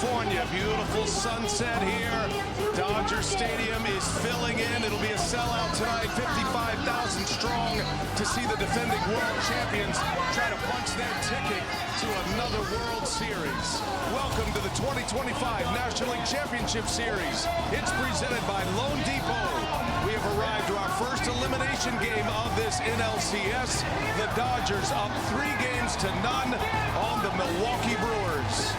California. Beautiful sunset here. Dodger Stadium is filling in. It'll be a sellout tonight, 55,000 strong, to see the defending world champions try to punch their ticket to another World Series. Welcome to the 2025 National League Championship Series. It's presented by Loan Depot. We have arrived to our first elimination game of this NLCS. The Dodgers up 3-0 on the Milwaukee Brewers.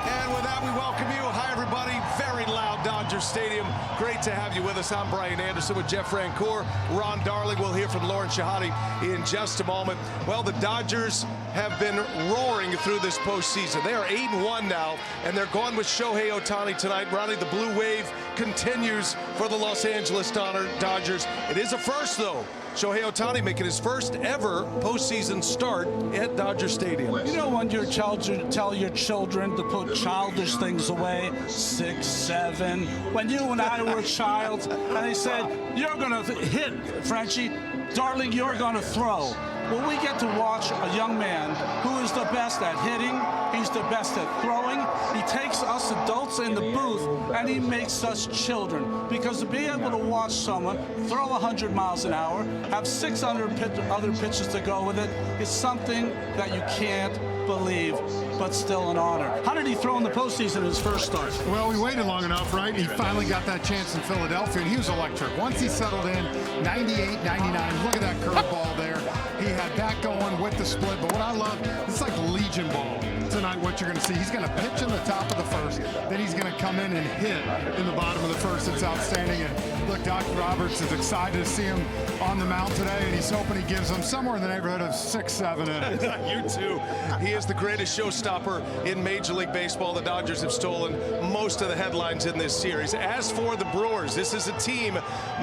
And with that, we welcome you. Hi, everybody. Very loud Dodger Stadium. Great to have you with us. I'm Brian Anderson with Jeff Francoeur. Ron Darling. We'll hear from Lauren Shehadi in just a moment. Well, the Dodgers have been roaring through this postseason. They are 8-1 now, and they're going with Shohei Ohtani tonight. Ronnie, the blue wave continues for the Los Angeles Dodgers. It is a first, though. Shohei Ohtani making his first ever postseason start at Dodger Stadium. You know when your child tell your children to put childish things away, 6, 7, when you and I were a child, and they said, you're gonna hit, Frenchie, darling, you're gonna throw. Well, we get to watch a young man who is the best at hitting, he's the best at throwing, he takes us adults in the booth and he makes us children. Because to be able to watch someone throw 100 miles an hour, have 600 other pitches to go with it, is something that you can't believe, but still an honor. How did he throw in the postseason in his first start? Well, we waited long enough, right? He finally got that chance in Philadelphia, and he was electric. Once he settled in, 98, 99, look at that curveball there. He had that going with the split, but what I love, it's like Legion ball tonight, what you're going to see. He's going to pitch in the top of the first, then he's going to come in and hit in the bottom of the first. It's outstanding, and look, Dr. Roberts is excited to see him on the mound today, and he's hoping he gives him somewhere in the neighborhood of 6, 7 innings. You too. He is the greatest showstopper in Major League Baseball. The Dodgers have stolen most of the headlines in this series. As for the Brewers, this is a team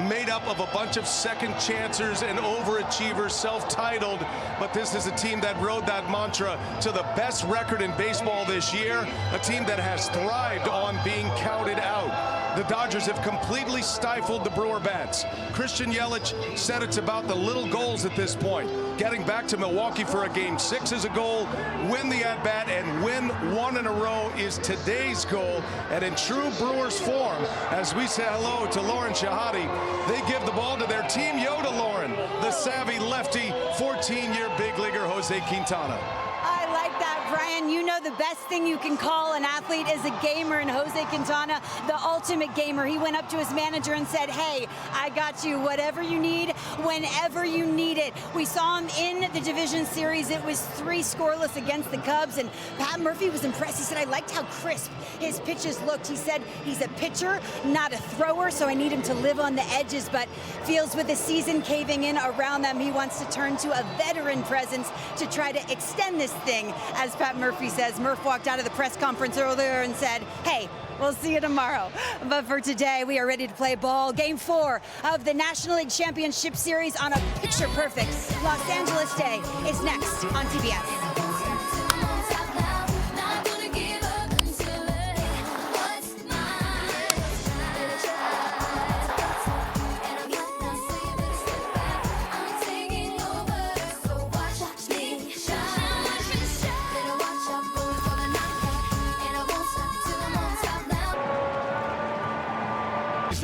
made up of a bunch of second chancers and overachievers, self-titled, but this is a team that rode that mantra to the best record in baseball this year, a team that has thrived on being counted out. The Dodgers have completely stifled the Brewer bats. Christian Yelich said it's about the little goals at this point. Getting back to Milwaukee for a Game 6 is a goal, win the at-bat, and win one in a row is today's goal. And in true Brewers form, as we say hello to Lauren Shehadi, they give the ball to their team Yoda Lauren, the savvy lefty, 14-year big leaguer Jose Quintana. I like that, Brian. You know the best thing you can call an athlete is a gamer, and Jose Quintana, the ultimate gamer. He went up to his manager and said, hey, I got you, whatever you need, whenever you need it. We saw him in the division series. It was 3 scoreless against the Cubs, and Pat Murphy was impressed. He said, I liked how crisp his pitches looked. He said he's a pitcher, not a thrower, so I need him to live on the edges, but feels with the season caving in around them, he wants to turn to a veteran presence to try to extend this thing. As Pat Murphy says, Murph walked out of the press conference earlier and said, hey, we'll see you tomorrow. But for today, we are ready to play ball. Game 4 of the National League Championship Series on a picture-perfect Los Angeles day is next on TBS.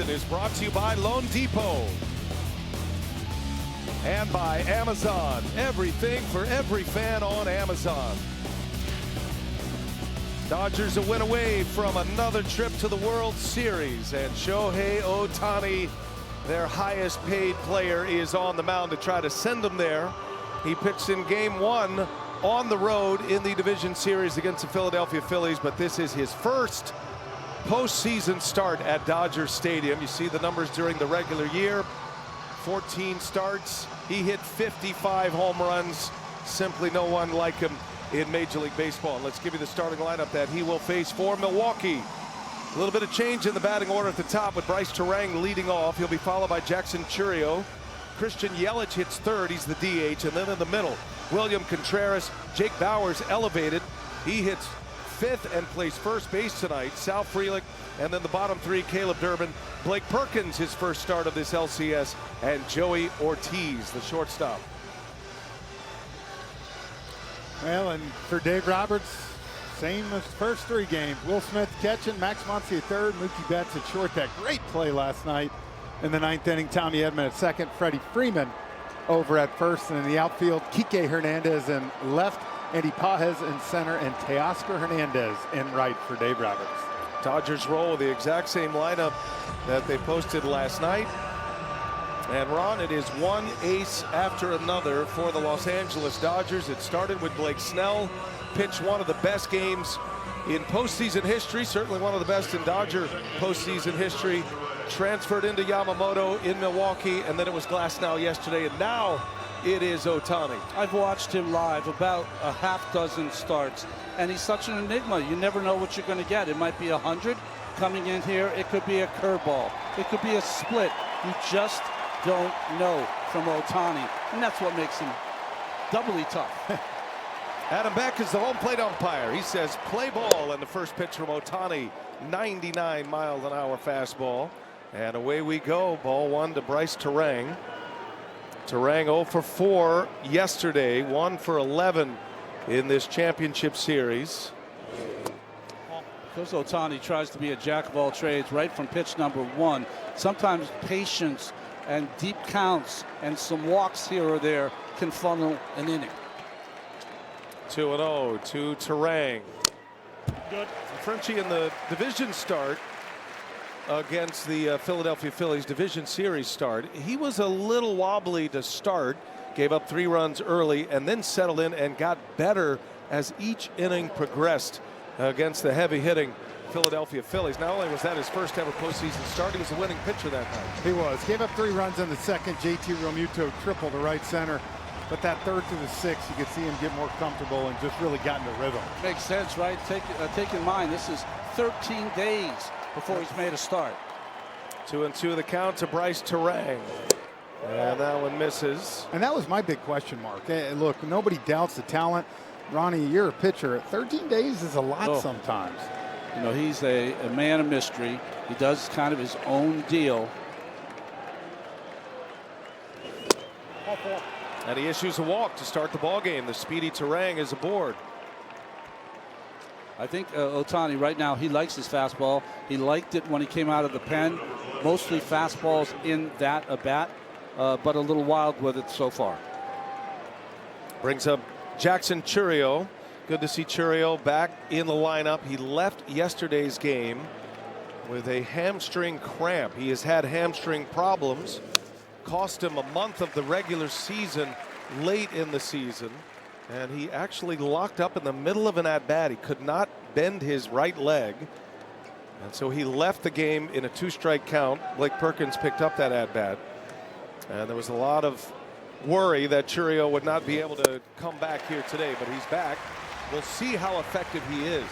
Is brought to you by Loan Depot and by Amazon. Everything for every fan on Amazon. Dodgers a win away from another trip to the World Series, and Shohei Ohtani, their highest paid player, is on the mound to try to send them there. He pitched in Game 1 on the road in the division series against the Philadelphia Phillies, but this is his first postseason start at Dodger Stadium. You see the numbers during the regular year. 14 starts. He hit 55 home runs. Simply no one like him in Major League Baseball. And let's give you the starting lineup that he will face for Milwaukee. A little bit of change in the batting order at the top with Bryce Terang leading off. He'll be followed by Jackson Chourio. Christian Yelich hits third. He's the DH. And then in the middle, William Contreras. Jake Bauers elevated. He hits fifth and plays first base tonight. Sal Frelick, and then the bottom 3, Caleb Durbin, Blake Perkins, his first start of this LCS, and Joey Ortiz, the shortstop. Well, and for Dave Roberts, Same as the first 3 games. Will Smith catching, Max Muncy at third, Mookie Betts at short. That great play last night in the 9th inning. Tommy Edman at second, Freddie Freeman over at first, and in the outfield, Kike Hernandez in left, Andy Pages in center, and Teoscar Hernandez in right for Dave Roberts. Dodgers roll with the exact same lineup that they posted last night. And Ron, it is one ace after another for the Los Angeles Dodgers. It started with Blake Snell, pitched one of the best games in postseason history, certainly one of the best in Dodger postseason history. Transferred into Yamamoto in Milwaukee, and then it was Glasnow yesterday, and now it is Ohtani. I've watched him live about a half dozen starts, and he's such an enigma. You never know what you're going to get. It might be 100 coming in here. It could be a curveball. It could be a split. You just don't know from Ohtani, and that's what makes him doubly tough. Adam Beck is the home plate umpire. He says play ball, and the first pitch from Ohtani, 99-mile-an-hour fastball. And away we go. Ball 1 to Bryce Terang. Terang 0 for 4 yesterday, 1 for 11 in this championship series. Because Ohtani tries to be a jack of all trades right from pitch number 1. Sometimes patience and deep counts and some walks here or there can funnel an inning. 2-0 to Terang. Good. Frenchie in the division start against the Philadelphia Phillies division series start. He was a little wobbly to start, gave up 3 runs early, and then settled in and got better as each inning progressed against the heavy hitting Philadelphia Phillies. Not only was that his first ever postseason start, he was a winning pitcher that night. He was. Gave up 3 runs in the second. JT Realmuto triple to right center. But that third to the 6th, you could see him get more comfortable and just really got into rhythm. Makes sense, right? Take in mind, this is 13 days before he's made a start. 2-2 the count to Bryce Terang. And that one misses. And that was my big question mark. Look, nobody doubts the talent. Ronnie, you're a pitcher. 13 days is a lot sometimes. You know, he's a man of mystery. He does kind of his own deal. And he issues a walk to start the ball game. The speedy Terang is aboard. I think Ohtani right now, he likes his fastball. He liked it when he came out of the pen. Mostly fastballs in that at-bat, but a little wild with it so far. Brings up Jackson Chourio. Good to see Chourio back in the lineup. He left yesterday's game with a hamstring cramp. He has had hamstring problems. Cost him a month of the regular season late in the season. And he actually locked up in the middle of an at-bat. He could not bend his right leg. And so he left the game in a 2-strike count. Blake Perkins picked up that at-bat. And there was a lot of worry that Chourio would not be able to come back here today, but he's back. We'll see how effective he is.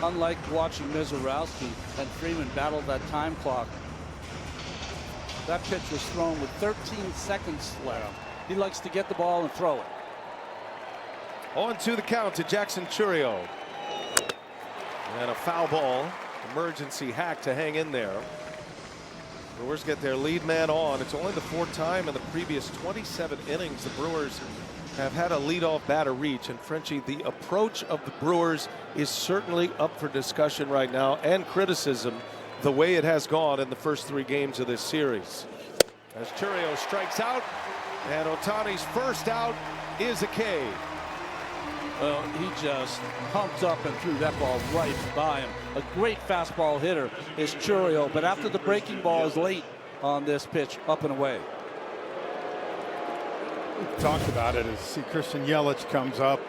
Unlike watching Mizorowski and Freeman battle that time clock, that pitch was thrown with 13 seconds left. He likes to get the ball and throw it. 0-2 the count to Jackson Chourio. And a foul ball. Emergency hack to hang in there. Brewers get their lead man on. It's only the 4th time in the previous 27 innings the Brewers have had a leadoff batter reach. And Frenchie, the approach of the Brewers is certainly up for discussion right now and criticism, the way it has gone in the first 3 games of this series. As Chourio strikes out, and Ohtani's first out is a K. Well, he just pumped up and threw that ball right by him. A great fastball hitter is Chourio, but after the breaking ball is late on this pitch, up and away. We've talked about it as see Christian Yelich comes up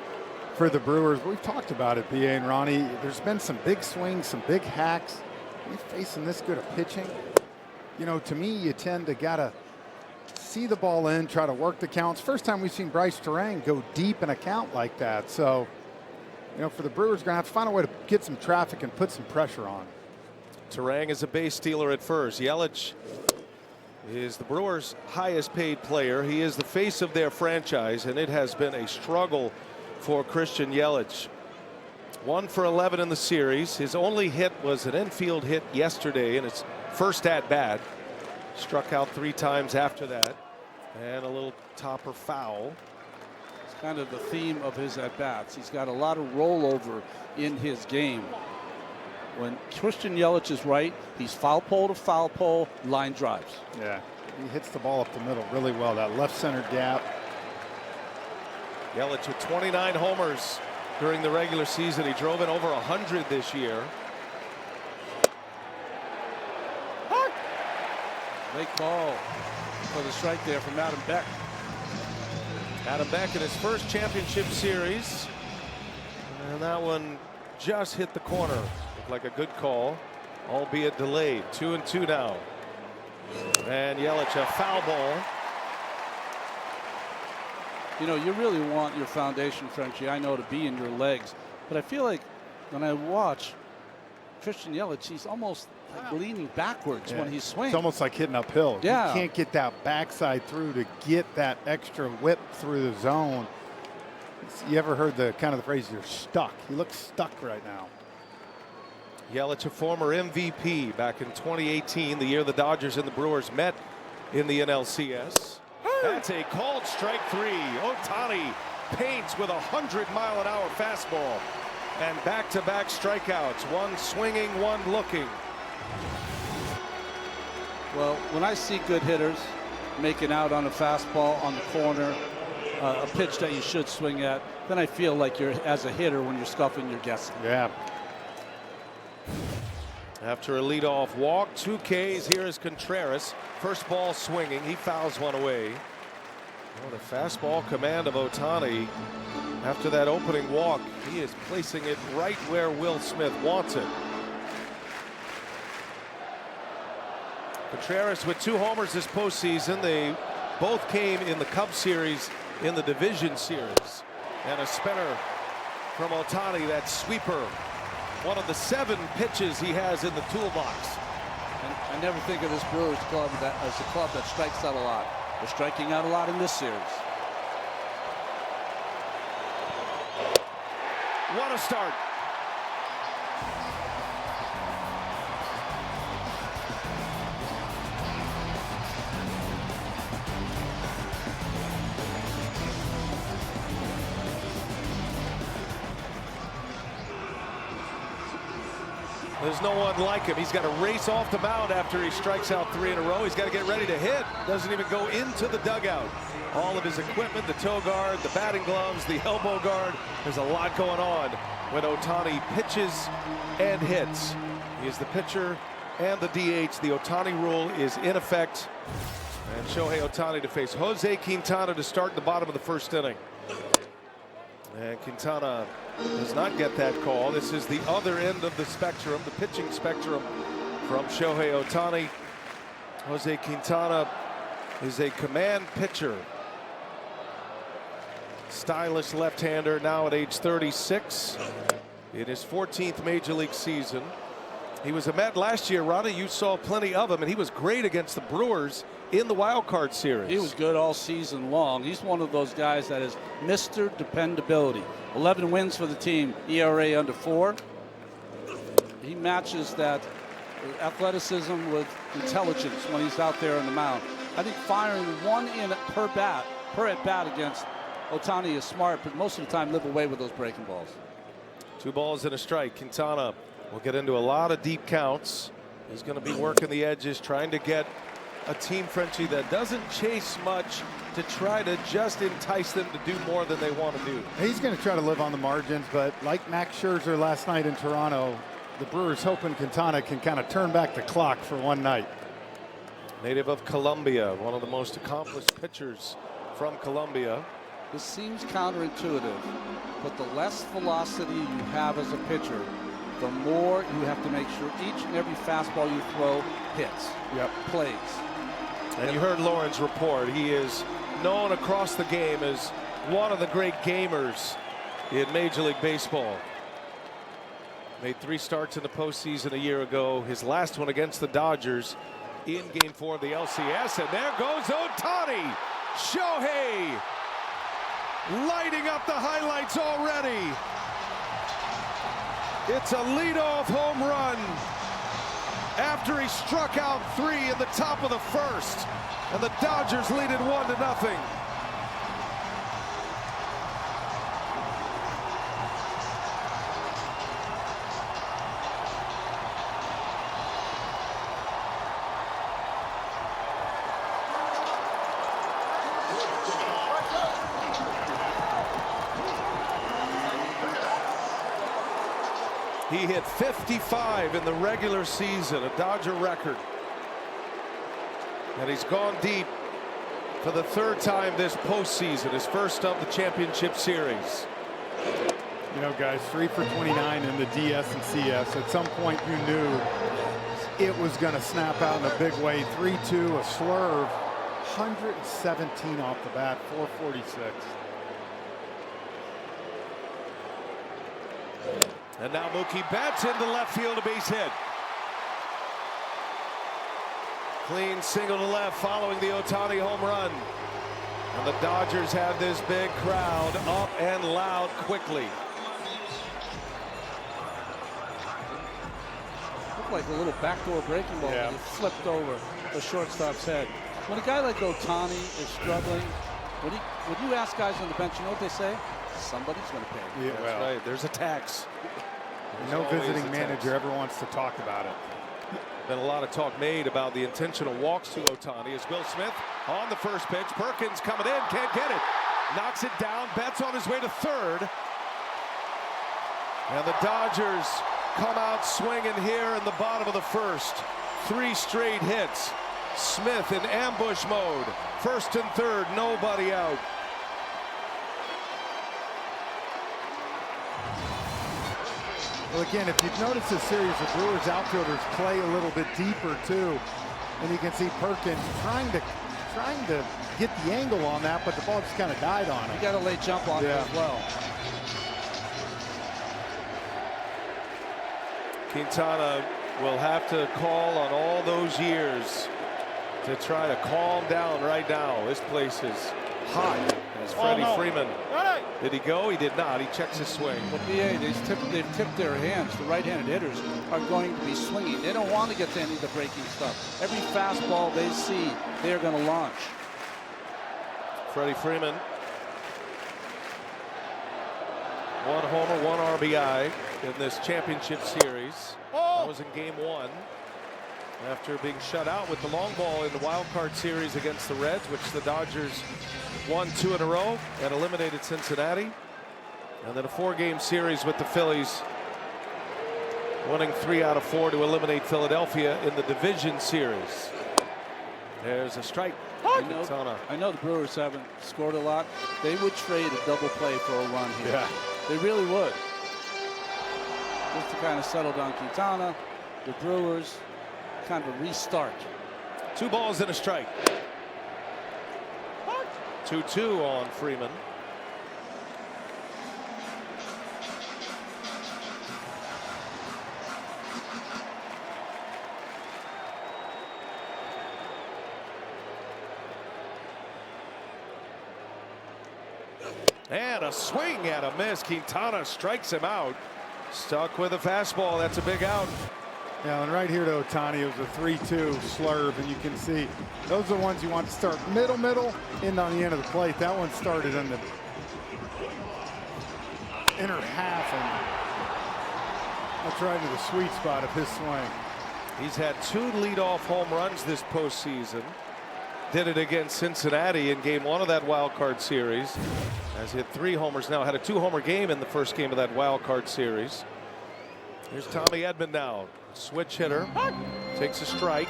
for the Brewers. We've talked about it, BA and Ronnie. There's been some big swings, some big hacks. We're facing this good of pitching. You know, to me, you tend to gotta see the ball in, try to work the counts. First time we've seen Bryce Terang go deep in a count like that. So, you know, for the Brewers, going to have to find a way to get some traffic and put some pressure on. Terang is a base stealer at first. Yelich is the Brewers' highest paid player. He is the face of their franchise, and it has been a struggle for Christian Yelich. 1 for 11 in the series. His only hit was an infield hit yesterday in his first at bat. Struck out 3 times after that. And a little topper foul. It's kind of the theme of his at-bats. He's got a lot of rollover in his game. When Christian Yelich is right, he's foul pole to foul pole, line drives. Yeah, he hits the ball up the middle really well. That left center gap. Yelich with 29 homers during the regular season. He drove in over 100 this year. Late call for the strike there from Adam Beck. Adam Beck in his first championship series. And that one just hit the corner. Looked like a good call, albeit delayed. 2-2 now. And Yelich, a foul ball. You know, you really want your foundation, Frenchie, I know, to be in your legs. But I feel like when I watch Christian Yelich, he's almost like leaning backwards when he swings. It's almost like hitting uphill. Yeah. You can't get that backside through to get that extra whip through the zone. You ever heard the kind of the phrase, you're stuck? He looks stuck right now. Yelich, a former MVP back in 2018, the year the Dodgers and the Brewers met in the NLCS. That's a called strike 3. Ohtani paints with a 100-mile-an-hour fastball. And back-to-back strikeouts. One swinging, one looking. Well, when I see good hitters making out on a fastball on the corner, a pitch that you should swing at, then I feel like you're, as a hitter, when you're scuffing, you're guessing. Yeah. After a leadoff walk, 2 Ks. Here is Contreras. First ball swinging. He fouls one away. Oh, the fastball command of Ohtani. After that opening walk, he is placing it right where Will Smith wants it. Contreras with 2 homers this postseason. They both came in the Cubs series, in the division series. And a spinner from Ohtani, that sweeper. One of the 7 pitches he has in the toolbox. And I never think of this Brewers club as a club that strikes out a lot. They're striking out a lot in this series. What a start. There's no one like him. He's got to race off the mound after he strikes out 3 in a row. He's got to get ready to hit. Doesn't even go into the dugout. All of his equipment, the toe guard, the batting gloves, the elbow guard. There's a lot going on when Ohtani pitches and hits. He is the pitcher and the DH. The Ohtani rule is in effect. And Shohei Ohtani to face Jose Quintana to start the bottom of the first inning. And Quintana does not get that call. This is the other end of the spectrum, the pitching spectrum from Shohei Ohtani. Jose Quintana is a command pitcher. Stylish left-hander, now at age 36 in his 14th major league season. He was a Met last year, Ronnie. You saw plenty of him, and he was great against the Brewers in the wild card series. He was good all season long. He's one of those guys that is Mr. Dependability. 11 wins for the team, ERA under 4. He matches that athleticism with intelligence when he's out there on the mound. I think firing 1 in per at bat against Ohtani is smart, but most of the time live away with those breaking balls. 2 balls and a strike. Quintana will get into a lot of deep counts. He's going to be working the edges, trying to get a team, Frenchie, that doesn't chase much to try to just entice them to do more than they want to do. He's going to try to live on the margins, but like Max Scherzer last night in Toronto, the Brewers hoping Quintana can kind of turn back the clock for one night. Native of Colombia, one of the most accomplished pitchers from Colombia. This seems counterintuitive, but the less velocity you have as a pitcher, the more you have to make sure each and every fastball you throw hits, plays. And you heard Lauren's report. He is known across the game as one of the great gamers in Major League Baseball. Made 3 starts in the postseason a year ago. His last one against the Dodgers in Game 4 of the LCS. And there goes Ohtani. Shohei lighting up the highlights already. It's a leadoff home run after he struck out 3 in the top of the first, and the Dodgers lead it 1-0. He hit 55 in the regular season, a Dodger record. And he's gone deep for the third time this postseason, his first of the championship series. You know, guys, 3 for 29 in the DS and CS. At some point, you knew it was going to snap out in a big way. 3-2, a slurve, 117 off the bat, 446. And now Mookie Betts into left field, a base hit. Clean single to left following the Ohtani home run. And the Dodgers have this big crowd up and loud quickly. Looked like a little backdoor breaking ball. Yeah. It flipped over the shortstop's head. When a guy like Ohtani is struggling, when you ask guys on the bench, you know what they say? Somebody's going to pay. Yeah, That's well, right. There's a tax. no There's always visiting a tax. manager ever wants to talk about it. Been a lot of talk made about the intentional walks to Ohtani as Will Smith on the first pitch. Perkins coming in, can't get it. Knocks it down. Betts on his way to third. And the Dodgers come out swinging here in the bottom of the first. 3 straight hits. Smith in ambush mode. First and third, nobody out. Well, again, if you've noticed this series, the Brewers outfielders play a little bit deeper too, and you can see Perkins trying to get the angle on that, but the ball just kind of died on him. You got a late jump on it as well. Quintana will have to call on all those years to try to calm down right now. This place is hot. As Freddie Freeman. Did he go? He did not. He checks his swing. Well, BA, they've tipped their hands. The right-handed hitters are going to be swinging. They don't want to get to any of the breaking stuff. Every fastball they see, they're going to launch. Freddie Freeman. 1 homer, 1 RBI in this championship series. That was in game 1. After being shut out with the long ball in the wild card series against the Reds, which the Dodgers won 2 in a row and eliminated Cincinnati. And then a 4-game series with the Phillies, winning 3 out of 4 to eliminate Philadelphia in the division series. There's a strike. I know the Brewers haven't scored a lot. They would trade a double play for a run here. Yeah. They really would. Just to kind of settle down Quintana, the Brewers, kind of a restart. 2 balls and a strike. 2-2 on Freeman. And a swing and a miss. Quintana strikes him out. Stuck with a fastball. That's a big out. Yeah, and right here to Ohtani, it was a 3-2 slurve, and you can see those are the ones you want to start middle, in on the end of the plate. That one started in the inner half, and that's right into the sweet spot of his swing. He's had 2 leadoff home runs this postseason. Did it against Cincinnati in game 1 of that wild card series. Has hit 3 homers now. Had a 2-homer game in the first game of that wild card series. Here's Tommy Edman now. Switch hitter. Takes a strike.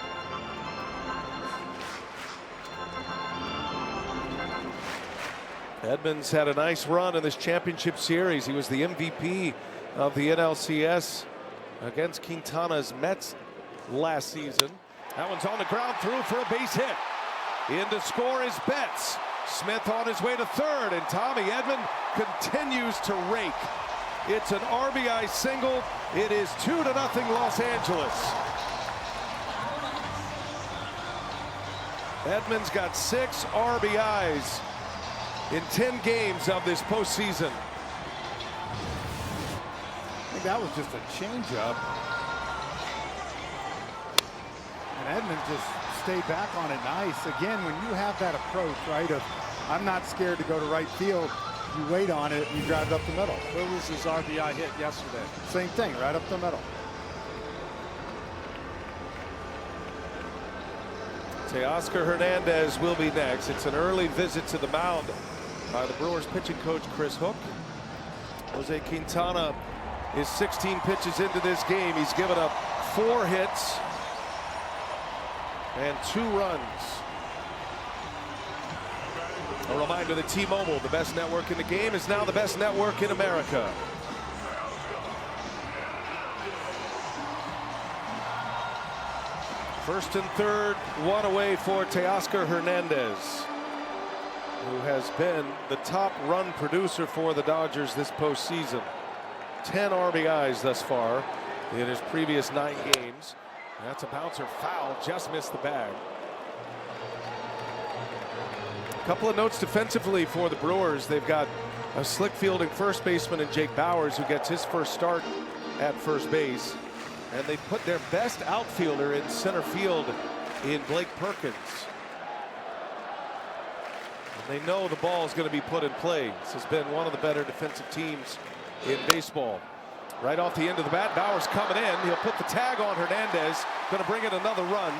Edmonds had a nice run in this championship series. He was the MVP of the NLCS against Quintana's Mets last season. That one's on the ground, through for a base hit. In to score is Betts. Smith on his way to third, and Tommy Edman continues to rake. It's an RBI single. It is 2-0 Los Angeles. Edmonds got 6 RBIs in 10 games of this postseason. I think that was just a changeup. And Edmonds just stayed back on it nice. Again, when you have that approach, right, of I'm not scared to go to right field, you wait on it and you drive it up the middle. Where was his RBI hit yesterday? Same thing, right up the middle. Teoscar Hernandez will be next. It's an early visit to the mound by the Brewers pitching coach Chris Hook. Jose Quintana is 16 pitches into this game. He's given up 4 hits and 2 runs. A reminder that T-Mobile, the best network in the game, is now the best network in America. First and third, 1 away for Teoscar Hernandez, who has been the top run producer for the Dodgers this postseason. 10 RBIs thus far in his previous 9 games. That's a bouncer foul, just missed the bag. A couple of notes defensively for the Brewers. They've got a slick fielding first baseman in Jake Bauers, who gets his first start at first base. And they put their best outfielder in center field in Blake Perkins. And they know the ball is going to be put in play. This has been one of the better defensive teams in baseball. Right off the end of the bat, Bauers coming in. He'll put the tag on Hernandez. Going to bring in another run.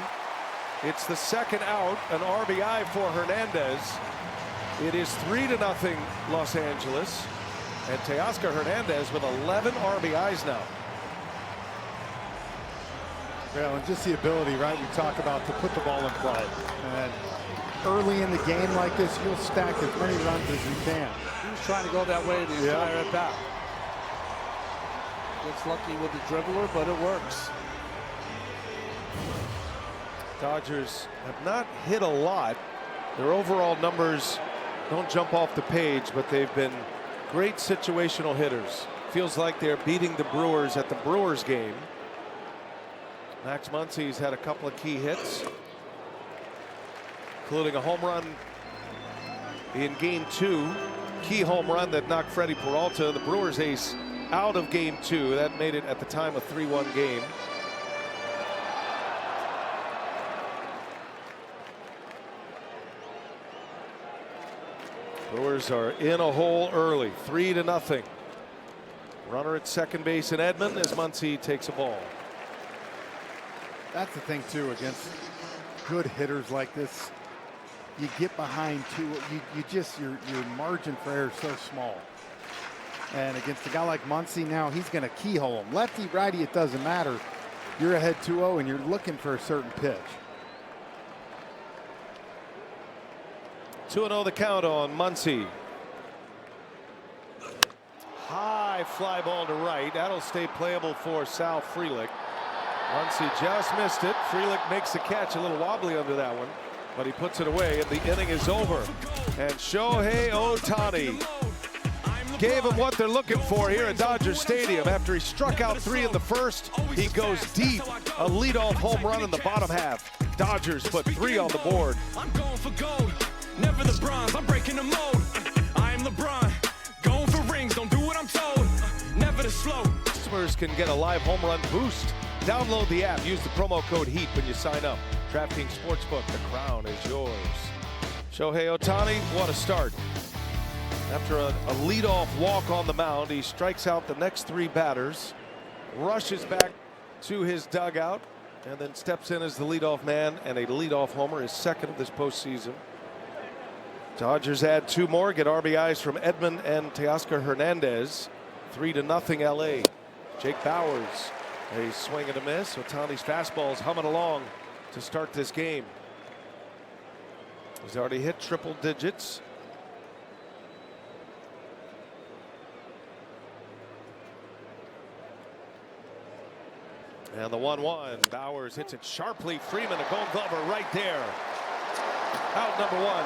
It's the second out, an RBI for Hernandez. It is 3-0 Los Angeles. And Teoscar Hernandez with 11 RBIs now. Yeah, and just the ability, right, we talk about, to put the ball in play. And early in the game like this, you'll stack as many runs as you can. He was trying to go that way the entire at bat. Gets lucky with the dribbler, but it works. Dodgers have not hit a lot. Their overall numbers don't jump off the page, but they've been great situational hitters. Feels like they're beating the Brewers at the Brewers game. Max Muncy's had a couple of key hits, including a home run in game 2. Key home run that knocked Freddie Peralta, the Brewers ace, out of game 2. That made it at the time a 3-1 game. Brewers are in a hole early, 3-0. Runner at second base in Edmond as Muncy takes a ball. That's the thing too, against good hitters like this, you get behind 2, your margin for error is so small. And against a guy like Muncy now, he's going to keyhole him. Lefty, righty, it doesn't matter. You're ahead 2-0 and you're looking for a certain pitch. 2-0 the count on Muncy. High fly ball to right. That'll stay playable for Sal Frelick. Muncy just missed it. Frelick makes the catch, a little wobbly under that one, but he puts it away, and the inning is over. And Shohei Ohtani gave them what they're looking for here at Dodger Stadium. After he struck out 3 in the first, he goes deep. A leadoff home run in the bottom half. Dodgers put 3 on the board. I'm going for gold, never the bronze. I'm breaking the mold. I am LeBron, going for rings. Don't do what I'm told. Never the slow. Customers can get a live home run boost. Download the app. Use the promo code HEAT when you sign up. DraftKings Sportsbook, the crown is yours. Shohei Ohtani, what a start. After a leadoff walk on the mound, he strikes out the next 3 batters, rushes back to his dugout, and then steps in as the leadoff man, and a leadoff homer, his second of this postseason. Dodgers add 2 more, get RBIs from Edmond and Teoscar Hernandez. 3-0 LA. Jake Bauers, a swing and a miss. Ohtani's fastball is humming along to start this game. He's already hit triple digits. And the 1-1. Bauers hits it sharply. Freeman, a Gold Glover right there. Out number 1.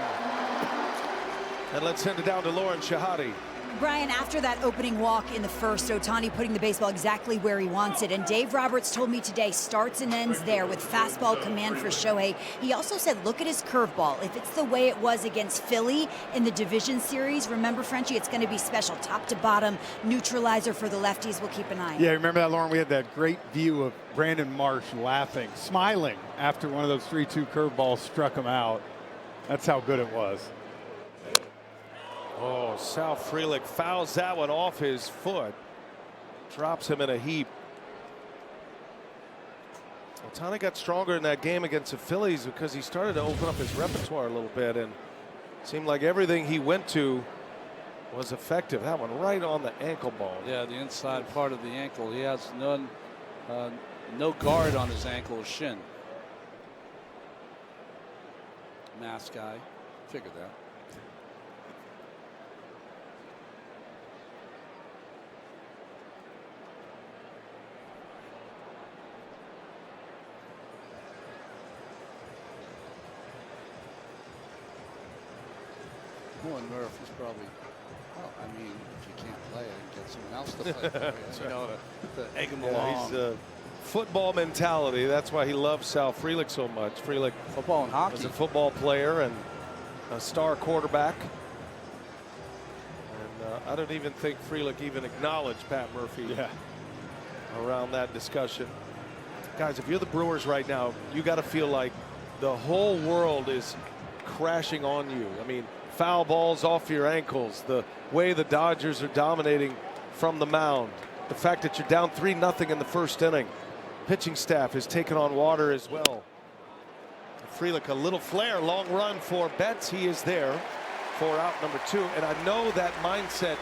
And let's send it down to Lauren Shahadi. Brian, after that opening walk in the first, Ohtani putting the baseball exactly where he wants it. And Dave Roberts told me today, starts and ends there with fastball command for Shohei. He also said, look at his curveball. If it's the way it was against Philly in the division series, remember, Frenchie, it's going to be special. Top to bottom, neutralizer for the lefties. We'll keep an eye on. Yeah, remember that, Lauren? We had that great view of Brandon Marsh laughing, smiling after one of those 3-2 curveballs struck him out. That's how good it was. Oh, Sal Frelick fouls that one off his foot. Drops him in a heap. Ohtani got stronger in that game against the Phillies because he started to open up his repertoire a little bit, and it seemed like everything he went to was effective. That one right on the ankle bone. Yeah, the inside part of the ankle. He has no guard on his ankle or shin. Mask guy. Figured that. Well, Murphy's probably, well, I mean, if you can't play it, get someone else to play for you. You know, to egg him along. He's football mentality. That's why he loves Sal Frelick so much. Frelick, Football and hockey. was a football player and a star quarterback. And I don't even think Frelick even acknowledged Pat Murphy around that discussion. Guys, if you're the Brewers right now, you got to feel like the whole world is crashing on you. I mean, foul balls off your ankles, the way the Dodgers are dominating from the mound, the fact that you're down 3-0 in the first inning. Pitching staff has taken on water as well. Frelick, a little flare, long run for Betts. He is there for out number 2. And I know that mindset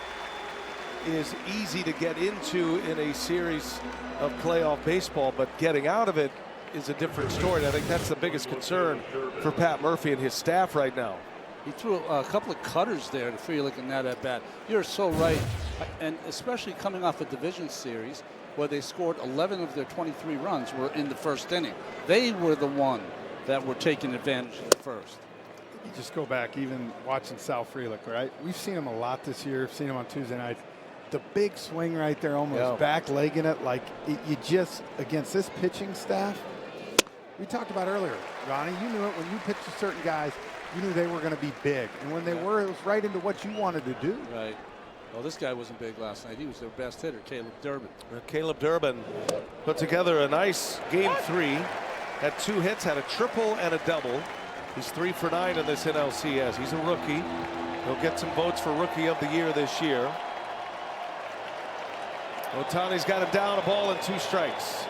is easy to get into in a series of playoff baseball, but getting out of it is a different story. And I think that's the biggest concern for Pat Murphy and his staff right now. He threw a couple of cutters there to Frelick in that at bat. You're so right, and especially coming off a division series where they scored 11 of their 23 runs were in the first inning. They were the one that were taking advantage of the first. You just go back, even watching Sal Frelick, right? We've seen him a lot this year. Seen him on Tuesday nights. The big swing right there, almost back legging it. Like you just, against this pitching staff, we talked about earlier, Ronnie, you knew it when you pitched to certain guys. You knew they were going to be big, and when they were, it was right into what you wanted to do. Right. Well, this guy wasn't big last night. He was their best hitter, Caleb Durbin. Caleb Durbin put together a nice game 3. Had 2 hits, had a triple and a double. He's 3 for 9 in this NLCS. He's a rookie. He'll get some votes for Rookie of the Year this year. Ohtani's got him down, a ball and 2 strikes.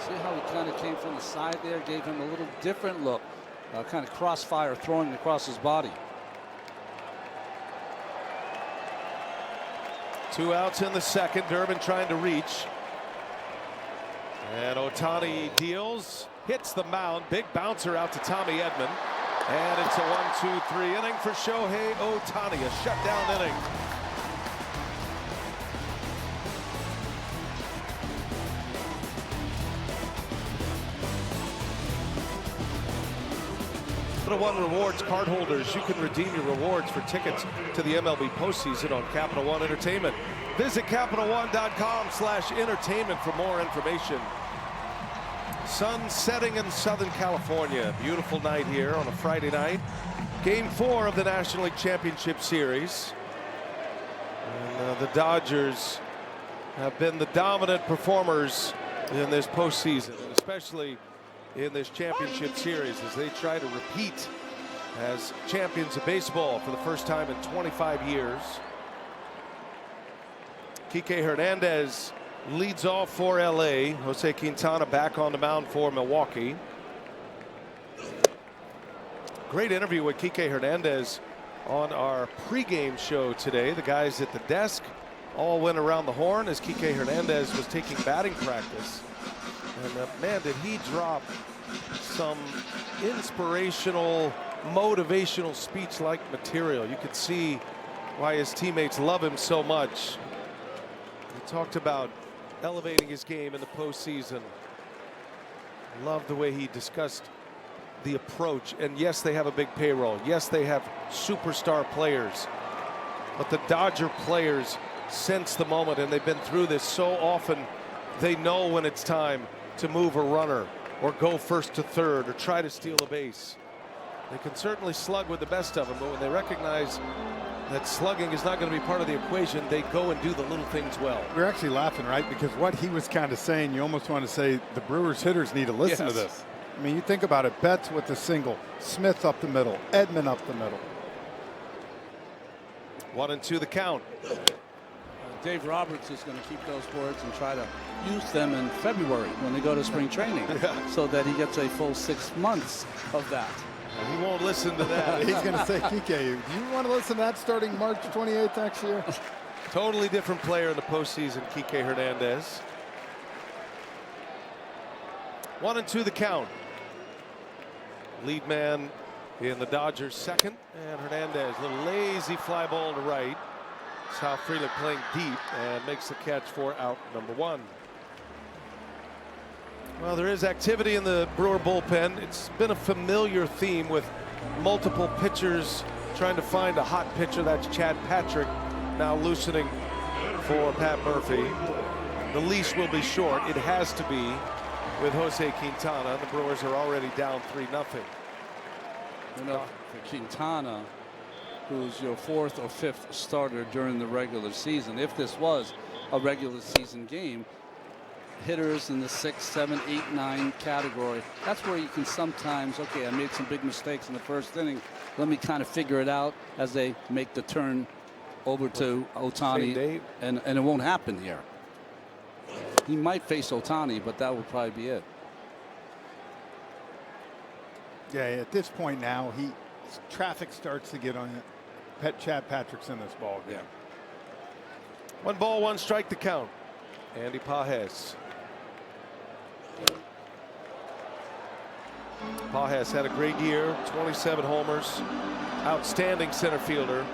See how he kind of came from the side there, gave him a little different look, kind of crossfire throwing across his body. 2 outs in the second. Durbin trying to reach. And Ohtani deals, hits the mound. Big bouncer out to Tommy Edman. And it's a 1-2-3 inning for Shohei Ohtani, a shutdown inning. Capital One Rewards card holders, you can redeem your rewards for tickets to the MLB postseason on Capital One Entertainment. Visit CapitalOne.com/entertainment for more information. Sun setting in Southern California. Beautiful night here on a Friday night. Game 4 of the National League Championship Series. And the Dodgers have been the dominant performers in this postseason, especially in this championship series as they try to repeat as champions of baseball for the first time in 25 years. Kike Hernandez leads off for LA. Jose Quintana back on the mound for Milwaukee. Great interview with Kike Hernandez on our pregame show today. The guys at the desk all went around the horn as Kike Hernandez was taking batting practice. And man, did he drop some inspirational, motivational speech-like material. You could see why his teammates love him so much. He talked about elevating his game in the postseason. Loved the way he discussed the approach. And yes, they have a big payroll. Yes, they have superstar players. But the Dodger players sense the moment, and they've been through this so often. They know when it's time to move a runner or go first to third or try to steal a base. They can certainly slug with the best of them, but when they recognize that slugging is not going to be part of the equation, they go and do the little things well. We're actually laughing, right? Because what he was kind of saying, you almost want to say the Brewers hitters need to listen to this. I mean, you think about it, Betts with the single, Smith up the middle, Edman up the middle. 1-2 the count. Dave Roberts is going to keep those words and try to use them in February when they go to spring training so that he gets a full 6 months of that. He won't listen to that. He's going to say, Kike, do you want to listen to that starting March 28th next year? Totally different player in the postseason, Kike Hernandez. 1-2 the count. Lead man in the Dodgers second, and Hernandez, a little lazy fly ball to right. Sal Frelick playing deep and makes the catch for out number 1. Well, there is activity in the Brewer bullpen. It's been a familiar theme with multiple pitchers trying to find a hot pitcher. That's Chad Patrick now loosening for Pat Murphy. The leash will be short. It has to be with Jose Quintana. The Brewers are already down 3-0. You know, for Quintana, who's your 4th or 5th starter during the regular season, if this was a regular season game, hitters in the 6, 7, 8, 9 category, that's where you can sometimes, okay, I made some big mistakes in the first inning. Let me kind of figure it out as they make the turn over to Ohtani, and it won't happen here. He might face Ohtani, but that will probably be it. Yeah, at this point now, traffic starts to get on it. Chad Patrick's in this ball game. Yeah. 1 ball, 1 strike to count. Andy Pages. Pages had a great year, 27 homers, outstanding center fielder,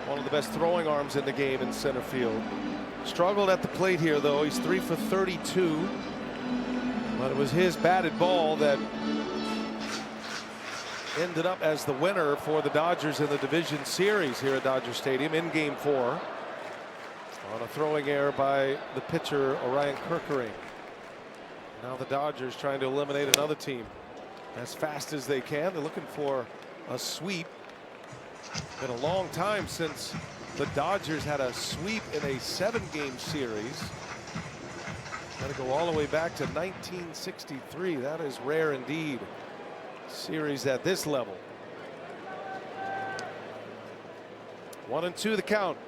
one of the best throwing arms in the game in center field. Struggled at the plate here, though. He's 3 for 32, but it was his batted ball that ended up as the winner for the Dodgers in the division series here at Dodger Stadium in Game 4 on a throwing error by the pitcher Orion Kerkering. Now the Dodgers trying to eliminate another team as fast as they can. They're looking for a sweep. Been a long time since the Dodgers had a sweep in a 7-game series. Got to go all the way back to 1963. That is rare indeed. Series at this level. 1-2 the count.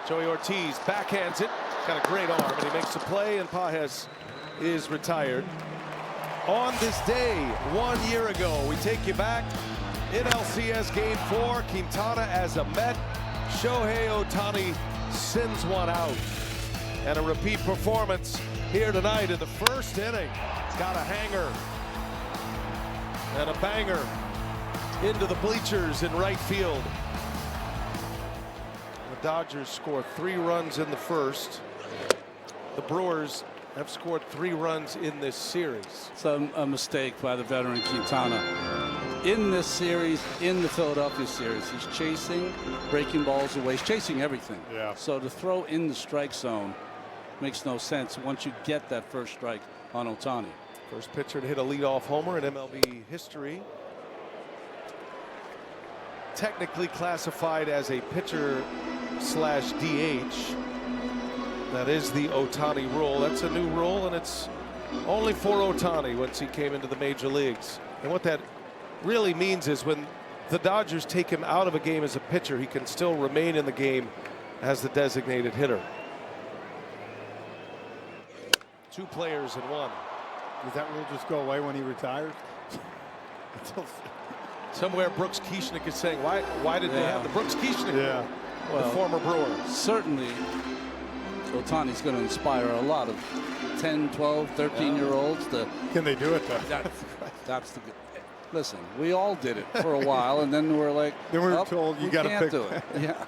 Joey Ortiz backhands it. Got a great arm, and he makes the play, and Pages is retired. On this day, 1 year ago, we take you back. NLCS Game 4, Quintana as a Met. Shohei Ohtani sends one out. And a repeat performance here tonight in the first inning. Got a hanger and a banger into the bleachers in right field. The Dodgers score 3 runs in the first. The Brewers have scored 3 runs in this series. It's a mistake by the veteran Quintana. In this series, in the Philadelphia series, he's chasing, breaking balls away, he's chasing everything. Yeah. So to throw in the strike zone makes no sense once you get that first strike on Ohtani. First pitcher to hit a leadoff homer in MLB history. Technically classified as a pitcher slash DH. That is the Ohtani rule. That's a new rule, and it's only for Ohtani once he came into the major leagues. And what that really means is when the Dodgers take him out of a game as a pitcher, he can still remain in the game as the designated hitter. 2 players in 1. Does that rule just go away when he retires? Somewhere Brooks Kieschnick is saying, why did they have the Brooks Kieschnick? Yeah. Well, the former Brewer. Certainly, Ohtani's going to inspire a lot of 10, 12, 13-year-olds. Can they do it, though? That's the good. Listen, we all did it for a while, and then we're like, then we were told you got to pick. Do it. Yeah.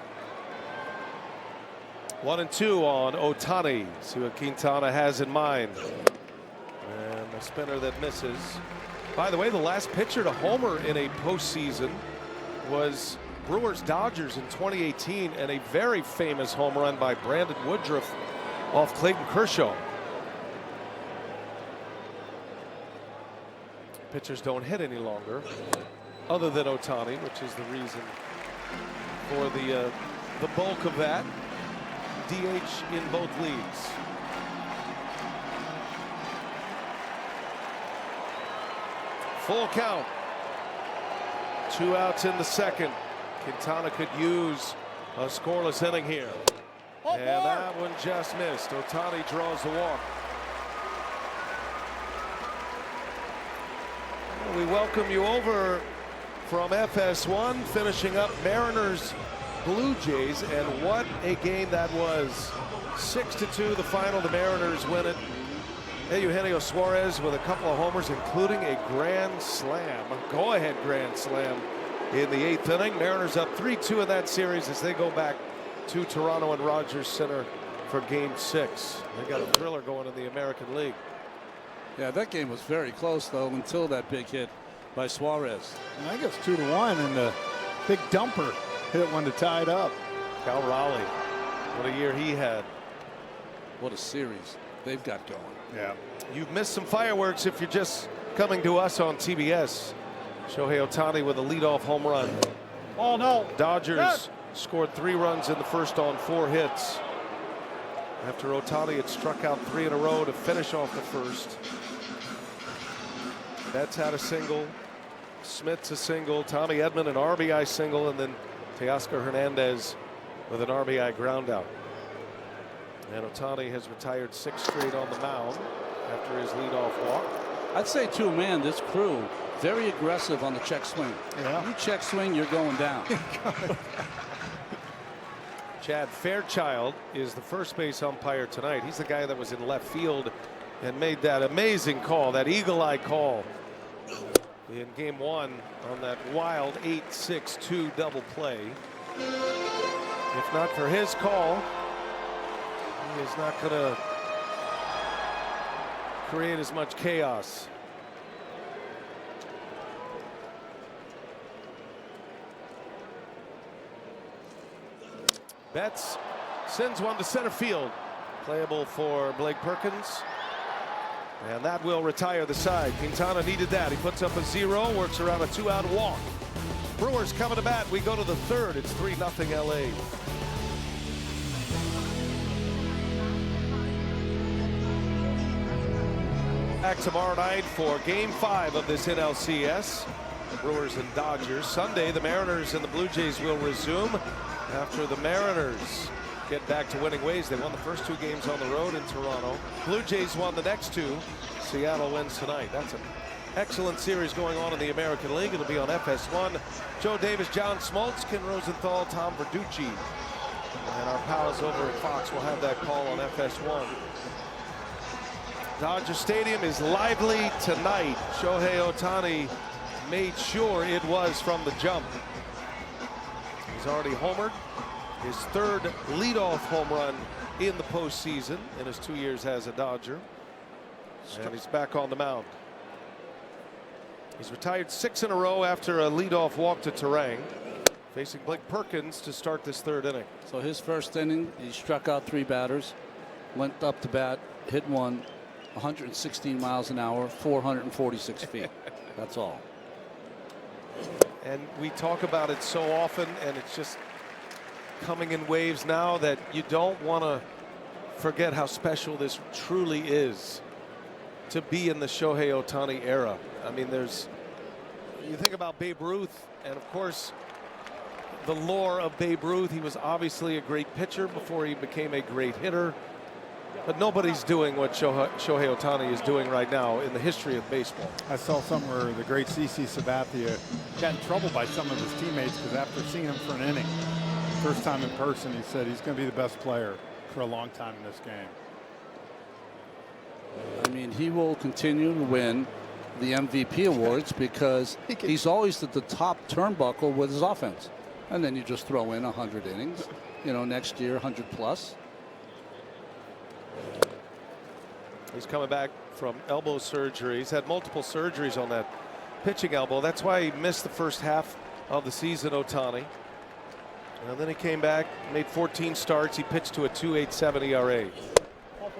1-2 on Ohtani. See what Quintana has in mind. And a spinner that misses. By the way, the last pitcher to homer in a postseason was Brewers Dodgers in 2018, and a very famous home run by Brandon Woodruff off Clayton Kershaw. Pitchers don't hit any longer, other than Ohtani, which is the reason for the bulk of that. DH in both leagues. Full count. 2 outs in the second. Quintana could use a scoreless inning here. And that one just missed. Ohtani draws the walk. We welcome you over from FS1, finishing up Mariners Blue Jays, and what a game that was. 6-2 the final. The Mariners win it. Eugenio Suarez with a couple of homers, including a grand slam, go-ahead grand slam in the 8th inning. Mariners up 3-2 in that series as they go back to Toronto and Rogers Center for Game 6. They got a thriller going in the American League. Yeah, that game was very close, though, until that big hit by Suarez. And I think it's 2-1, and the big dumper hit one to tie it up. Cal Raleigh, what a year he had. What a series they've got going. Yeah. You've missed some fireworks if you're just coming to us on TBS. Shohei Ohtani with a leadoff home run. Oh, no. Dodgers scored 3 runs in the first on 4 hits. After Ohtani had struck out 3 in a row to finish off the first. Betts had a single. Smith's a single. Tommy Edman an RBI single, and then Teoscar Hernandez with an RBI groundout. And Ohtani has retired 6 straight on the mound after his leadoff walk. I'd say, too, man, this crew very aggressive on the check swing. Yeah. You check swing, you're going down. Chad Fairchild is the first base umpire tonight. He's the guy that was in left field and made that amazing call, that eagle-eye call in Game 1 on that wild 8-6-2 double play. If not for his call, he is not going to create as much chaos. Betts sends one to center field. Playable for Blake Perkins. And that will retire the side. Quintana needed that. He puts up a 0, works around a 2-out walk. Brewers coming to bat. We go to the 3rd. It's 3-0 LA. Back tomorrow night for Game 5 of this NLCS. The Brewers and Dodgers. Sunday, the Mariners and the Blue Jays will resume after the Mariners get back to winning ways. They won the first 2 games on the road in Toronto. Blue Jays won the next 2. Seattle wins tonight. That's an excellent series going on in the American League. It'll be on FS1. Joe Davis, John Smoltz, Ken Rosenthal, Tom Verducci, and our pals over at Fox will have that call on FS1. Dodger Stadium is lively tonight. Shohei Ohtani made sure it was from the jump. He's already homered. His 3rd leadoff home run in the postseason in his 2 years as a Dodger. And he's back on the mound. He's retired 6 in a row after a leadoff walk to Terang. Facing Blake Perkins to start this 3rd inning. So his first inning, he struck out 3 batters, went up to bat, hit 1, 116 miles an hour, 446 feet. That's all. And we talk about it so often, and it's just coming in waves now that you don't want to forget how special this truly is to be in the Shohei Ohtani era. I mean, you think about Babe Ruth, and of course the lore of Babe Ruth. He was obviously a great pitcher before he became a great hitter, but nobody's doing what Shohei Ohtani is doing right now in the history of baseball. I saw somewhere the great CC Sabathia got in trouble by some of his teammates because after seeing him for an inning, first time in person, he said he's going to be the best player for a long time in this game. I mean, he will continue to win the MVP awards because he's always at the top turnbuckle with his offense. And then you just throw in 100 innings, you know, next year 100 plus. He's coming back from elbow surgery. He's had multiple surgeries on that pitching elbow. That's why he missed the first half of the season, Ohtani. And then he came back, made 14 starts. He pitched to a 2.87 ERA.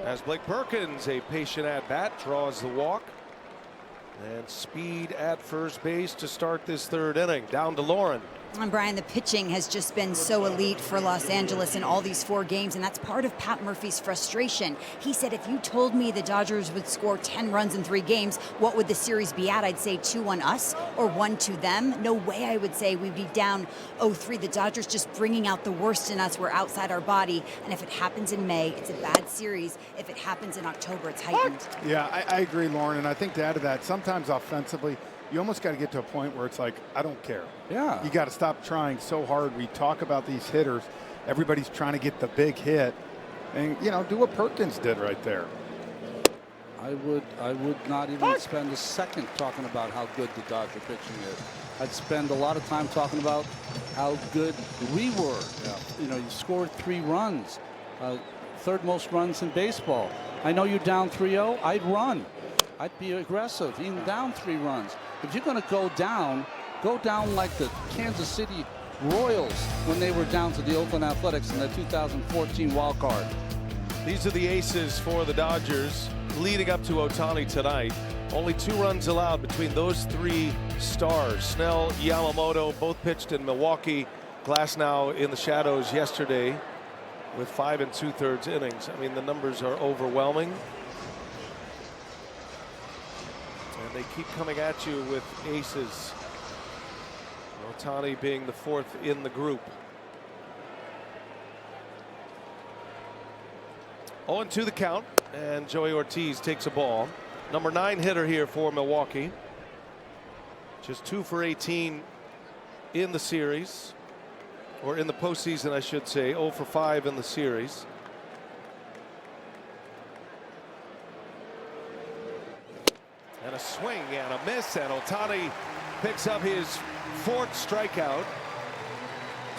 As Blake Perkins, a patient at bat, draws the walk. And speed at first base to start this 3rd inning. Down to Lauren. And Brian, the pitching has just been so elite for Los Angeles in all these 4 games, and that's part of Pat Murphy's frustration. He said, if you told me the Dodgers would score 10 runs in 3 games, what would the series be at? I'd say 2-1 us or 1-2 them. No way I would say we'd be down 0-3. The Dodgers just bringing out the worst in us. We're outside our body, and if it happens in May, it's a bad series. If it happens in October, it's heightened. Yeah, I agree, Lauren, and I think to add to that, sometimes offensively, you almost got to get to a point where it's like, I don't care. Yeah. You got to stop trying so hard. We talk about these hitters. Everybody's trying to get the big hit. And, you know, do what Perkins did right there. I would not even spend a second talking about how good the Dodger pitching is. I'd spend a lot of time talking about how good we were. Yeah. You know, you scored 3 runs, third most runs in baseball. I know you're down 3-0. I'd run. I'd be aggressive, even down 3 runs. If you're going to go down like the Kansas City Royals when they were down to the Oakland Athletics in the 2014 wild card. These are the aces for the Dodgers leading up to Ohtani tonight. Only 2 runs allowed between those 3 stars. Snell, Yamamoto, both pitched in Milwaukee. Glasnow in the shadows yesterday with 5 2/3 innings. I mean, the numbers are overwhelming. And they keep coming at you with aces. Ohtani being the 4th in the group. 0-2 the count, and Joey Ortiz takes a ball. Number 9 hitter here for Milwaukee. Just 2 for 18 in the series, or in the postseason, I should say. 0 for 5 in the series. And a swing and a miss, and Ohtani picks up his 4th strikeout.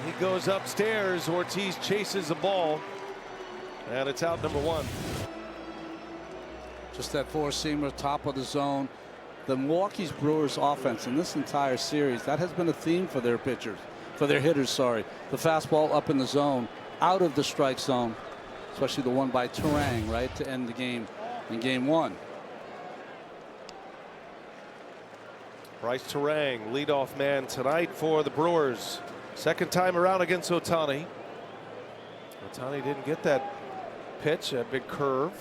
He goes upstairs. Ortiz chases the ball, and it's out number 1. Just that 4-seamer, top of the zone. The Milwaukee Brewers offense in this entire series, that has been a theme for their pitchers, for their hitters, sorry. The fastball up in the zone, out of the strike zone, especially the one by Turang, right, to end the game in game 1. Bryce Turang, leadoff man tonight for the Brewers. Second time around against Ohtani. Ohtani didn't get that pitch, a big curve.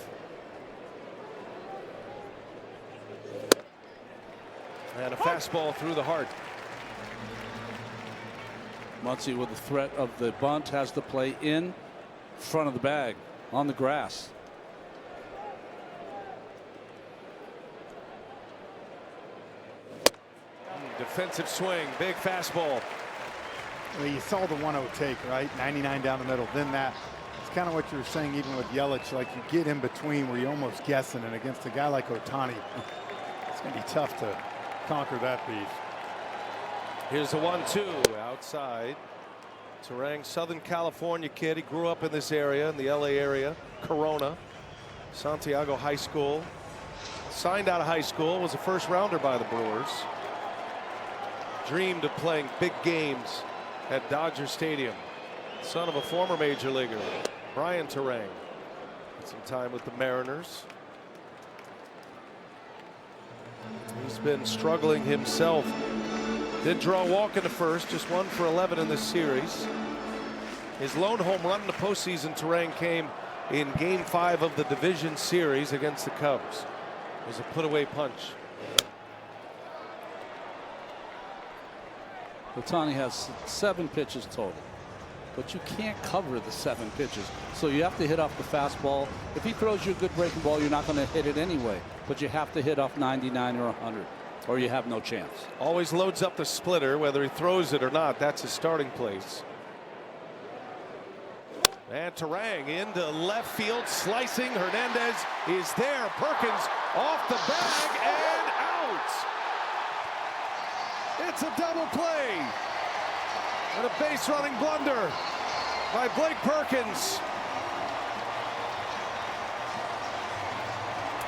And a fastball through the heart. Muncy with the threat of the bunt has the play in front of the bag on the grass. Defensive swing, big fastball. Well, you saw the 1-0 take, right? 99 down the middle. Then that. It's kind of what you were saying even with Yelich. Like you get in between where you're almost guessing. And against a guy like Ohtani, it's going to be tough to conquer that beast. Here's the 1-2 outside. Turang, Southern California kid. He grew up in this area, in the LA area. Corona, Santiago High School. Signed out of high school, was a first rounder by the Brewers. Dreamed of playing big games at Dodger Stadium. Son of a former major leaguer, Brian Turang. Had some time with the Mariners. He's been struggling himself. Did draw a walk in the first, just 1 for 11 in this series. His lone home run in the postseason, Turang, came in game 5 of the division series against the Cubs. It was a put-away punch. Ohtani has 7 pitches total, but you can't cover the 7 pitches. So you have to hit off the fastball. If he throws you a good breaking ball, you're not going to hit it anyway, but you have to hit off 99 or 100 or you have no chance. Always loads up the splitter, whether he throws it or not. That's his starting place. And Turang into left field, slicing. Hernandez is there. Perkins off the bag and out. It's a double play and a base running blunder by Blake Perkins.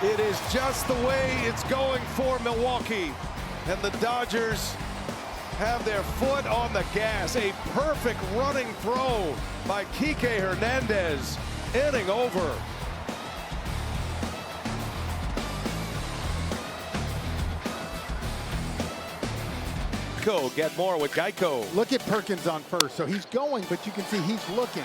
It is just the way it's going for Milwaukee, and the Dodgers have their foot on the gas. A perfect running throw by Kike Hernandez, inning over. Go get more with Geico. Look at Perkins on first. So he's going, but you can see he's looking.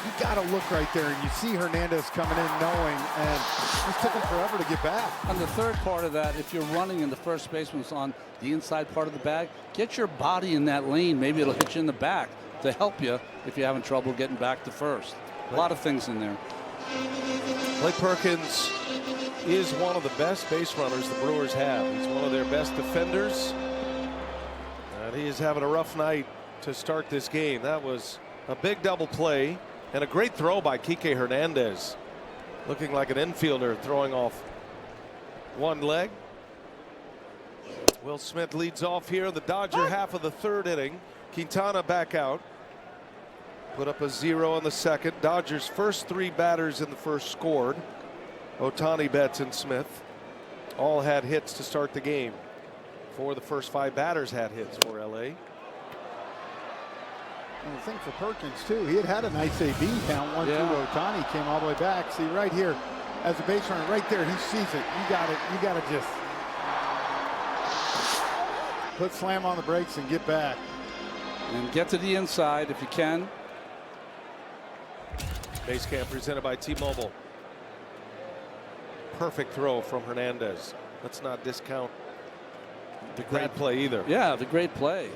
You got to look right there, and you see Hernandez coming in knowing, and it took him forever to get back. On the third part of that, if you're running and the first baseman's on the inside part of the bag, get your body in that lane. Maybe it'll hit you in the back to help you if you're having trouble getting back to first. A lot of things in there. Blake Perkins is one of the best base runners the Brewers have. He's one of their best defenders. And he is having a rough night to start this game. That was a big double play and a great throw by Kike Hernandez. Looking like an infielder throwing off one leg. Will Smith leads off here in the Dodger half of the third inning. Quintana back out. Put up a 0 in the second. Dodgers first 3 batters in the first scored. Ohtani, Betts, and Smith all had hits to start the game. 4 of the first 5 batters had hits for LA. And the thing for Perkins too, he had a nice AB count. 1-2 Ohtani came all the way back. See right here, as a base runner, right there, he sees it. You got it. You got to just put slam on the brakes and get back. And get to the inside if you can. Base camp presented by T-Mobile. Perfect throw from Hernandez. Let's not discount the great play either. Yeah, the great play.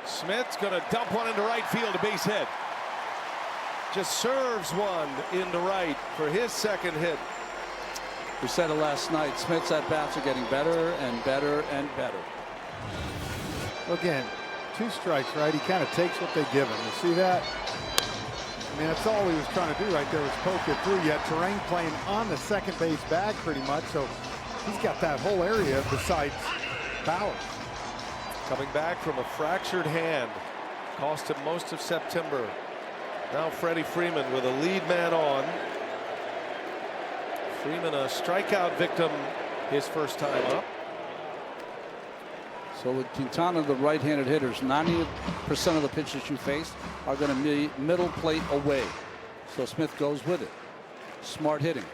Smith's going to dump one into right field, a base hit. Just serves one into right for his second hit. We said it last night. Smith's at-bats are getting better and better and better. Again, 2 strikes, right? He kind of takes what they give him. You see that? I mean, that's all he was trying to do right there was poke it through. You had terrain playing on the second base bag pretty much, so he's got that whole area besides Bauer. Coming back from a fractured hand. Cost him most of September. Now Freddie Freeman with a lead man on. Freeman a strikeout victim his first time up. So with Quintana, the right-handed hitters, 90% of the pitches you face are going to be middle plate away. So Smith goes with it. Smart hitting.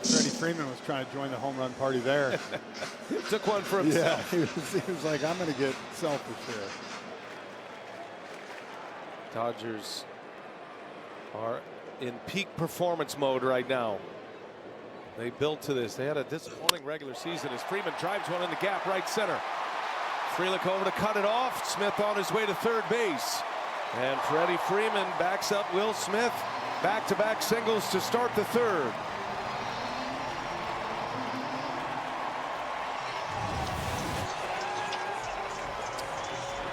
Freddie Freeman was trying to join the home run party there. Took one for himself. Yeah, he was like, I'm going to get selfish here. Dodgers are in peak performance mode right now. They built to this. They had a disappointing regular season as Freeman drives one in the gap right center. Frelick over to cut it off. Smith on his way to third base. And Freddie Freeman backs up Will Smith. Back-to-back singles to start the third.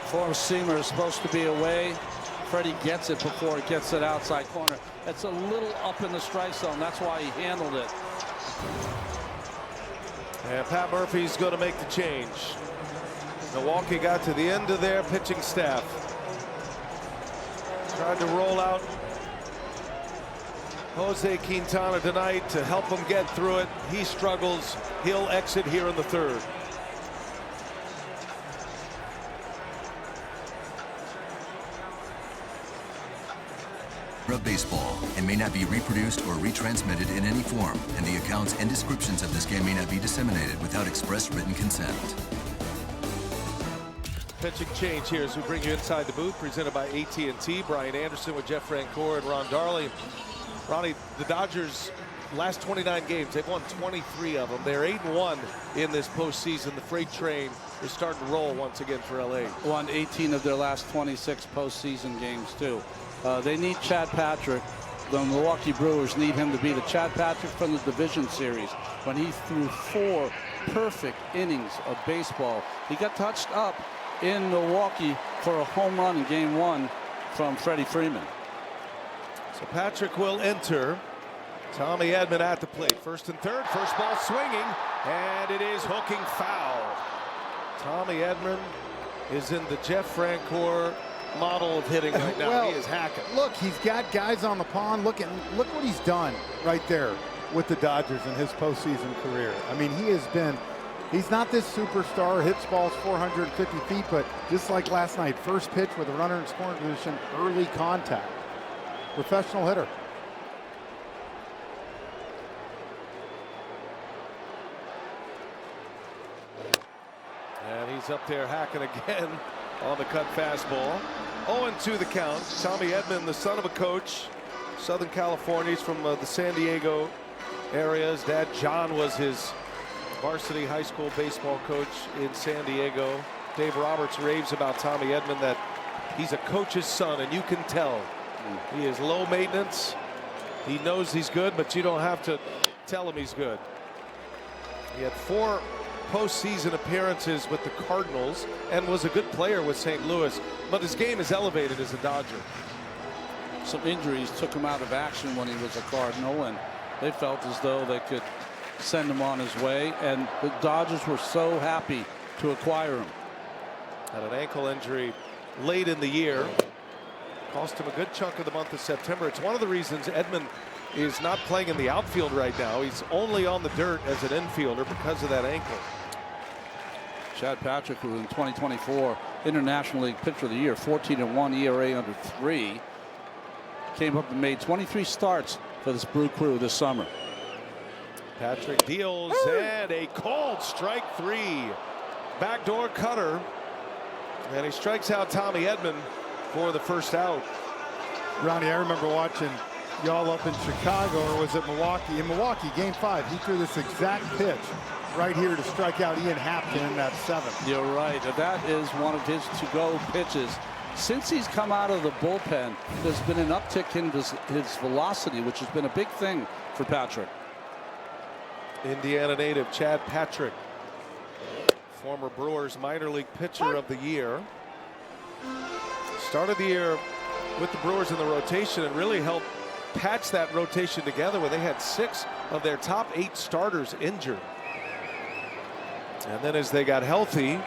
Four-seamer is supposed to be away. Freddie gets it before it gets it outside corner. It's a little up in the strike zone. That's why he handled it. And Pat Murphy's going to make the change. Milwaukee got to the end of their pitching staff. Tried to roll out Jose Quintana tonight to help him get through it. He struggles. He'll exit here in the third. Of baseball and may not be reproduced or retransmitted in any form, and the accounts and descriptions of this game may not be disseminated without express written consent. Pitching change here as we bring you inside the booth, presented by AT&T. Brian Anderson with Jeff Francoeur and Ron Darley. Ronnie, the Dodgers last 29 games, they've won 23 of them. They're 8-1 in this postseason. The freight train is starting to roll once again for LA. Won 18 of their last 26 postseason games too. They need Chad Patrick. The Milwaukee Brewers need him to be the Chad Patrick from the division series when he threw 4 perfect innings of baseball. He got touched up in Milwaukee for a home run in game 1 from Freddie Freeman. So Patrick will enter. Tommy Edman at the plate. First and third. First ball swinging. And it is hooking foul. Tommy Edman is in the Jeff Francoeur model of hitting right now. Well, he is hacking. Look, he's got guys on the pond. Look what he's done right there with the Dodgers in his postseason career. I mean, he's not this superstar, hits balls 450 feet, but just like last night, first pitch with a runner in scoring position, early contact. Professional hitter. And he's up there hacking again on the cut fastball. 0-2 the count. Tommy Edman, the son of a coach, Southern California. He's from the San Diego area. His dad, John, was his varsity high school baseball coach in San Diego. Dave Roberts raves about Tommy Edman, that He's a coach's son, and you can tell. He is low maintenance. He knows he's good, but you don't have to tell him he's good. He had 4 postseason appearances with the Cardinals and was a good player with St. Louis, but his game is elevated as a Dodger. Some injuries took him out of action when he was a Cardinal, and they felt as though they could send him on his way, and the Dodgers were so happy to acquire him. Had an ankle injury late in the year. Cost him a good chunk of the month of September. It's one of the reasons Edman is not playing in the outfield right now. He's only on the dirt as an infielder because of that ankle. Chad Patrick, who in 2024 International League Pitcher of the Year, 14-1 ERA under 3, came up and made 23 starts for this Brew Crew this summer. Patrick deals and a called strike 3. Backdoor cutter, and he strikes out Tommy Edman for the first out. Ronnie, I remember watching y'all up in Chicago, or was it Milwaukee? In Milwaukee, game 5, he threw this exact pitch right here to strike out Ian Hampton in that 7th. You're right. That is one of his to-go pitches. Since he's come out of the bullpen, there's been an uptick in his velocity, which has been a big thing for Patrick. Indiana native Chad Patrick, former Brewers minor league pitcher of the year. Started the year with the Brewers in the rotation and really helped patch that rotation together when they had 6 of their top 8 starters injured. And then as they got healthy,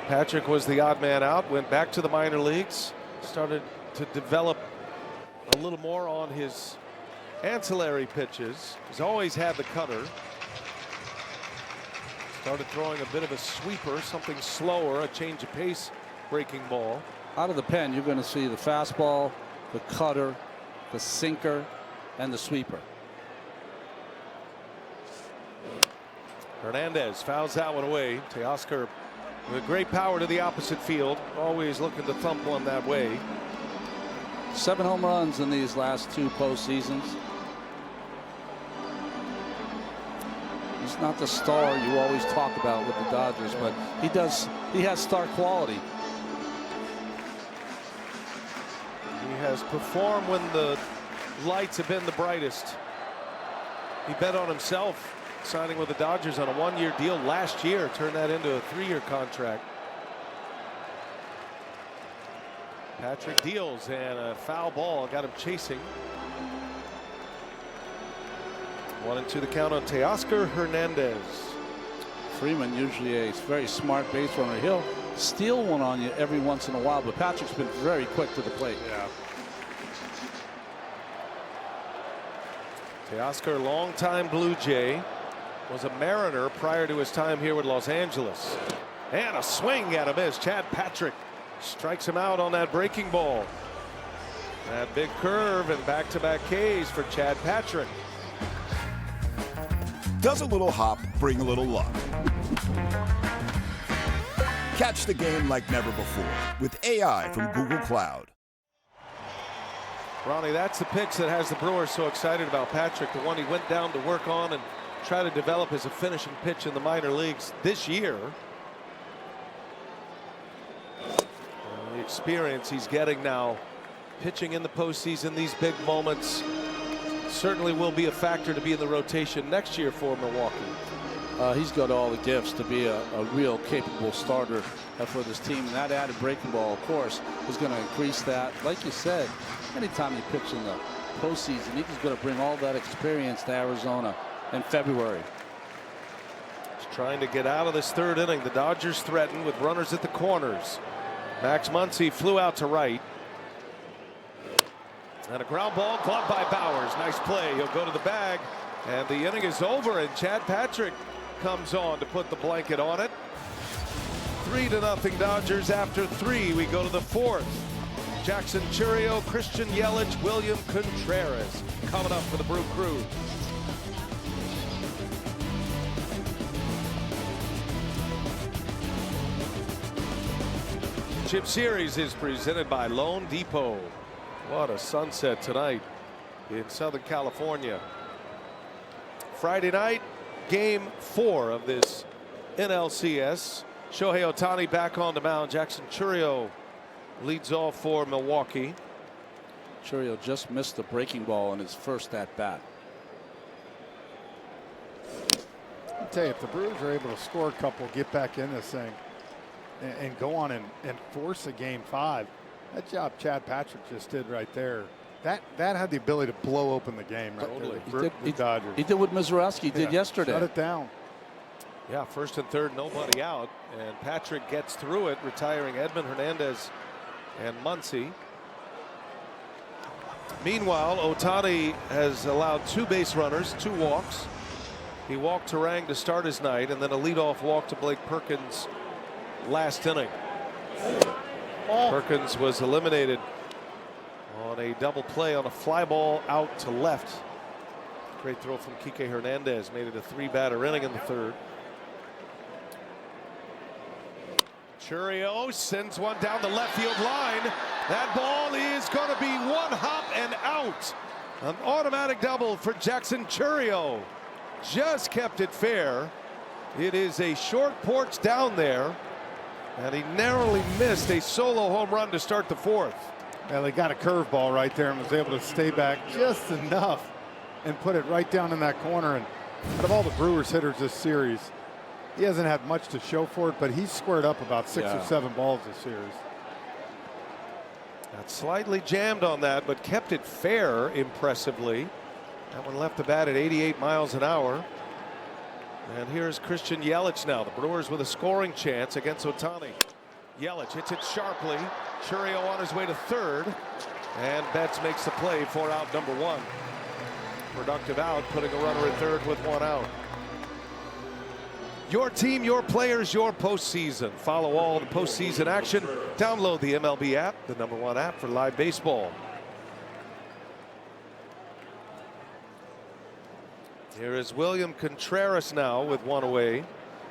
Patrick was the odd man out, went back to the minor leagues, started to develop a little more on his ancillary pitches. He's always had the cutter. Started throwing a bit of a sweeper, something slower, a change of pace breaking ball. Out of the pen, you're going to see the fastball, the cutter, the sinker, and the sweeper. Hernandez fouls that one away. Teoscar with great power to the opposite field, always looking to thump one that way. 7 home runs in these last 2 postseasons. He's not the star you always talk about with the Dodgers, but he has star quality. He has performed when the lights have been the brightest. He bet on himself signing with the Dodgers on a 1-year deal last year, turned that into a 3-year contract. Patrick deals, and a foul ball got him chasing. 1-2 the count on Teoscar Hernandez. Freeman, usually a very smart base runner. He'll steal one on you every once in a while, but Patrick's been very quick to the plate. Yeah. Teoscar, longtime Blue Jay, was a Mariner prior to his time here with Los Angeles. And a swing at a miss. Chad Patrick strikes him out on that breaking ball. That big curve and back-to-back Ks for Chad Patrick. Does a little hop bring a little luck? Catch the game like never before with AI from Google Cloud. Ronnie, that's the pitch that has the Brewers so excited about Patrick, the one he went down to work on and try to develop as a finishing pitch in the minor leagues this year. The experience he's getting now pitching in the postseason, these big moments, certainly will be a factor to be in the rotation next year for Milwaukee. He's got all the gifts to be a real capable starter for this team, and that added breaking ball, of course, is going to increase that. Like you said, anytime you pitch in the postseason, he's going to bring all that experience to Arizona in February. He's trying to get out of this 3rd inning. The Dodgers threaten with runners at the corners. Max Muncy flew out to right. And a ground ball gloved by Bowers. Nice play. He'll go to the bag. And the inning is over, and Chad Patrick comes on to put the blanket on it. 3-0 Dodgers after 3. We go to the 4th. Jackson Chourio, Christian Yelich, William Contreras coming up for the Brew Crew. Chip Series is presented by Loan Depot. What a sunset tonight in Southern California. Friday night, game 4 of this NLCS. Shohei Ohtani back on the mound. Jackson Chourio leads off for Milwaukee. Chourio just missed the breaking ball in his first at bat. I'll tell you, if the Brewers are able to score a couple, get back in this thing, and go on and force a game 5, that job Chad Patrick just did right there, that had the ability to blow open the game right Totally. there. The Dodgers. He did what Mizorowski did yesterday. Shut it down. Yeah, first and third, nobody out, and Patrick gets through it, retiring Edman, Hernandez, and Muncy. Meanwhile, Ohtani has allowed 2 base runners, 2 walks. He walked Turang to start his night, and then a leadoff walk to Blake Perkins last inning. Perkins was eliminated on a double play on a fly ball out to left. Great throw from Kike Hernandez, made it a 3-batter inning in the third. Chourio sends one down the left field line. That ball is going to be 1 hop and out. An automatic double for Jackson Chourio. Just kept it fair. It is a short porch down there, and he narrowly missed a solo home run to start the 4th. Well, he got a curveball right there and was able to stay back just enough and put it right down in that corner. And out of all the Brewers hitters this series, he hasn't had much to show for it, but he's squared up about 6 or 7 balls this series. Got slightly jammed on that, but kept it fair impressively. That one left the bat at 88 miles an hour. And here's Christian Yelich now. The Brewers with a scoring chance against Ohtani. Yelich hits it sharply. Chourio on his way to third. And Betts makes the play for out number 1. Productive out, putting a runner at third with 1 out. Your team, your players, your postseason. Follow all the postseason action. Download the MLB app, the #1 app for live baseball. Here is William Contreras now with 1 away.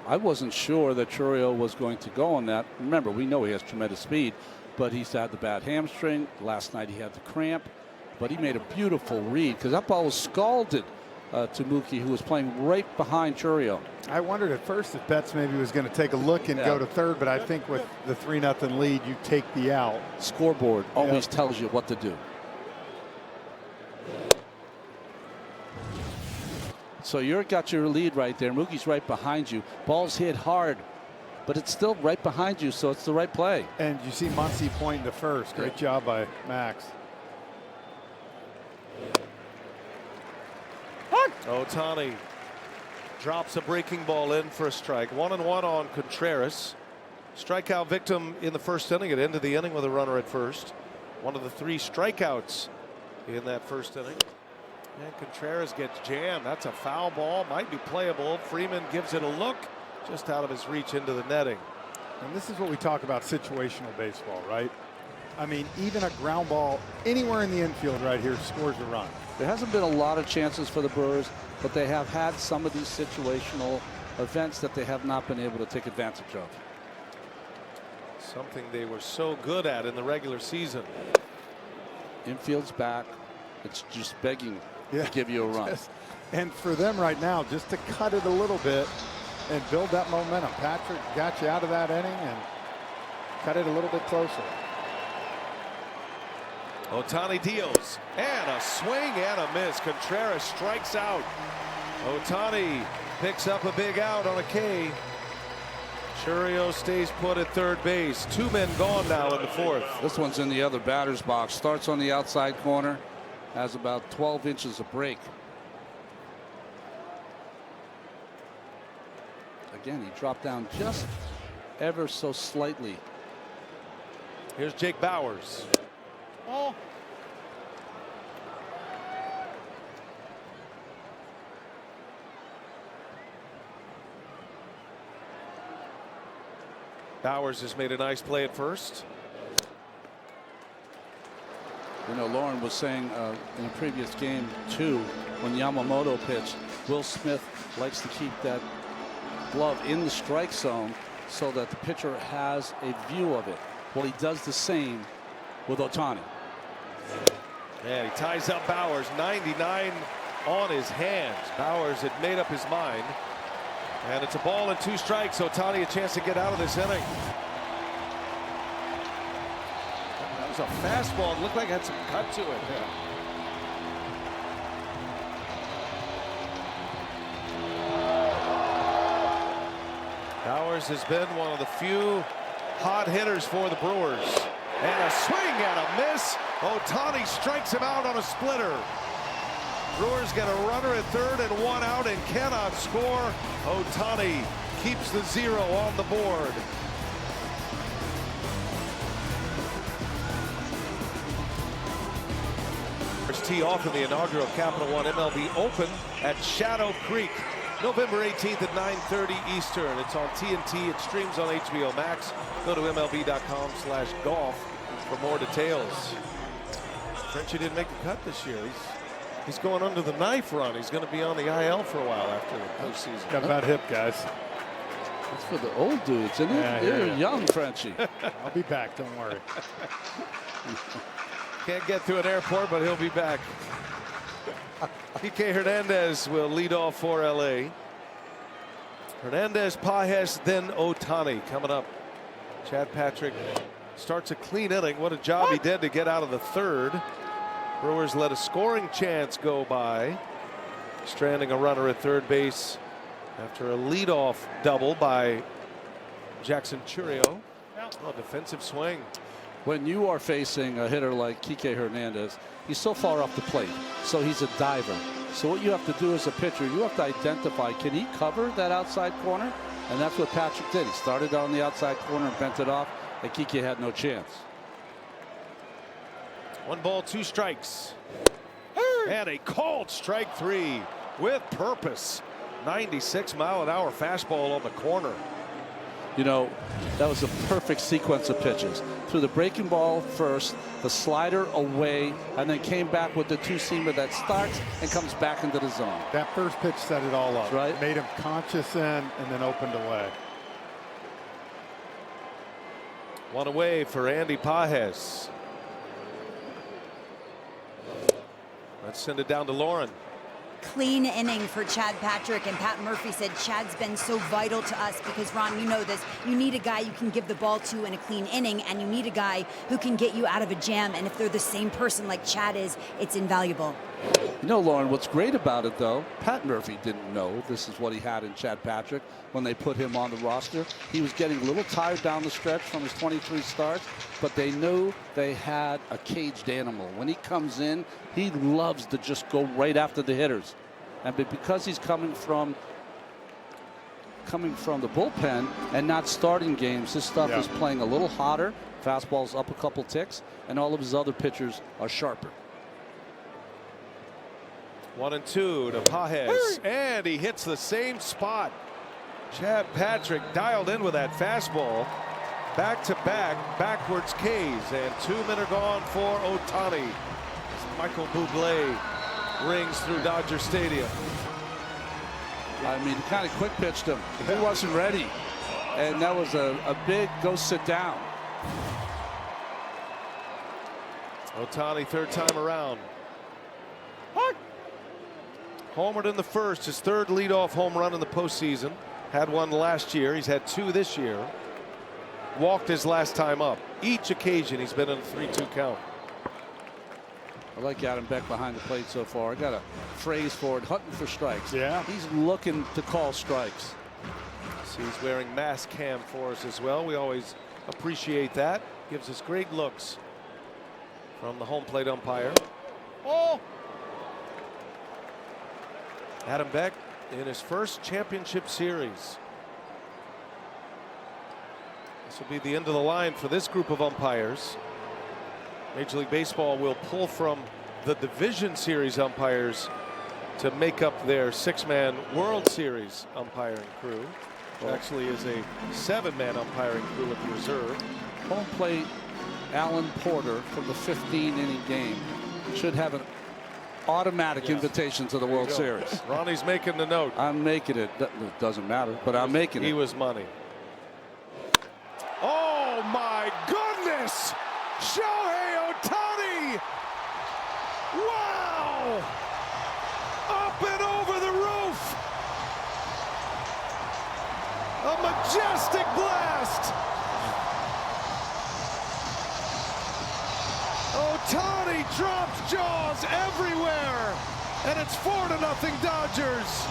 I wasn't sure that Chourio was going to go on that. Remember, we know he has tremendous speed, but he's had the bad hamstring. Last night he had the cramp, but he made a beautiful read because that ball was scalded to Mookie, who was playing right behind Chourio. I wondered at first if Betts maybe was going to take a look and go to third, but I think with the 3-0 lead, you take the out. Scoreboard always tells you what to do. So you've got your lead right there. Mookie's right behind you. Ball's hit hard, but it's still right behind you, so it's the right play. And you see Muncy pointing to first. Great job by Max. Ohtani drops a breaking ball in for a strike. 1-1 on Contreras. Strikeout victim in the first inning. It ended the inning with a runner at first. One of the 3 strikeouts in that first inning. And Contreras gets jammed. That's a foul ball. Might be playable. Freeman gives it a look. Just out of his reach into the netting. And this is what we talk about, situational baseball, right? I mean, even a ground ball anywhere in the infield right here scores a run. There hasn't been a lot of chances for the Brewers, but they have had some of these situational events that they have not been able to take advantage of. Something they were so good at in the regular season. Infield's back. It's just begging to give you a run. And for them right now, just to cut it a little bit and build that momentum. Patrick got you out of that inning and cut it a little bit closer. Ohtani deals, and a swing and a miss. Contreras strikes out. Ohtani picks up a big out on a K. Chourio stays put at third base. 2 men gone now in the 4th. This one's in the other batter's box. Starts on the outside corner. Has about 12 inches of break. Again, he dropped down just ever so slightly. Here's Jake Bauers. Bauers has made a nice play at first. You know, Lauren was saying in a previous game too, when Yamamoto pitched, Will Smith likes to keep that glove in the strike zone so that the pitcher has a view of it. Well, he does the same with Ohtani. And he ties up Bauers. 99 on his hands. Bauers had made up his mind. And it's a ball and 2 strikes. Ohtani a chance to get out of this inning. a fastball. It looked like it had some cut to it. Bowers has been one of the few hot hitters for the Brewers. And a swing and a miss. Ohtani strikes him out on a splitter. Brewers get a runner at third and one out and cannot score. Ohtani keeps the 0 on the board. First tee off in the inaugural Capital One MLB Open at Shadow Creek. November 18th at 9:30 Eastern. It's on TNT. It streams on HBO Max. Go to MLB.com/golf for more details. Frenchie didn't make the cut this year. He's going under the knife run. He's going to be on the IL for a while after the postseason. Got a bad hip, guys. It's for the old dudes, isn't it? Yeah, You're yeah. young, Frenchie. I'll be back. Don't worry. Can't get through an airport, but he'll be back. Kike Hernandez will lead off for LA. Hernandez, Pages, then Ohtani coming up. Chad Patrick starts a clean inning. What a job he did to get out of the third. Brewers let a scoring chance go by, stranding a runner at third base after a leadoff double by Jackson Churio. Oh, defensive swing. When you are facing a hitter like Kike Hernandez, he's so far off the plate, so he's a diver. So what you have to do as a pitcher, you have to identify, can he cover that outside corner? And that's what Patrick did. He started on the outside corner and bent it off, and Kike had no chance. 1 ball, 2 strikes. And a called strike 3 with purpose. 96-mile-an-hour fastball on the corner. You know, that was a perfect sequence of pitches. Threw the breaking ball first, the slider away, and then came back with the two-seamer that starts and comes back into the zone. That first pitch set it all up. That's right. Made him conscious in and then opened away. 1 away for Andy Pages. Let's send it down to Lauren. Clean inning for Chad Patrick, and Pat Murphy said Chad's been so vital to us because, Ron, you know this, you need a guy you can give the ball to in a clean inning, and you need a guy who can get you out of a jam, and if they're the same person like Chad is, it's invaluable. You know, Lauren, what's great about it, though, Pat Murphy didn't know this is what he had in Chad Patrick when they put him on the roster. He was getting a little tired down the stretch from his 23 starts, but they knew they had a caged animal. When he comes in, he loves to just go right after the hitters. And because he's coming from the bullpen and not starting games, his stuff is playing a little hotter. Fastball's up a couple ticks, and all of his other pitchers are sharper. 1-2 to Pages, and he hits the same spot. Chad Patrick dialed in with that fastball. Back-to-back backwards Ks, and 2 men are gone for Ohtani. Michael Bublé rings through Dodger Stadium. I mean, he kind of quick pitched him. He wasn't ready, and that was a big go sit down. Ohtani, third time around. Homered in the first, his third leadoff home run in the postseason. Had one last year. He's had 2 this year. Walked his last time up. Each occasion he's been in a 3-2 count. I like Adam Beck behind the plate so far. I got a phrase for it, hunting for strikes. Yeah. He's looking to call strikes. So he's wearing mask cam for us as well. We always appreciate that. Gives us great looks from the home plate umpire. Oh! Adam Beck in his first championship series. This will be the end of the line for this group of umpires. Major League Baseball will pull from the Division Series umpires to make up their 6-man World Series umpiring crew. It actually is a 7-man umpiring crew with the reserve. Home plate Alan Porter from the 15-inning game should have an automatic invitation to the World Series. Ronnie's making the note. I'm making it. It doesn't matter, but I'm making it. He was money. Oh my goodness! Shohei Ohtani! Wow! Up and over the roof! A majestic blast! Ohtani drops jaws everywhere, and it's 4-0 Dodgers.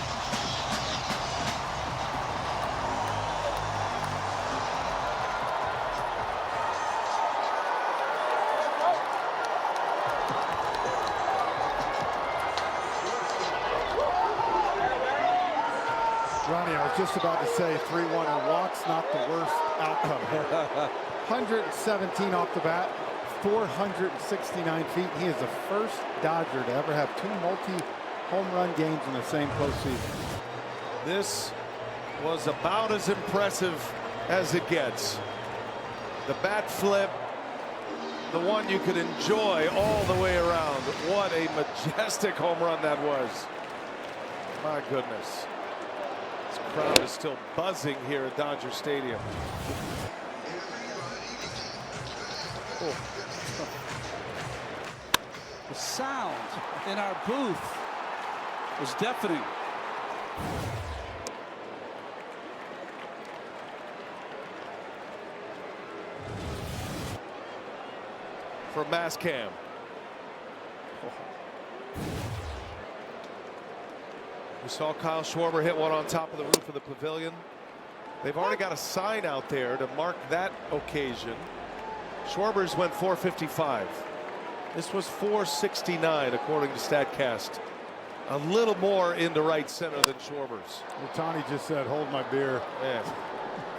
Ronnie, I was just about to say 3-1 and walks, not the worst outcome here. 117 off the bat, 469 feet. He is the first Dodger to ever have 2 multi-home run games in the same postseason. This was about as impressive as it gets. The bat flip, the one you could enjoy all the way around. What a majestic home run that was. My goodness. This crowd is still buzzing here at Dodger Stadium. Oh. The sound in our booth was deafening. For Mascam. We saw Kyle Schwarber hit one on top of the roof of the pavilion. They've already got a sign out there to mark that occasion. Schwarber's went 455. This was 469 according to StatCast. A little more into right center than Schwarber's. Ohtani just said, hold my beer. Yeah.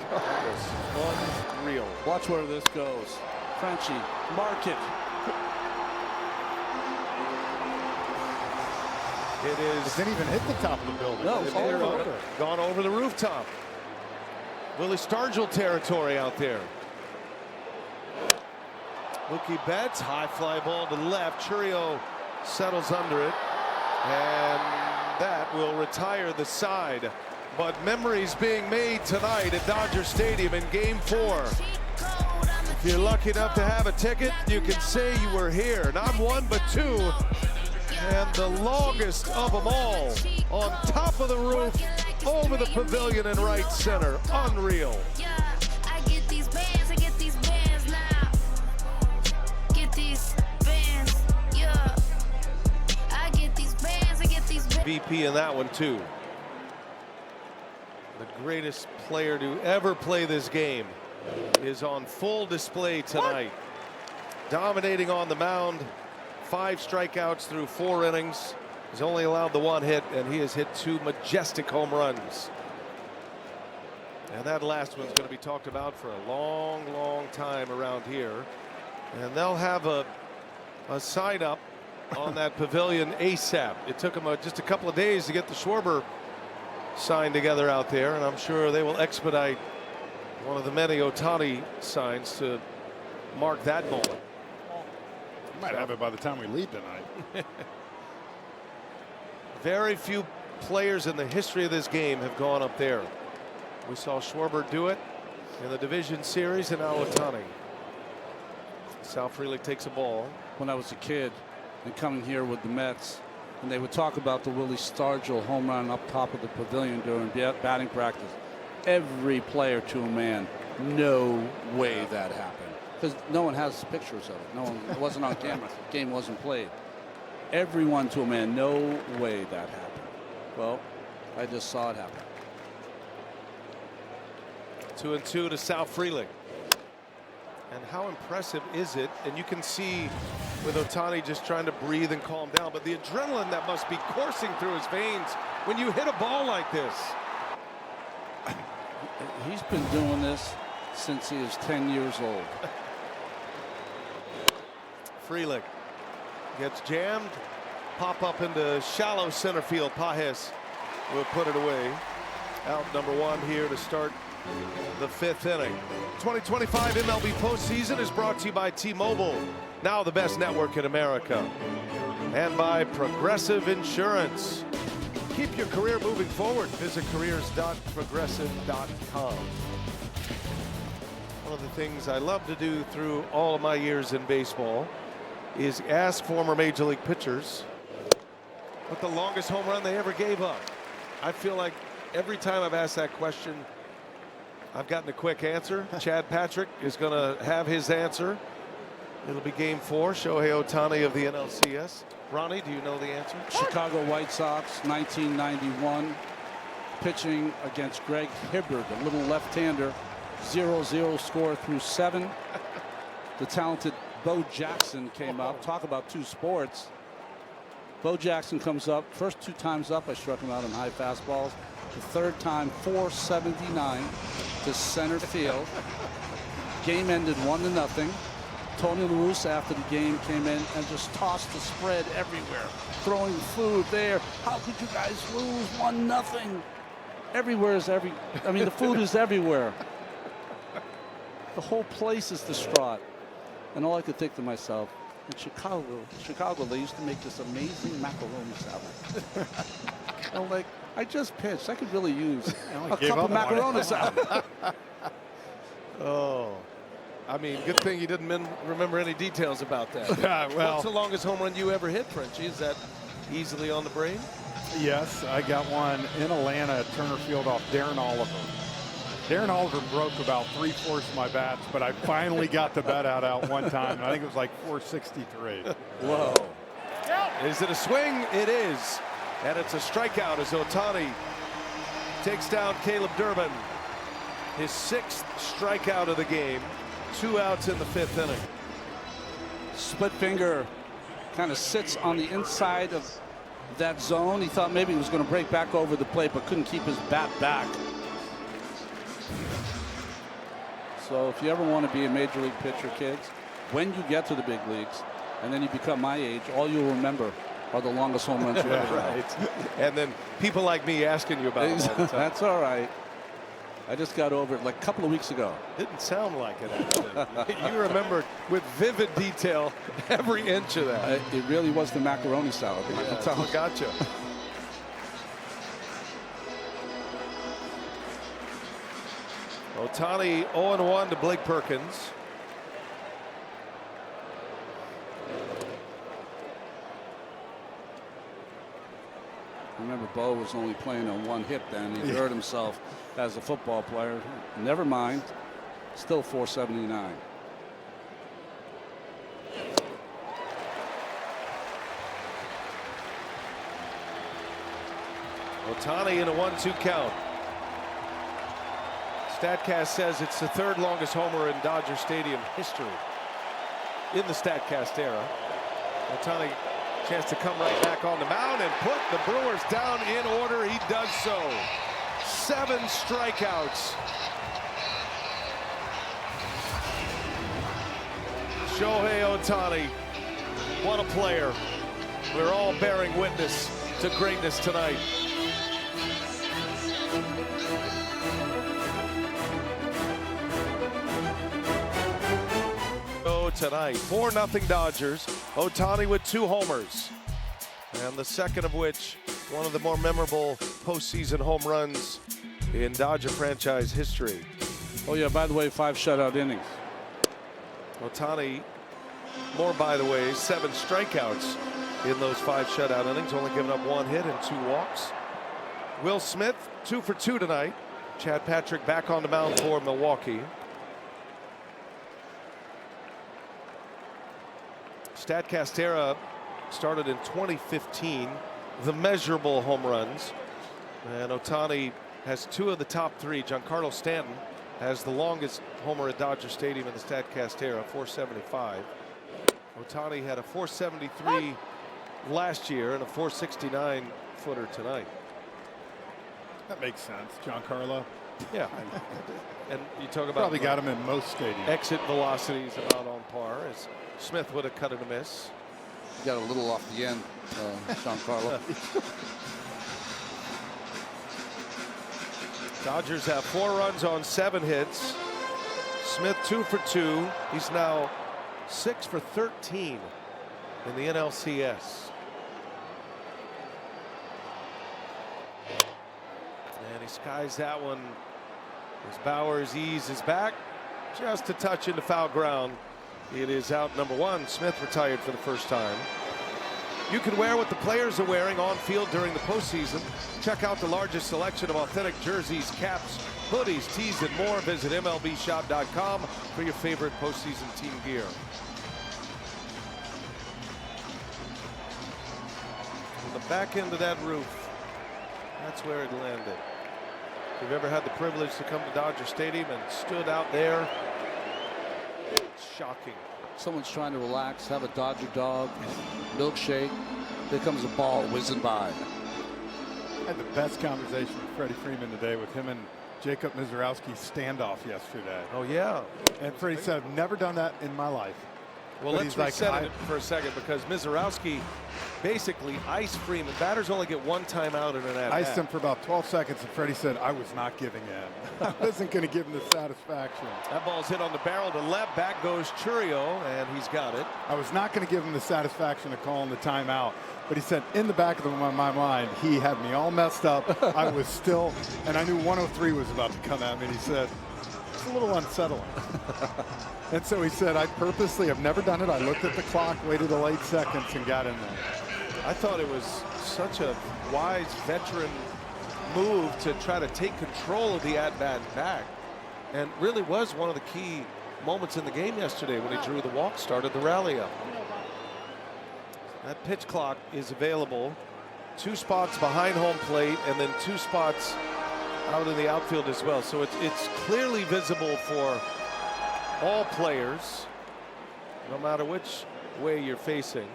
That was unreal. Watch where this goes. Frenchie, mark it. It is. It didn't even hit the top of the building. No, It's all all over. over. Gone over the rooftop. Willie Stargell territory out there. Mookie Betts, high fly ball to the left. Chourio settles under it, and that will retire the side. But memories being made tonight at Dodger Stadium in Game 4. If you're lucky enough to have a ticket, you can say you were here. Not one, but two. And the longest of them all, on top of the roof, over the pavilion in right center. Unreal. VP in that one too. The greatest player to ever play this game is on full display tonight. Dominating on the mound. 5 strikeouts through 4 innings. He's only allowed the 1 hit, and he has hit 2 majestic home runs. And that last one's going to be talked about for a long, long time around here. And they'll have a sign up on that pavilion ASAP. It took them just a couple of days to get the Schwarber sign together out there, and I'm sure they will expedite one of the many Ohtani signs to mark that moment. Might have it by the time we leave tonight. Very few players in the history of this game have gone up there. We saw Schwarber do it in the division series, and now Ohtani. Sal Frelick takes a ball. When I was a kid and coming here with the Mets, and they would talk about the Willie Stargell home run up top of the pavilion during batting practice. Every player to a man, no way that happened. Because no one has pictures of it. No one, it wasn't on camera. The game wasn't played. Everyone to a man, no way that happened. Well, I just saw it happen. 2-2 to Sal Frelick. And how impressive is it? And you can see with Ohtani just trying to breathe and calm down, but the adrenaline that must be coursing through his veins when you hit a ball like this. He's been doing this since he was 10 years old. Frelick gets jammed. Pop up into shallow center field. Pages will put it away. Out number 1 here to start the 5th inning. 2025 MLB postseason is brought to you by T-Mobile, now the best network in America, and by Progressive Insurance. Keep your career moving forward. Visit careers.progressive.com. One of the things I love to do through all of my years in baseball is ask former major league pitchers what the longest home run they ever gave up. I feel like every time I've asked that question, I've gotten a quick answer. Chad Patrick is going to have his answer. It'll be game 4. Shohei Ohtani of the NLCS. Ronnie, do you know the answer? Chicago White Sox, 1991, pitching against Greg Hibbert, a little left-hander. 0-0 score through 7. The talented Bo Jackson came up. Talk about two sports. Bo Jackson comes up. First 2 times up, I struck him out on high fastballs. The third time, 479 to center field. Game ended 1-0. Tony La Russa after the game came in and just tossed the spread everywhere, throwing food there. How could you guys lose 1-0? Everywhere is I mean, the food is everywhere. The whole place is distraught. And all I could think to myself, in Chicago, they used to make this amazing macaroni salad. I'm like, I just pitched. I could really use a cup of macaroni salad. Oh, I mean, good thing you didn't remember any details about that. Well, what's the longest home run you ever hit, Frenchie? Is that easily on the brain? yes, I got one in Atlanta at Turner Field off Darren Oliver. Darren Oliver broke about 3/4 of my bats, but I finally got the bat out one time, and I think it was like 463. Whoa. Is it a swing? It is. And it's a strikeout as Ohtani takes down Caleb Durbin. His 6th strikeout of the game. 2 outs in the 5th inning. Split finger kind of sits on the inside of that zone. He thought maybe he was going to break back over the plate, but couldn't keep his bat back. So if you ever want to be a major league pitcher, kids, when you get to the big leagues and then you become my age, all you'll remember are the longest home runs you ever had. Right. And then people like me asking you about it all the time. That's all right. I just got over it like a couple of weeks ago. Didn't sound like it, actually. You remember with vivid detail every inch of that. It really was the macaroni salad. Yeah, gotcha. Ohtani 0-1 to Blake Perkins. Remember, Bo was only playing on one hip then. He hurt himself as a football player. Never mind. Still 479. Ohtani in a 1-2 count. StatCast says it's the 3rd longest homer in Dodger Stadium history in the StatCast era. Ohtani chance to come right back on the mound and put the Brewers down in order. He does so. 7 strikeouts. Shohei Ohtani, what a player. We're all bearing witness to greatness tonight. Tonight, 4-0 Dodgers. Ohtani with 2 homers, and the second of which one of the more memorable postseason home runs in Dodger franchise history. Oh yeah, by the way, 5 shutout innings. Ohtani, more by the way, 7 strikeouts in those 5 shutout innings, only giving up 1 hit and 2 walks. Will Smith 2 for 2 tonight. Chad Patrick back on the mound for Milwaukee. StatCast era started in 2015, the measurable home runs, and Ohtani has 2 of the top 3. Giancarlo Stanton has the longest homer at Dodger Stadium in the StatCast era, 475. Ohtani had a 473 last year and a 469 footer tonight. That makes sense, Giancarlo. Yeah. And you talk about probably got him in most stadiums. Exit velocities about on par, as Smith would have cut it a miss. He got a little off the end, Giancarlo. Dodgers have 4 runs on 7 hits. Smith 2 for 2. He's now 6 for 13 in the NLCS. And he skies that one as Bowers eases back just a touch into foul ground. It is out number 1. Smith retired for the first time. You can wear what the players are wearing on field during the postseason. Check out the largest selection of authentic jerseys, caps, hoodies, tees, and more. Visit MLBshop.com for your favorite postseason team gear. back into that roof. That's where it landed. If you've ever had the privilege to come to Dodger Stadium and stood out there, it's shocking. Someone's trying to relax, have a Dodger dog, milkshake. Here comes a ball whizzing by. I had the best conversation with Freddie Freeman today with him and Jacob Mizorowski's standoff yesterday. Oh, yeah. And Freddie said, I've never done that in my life. Well, But let's he's reset it for a second, because Mizorowski basically iced Freeman. Batters only get one timeout in an at-bat. Iced him for about 12 seconds, and Freddie said, I was not giving in. I wasn't going to give him the satisfaction. That ball's hit on the barrel to left. Back goes Churio, and he's got it. I was not going to give him the satisfaction of calling the timeout. But he said, in the back of my mind, he had me all messed up. I was still, and I knew 103 was about to come at me. And he said, it's a little unsettling. And so he said, I purposely have never done it. I looked at the clock, waited the 8 seconds, and got in there. I thought it was such a wise veteran move to try to take control of the at-bat back, and really was one of the key moments in the game yesterday when he drew the walk, started the rally up. That pitch clock is available. 2 spots behind home plate and then 2 spots out in the outfield as well. So it's clearly visible for all players, no matter which way you're facing.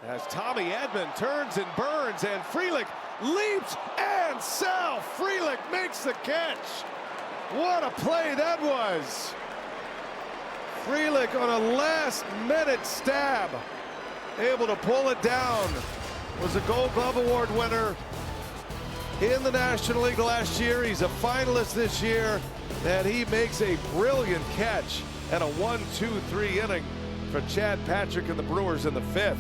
As Tommy Edman turns and burns, and Frelick leaps and Sal Frelick makes the catch. What a play that was. Frelick on a last-minute stab, able to pull it down. Was a Gold Glove Award winner in the National League last year. He's a finalist this year, and he makes a brilliant catch at a 1-2-3 inning for Chad Patrick and the Brewers in the 5th.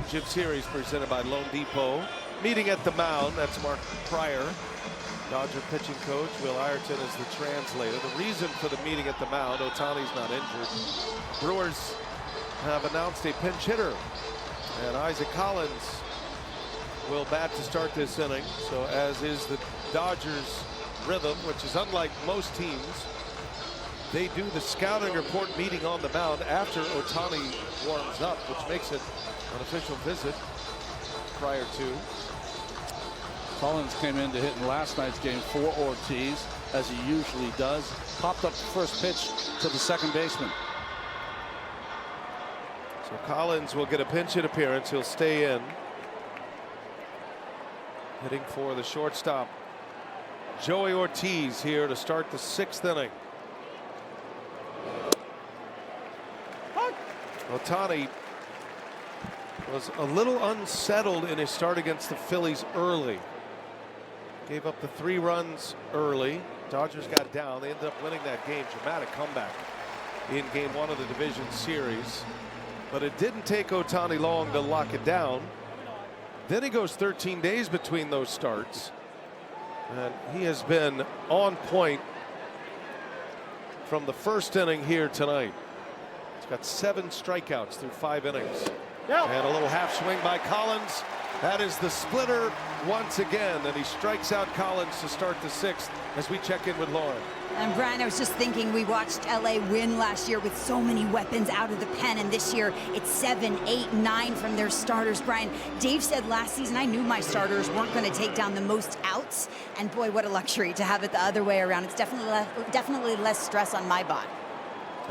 Chip Series presented by Loan Depot. Meeting at the mound, that's Mark Pryor, Dodger pitching coach. Will Ireton is the translator. The reason for the meeting at the mound, Ohtani's not injured. Brewers have announced a pinch hitter, and Isaac Collins will bat to start this inning. So as is the Dodgers' rhythm, which is unlike most teams, they do the scouting report meeting on the mound after Ohtani warms up, which makes it an official visit prior to. Collins came in to hit in last night's game for Ortiz, as he usually does. Popped up the first pitch to the second baseman. So Collins will get a pinch hit appearance. He'll stay in. Hitting for the shortstop, Joey Ortiz, here to start the 6th inning. Ohtani was a little unsettled in his start against the Phillies early. Gave up the 3 runs early. Dodgers got down. They ended up winning that game. Dramatic comeback in game 1 of the division series. But it didn't take Ohtani long to lock it down. Then he goes 13 days between those starts. And he has been on point from the 1st inning here tonight. He's got 7 strikeouts through 5 innings. And a little half swing by Collins. That is the splitter once again, and he strikes out Collins to start the 6th as we check in with Lauren. And Brian, I was just thinking, we watched LA win last year with so many weapons out of the pen, and this year it's 7, 8, 9 from their starters. Brian, Dave said last season, I knew my starters weren't going to take down the most outs, and boy, what a luxury to have it the other way around. It's definitely less stress on my body.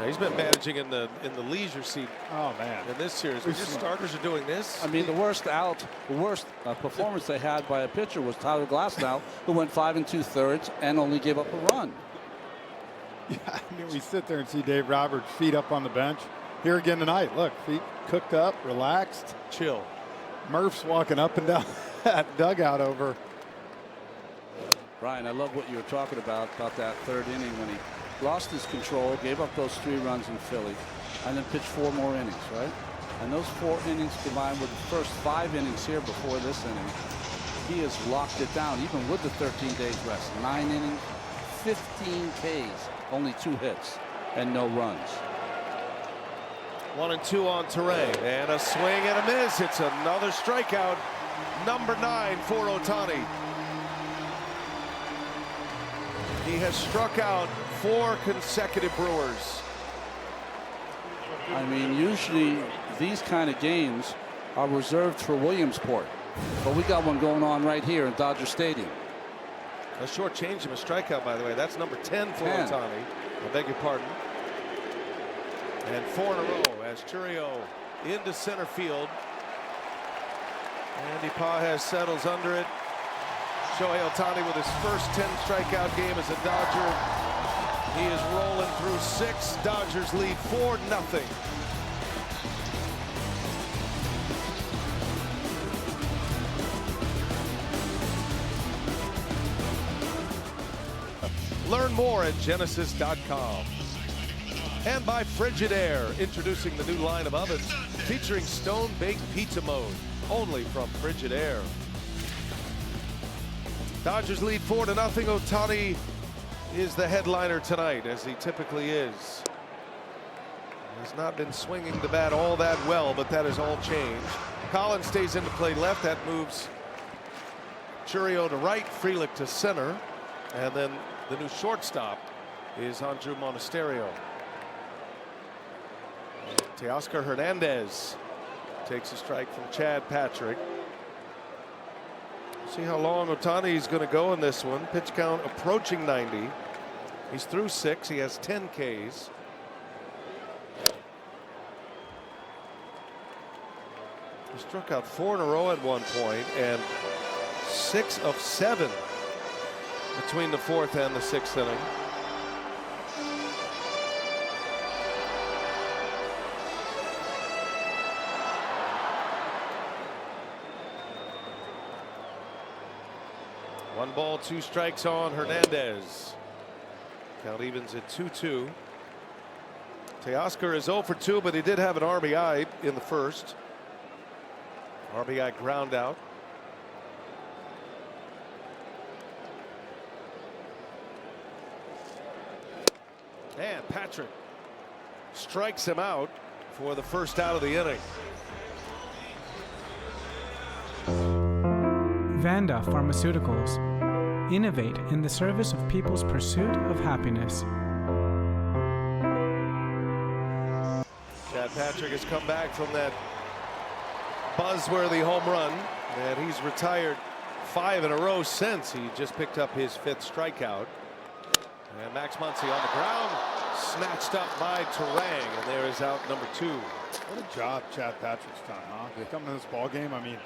He's been managing in the leisure seat. Oh man! In this series, when your starters are doing this. I mean, the worst performance they had by a pitcher was Tyler Glasnow, who went 5 2/3 and only gave up a run. Yeah, I mean, we sit there and see Dave Roberts' feet up on the bench. Here again tonight. Look, feet cooked up, relaxed, chill. Murph's walking up and down that dugout over. Brian, I love what you were talking about that 3rd inning when he lost his control, gave up those 3 runs in Philly, and then pitched 4 more innings, right? And those 4 innings combined with the first 5 innings here before this inning, he has locked it down, even with the 13 days rest. 9 innings, 15 Ks, only 2 hits, and no runs. 1 and 2 on Teray, and a swing and a miss. It's another strikeout, number 9 for Ohtani. He has struck out 4 consecutive Brewers. I mean, usually these kind of games are reserved for Williamsport, but we got one going on right here in Dodger Stadium. A short change him a strikeout, by the way. That's number 10 for Ohtani. I beg your pardon. And 4 in a row as Chourio into center field. Andy Pages settles under it. Shohei Ohtani with his first 10 strikeout game as a Dodger. He is rolling through 6. Dodgers lead 4-0. Learn more at Genesis.com. And by Frigidaire, introducing the new line of ovens featuring stone-baked pizza mode, only from Frigidaire. Dodgers lead 4-0. Ohtani is the headliner tonight, as he typically is. He's not been swinging the bat all that well, but that has all changed. Collins stays into play left. That moves Chourio to right, Frelick to center, and then the new shortstop is Andrew Monasterio. Teoscar Hernandez takes a strike from Chad Patrick. See how long Ohtani is going to go in this one. Pitch count approaching 90. He's through 6. He has 10 Ks. He struck out 4 in a row at one point, and 6 of 7 between the 4th and the 6th inning. One ball, 2 strikes on Hernandez. Count evens at 2-2. Teoscar is 0 for 2, but he did have an RBI in the first. RBI ground out. And Patrick strikes him out for the first out of the inning. Vanda Pharmaceuticals. Innovate in the service of people's pursuit of happiness. Chad Patrick has come back from that buzzworthy home run, and he's retired 5 in a row since. He just picked up his 5th strikeout. And Max Muncy on the ground, snatched up by Terang, and there is out number 2. What a job Chad Patrick's done, huh? Coming to this ball game, I mean,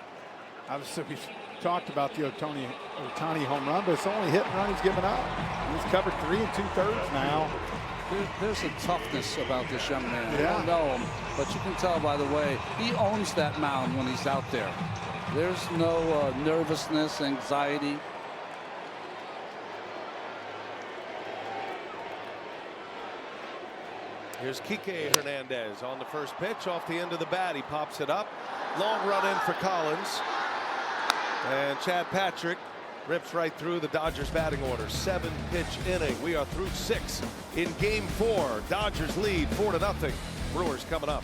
obviously we've talked about the Ohtani home run, but it's the only hit and run he's given up. He's covered 3 2/3 now. There's a toughness about this young man. Yeah. I don't know him, but you can tell by the way he owns that mound when he's out there. There's no nervousness, anxiety. Here's Kike Hernandez on the first pitch off the end of the bat. He pops it up. Long run in for Collins. And Chad Patrick rips right through the Dodgers batting order. 7-pitch inning. We are through 6 in game 4. Dodgers lead 4-0. Brewers coming up.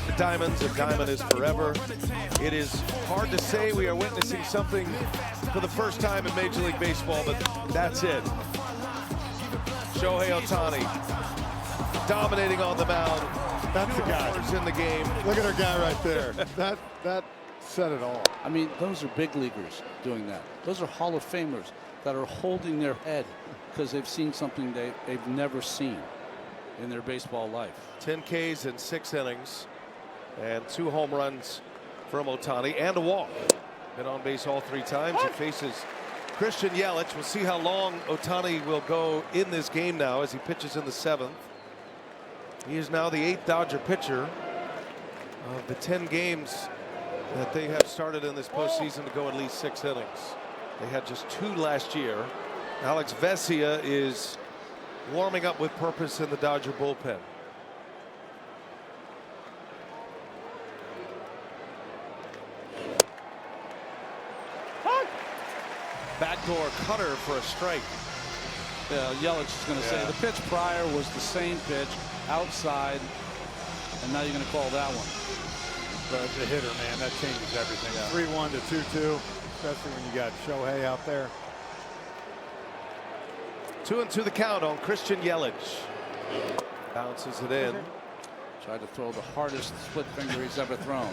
The Diamonds, a diamond is forever. It is hard to say we are witnessing something for the first time in Major League Baseball, but that's it. Shohei Ohtani dominating on the mound. That's the guy. In the game. Look at our guy right there. that said it all. I mean, those are big leaguers doing that. Those are Hall of Famers that are holding their head because they've seen something they've never seen in their baseball life. 10 Ks in 6 innings and 2 home runs from Ohtani and a walk. Been on base all 3 times. He faces Christian Yelich. We'll see how long Ohtani will go in this game now as he pitches in the 7th. He is now the 8th Dodger pitcher of the 10 games that they have started in this postseason to go at least 6 innings. They had just 2 last year. Alex Vesia is warming up with purpose in the Dodger bullpen. Backdoor cutter for a strike. Yeah, Yelich is going to say the pitch prior was the same pitch outside, and now you're going to call that one. the hitter, man, that changes everything. 3-1 to 2-2, especially when you got Shohei out there. 2-2 the count on Christian Yelich. Bounces it in. Tried to throw the hardest split finger he's ever thrown.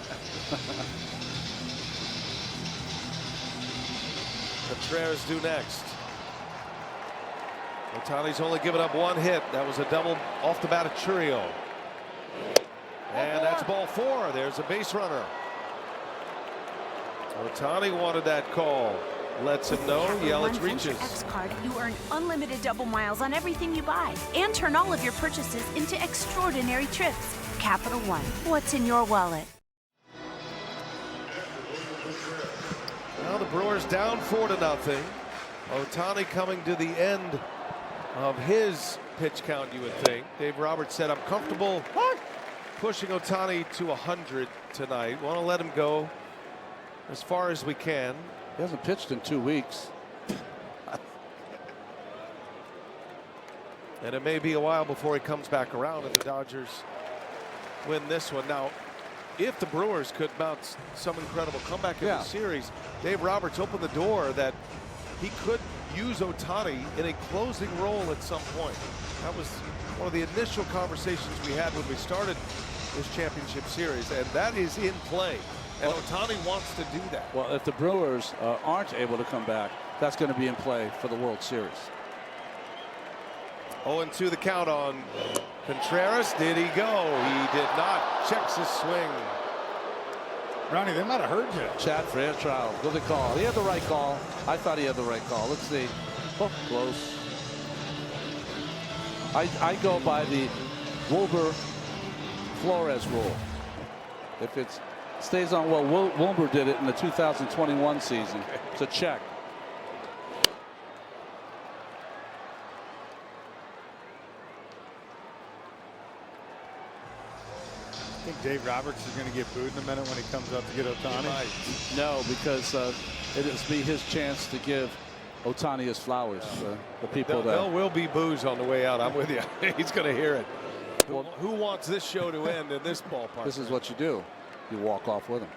Contreras due next. Ohtani's only given up one hit. That was a double off the bat of Churiel. And that's ball 4. There's a base runner. Ohtani wanted that call. Lets him know. Yelich reaches. X card, you earn unlimited double miles on everything you buy and turn all of your purchases into extraordinary trips. Capital One, what's in your wallet? Now the Brewers down 4-0. Ohtani coming to the end of his pitch count, you would think. Dave Roberts said, I'm comfortable pushing Ohtani to 100 tonight. Want to let him go as far as we can. He hasn't pitched in 2 weeks. And it may be a while before he comes back around if the Dodgers win this one. Now, if the Brewers could mount some incredible comeback in the series, Dave Roberts opened the door that he could use Ohtani in a closing role at some point. That was one of the initial conversations we had when we started this championship series, and that is in play. And Ohtani wants to do that. Well, if the Brewers aren't able to come back, that's going to be in play for the World Series. 0-2 the count on Contreras. Did he go? He did not. Checks his swing. Ronnie, they might have heard you. Chad Fairchild, good call. He had the right call. I thought he had the right call. Let's see. Oh, close. I go by the Wilbur-Flores rule. If it stays on, well, Wilbur did it in the 2021 season. It's a check. I think Dave Roberts is going to get booed in a minute when he comes up to get Ohtani. No, because it'll be his chance to give Ohtani his flowers. The people there will be boos on the way out. I'm with you. He's going to hear it. Well, who wants this show to end in this ballpark? This is what you do. You walk off with him.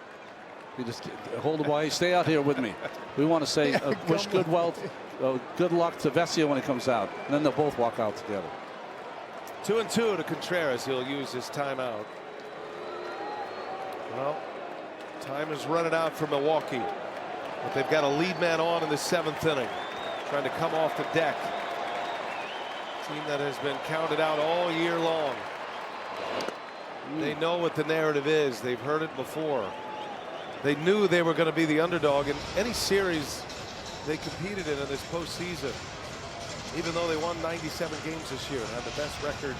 You just hold the ball. Hey, stay out here with me. We want to say wish good luck to Vesia when he comes out, and then they'll both walk out together. 2-2 to Contreras. He'll use his timeout. Well, time is running out for Milwaukee, but they've got a lead man on in the 7th inning, trying to come off the deck. Team that has been counted out all year long. They know what the narrative is. They've heard it before. They knew they were going to be the underdog in any series they competed in this postseason, even though they won 97 games this year and have the best record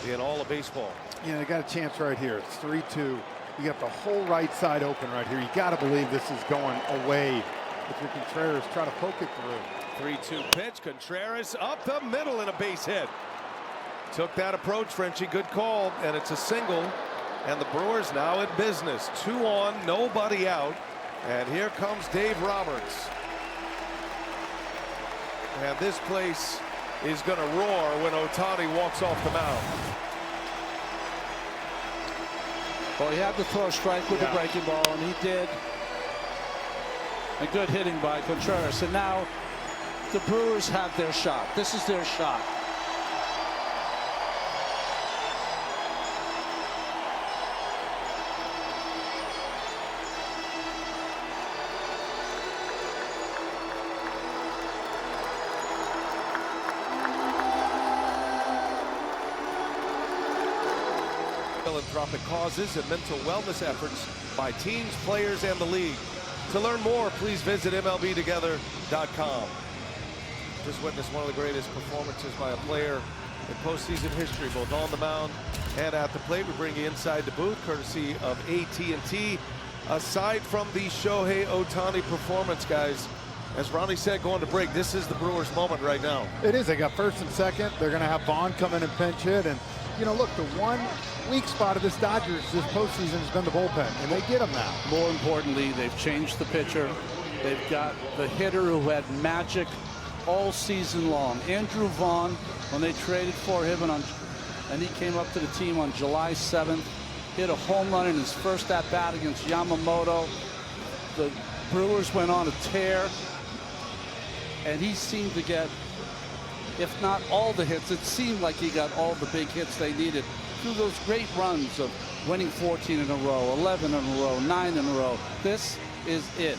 in all of baseball. Yeah, they got a chance right here. It's 3-2. You got the whole right side open right here. You got to believe this is going away. If you're Contreras, try to poke it through. 3-2 pitch. Contreras up the middle and a base hit. Took that approach, Frenchie. Good call, and it's a single. And the Brewers now in business. 2 on, nobody out. And here comes Dave Roberts. And this place is going to roar when Ohtani walks off the mound. Well, he had to throw a strike with the breaking ball, and he did. A good hitting by Contreras. And now the Brewers have their shot. This is their shot. Philanthropic causes and mental wellness efforts by teams, players, and the league. To learn more, please visit MLBtogether.com. Just witnessed one of the greatest performances by a player in postseason history, both on the mound and at the plate. We bring you inside the booth, courtesy of AT&T. Aside from the Shohei Ohtani performance, guys, as Ronnie said, going to break, this is the Brewers' moment right now. It is. They got first and second. They're going to have Vaughn come in and pinch hit. And, you know, look, the one weak spot of this Dodgers this postseason has been the bullpen, and they get them now. More importantly, they've changed the pitcher. They've got the hitter who had magic all season long. Andrew Vaughn, when they traded for him and he came up to the team on July 7th, hit a home run in his first at-bat against Yamamoto. The Brewers went on a tear, and he seemed to get, if not all the hits, it seemed like he got all the big hits they needed through those great runs of winning 14 in a row, 11 in a row, 9 in a row. This is it.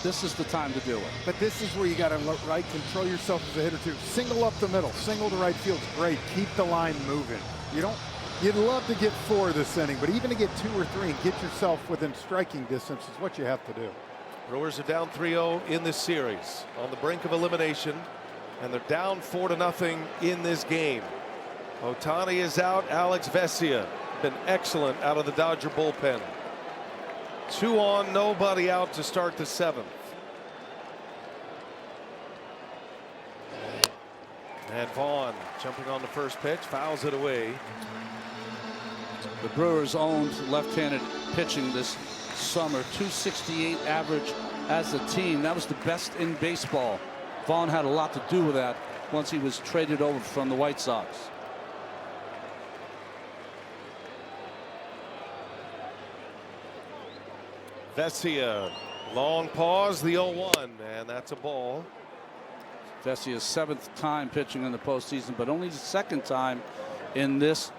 This is the time to do it. But this is where you got to control yourself as a hitter too. Single up the middle, single to right field's great. Keep the line moving. You'd love to get 4 this inning, but even to get 2 or 3 and get yourself within striking distance is what you have to do. Brewers are down 3-0 in this series, on the brink of elimination, and they're down 4-0 in this game. Ohtani is out. Alex Vesia been excellent out of the Dodger bullpen. 2 on, nobody out to start the 7th. And Vaughn jumping on the first pitch, fouls it away. The Brewers owned left-handed pitching this summer, 268 average as a team. That was the best in baseball. Vaughn had a lot to do with that once he was traded over from the White Sox. Vesia, long pause, the 0-1, and that's a ball. Vesia's 7th time pitching in the postseason, but only the 2nd time in this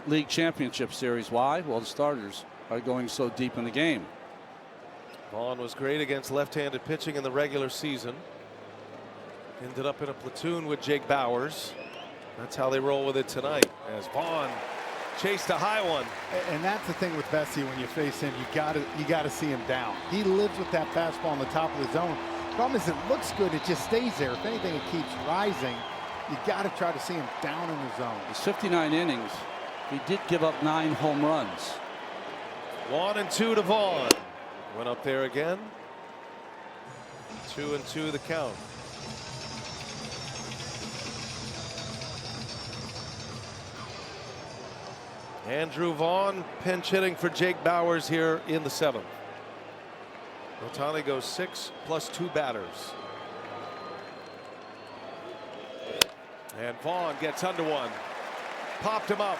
league championship series. Why? Well, the starters are going so deep in the game. Vaughn was great against left-handed pitching in the regular season. Ended up in a platoon with Jake Bauers. That's how they roll with it tonight, as Vaughn chased a high one. And that's the thing with Vesia. When you face him, you gotta see him down. He lives with that fastball on the top of the zone. Problem is, it looks good, it just stays there. If anything, it keeps rising. You got to try to see him down in the zone. His 59 innings, he did give up 9 home runs. 1-2 to Vaughn. Went up there again. 2-2 the count. Andrew Vaughn pinch hitting for Jake Bauers here in the 7th. Ohtani goes 6 plus 2 batters. And Vaughn gets under one. Popped him up.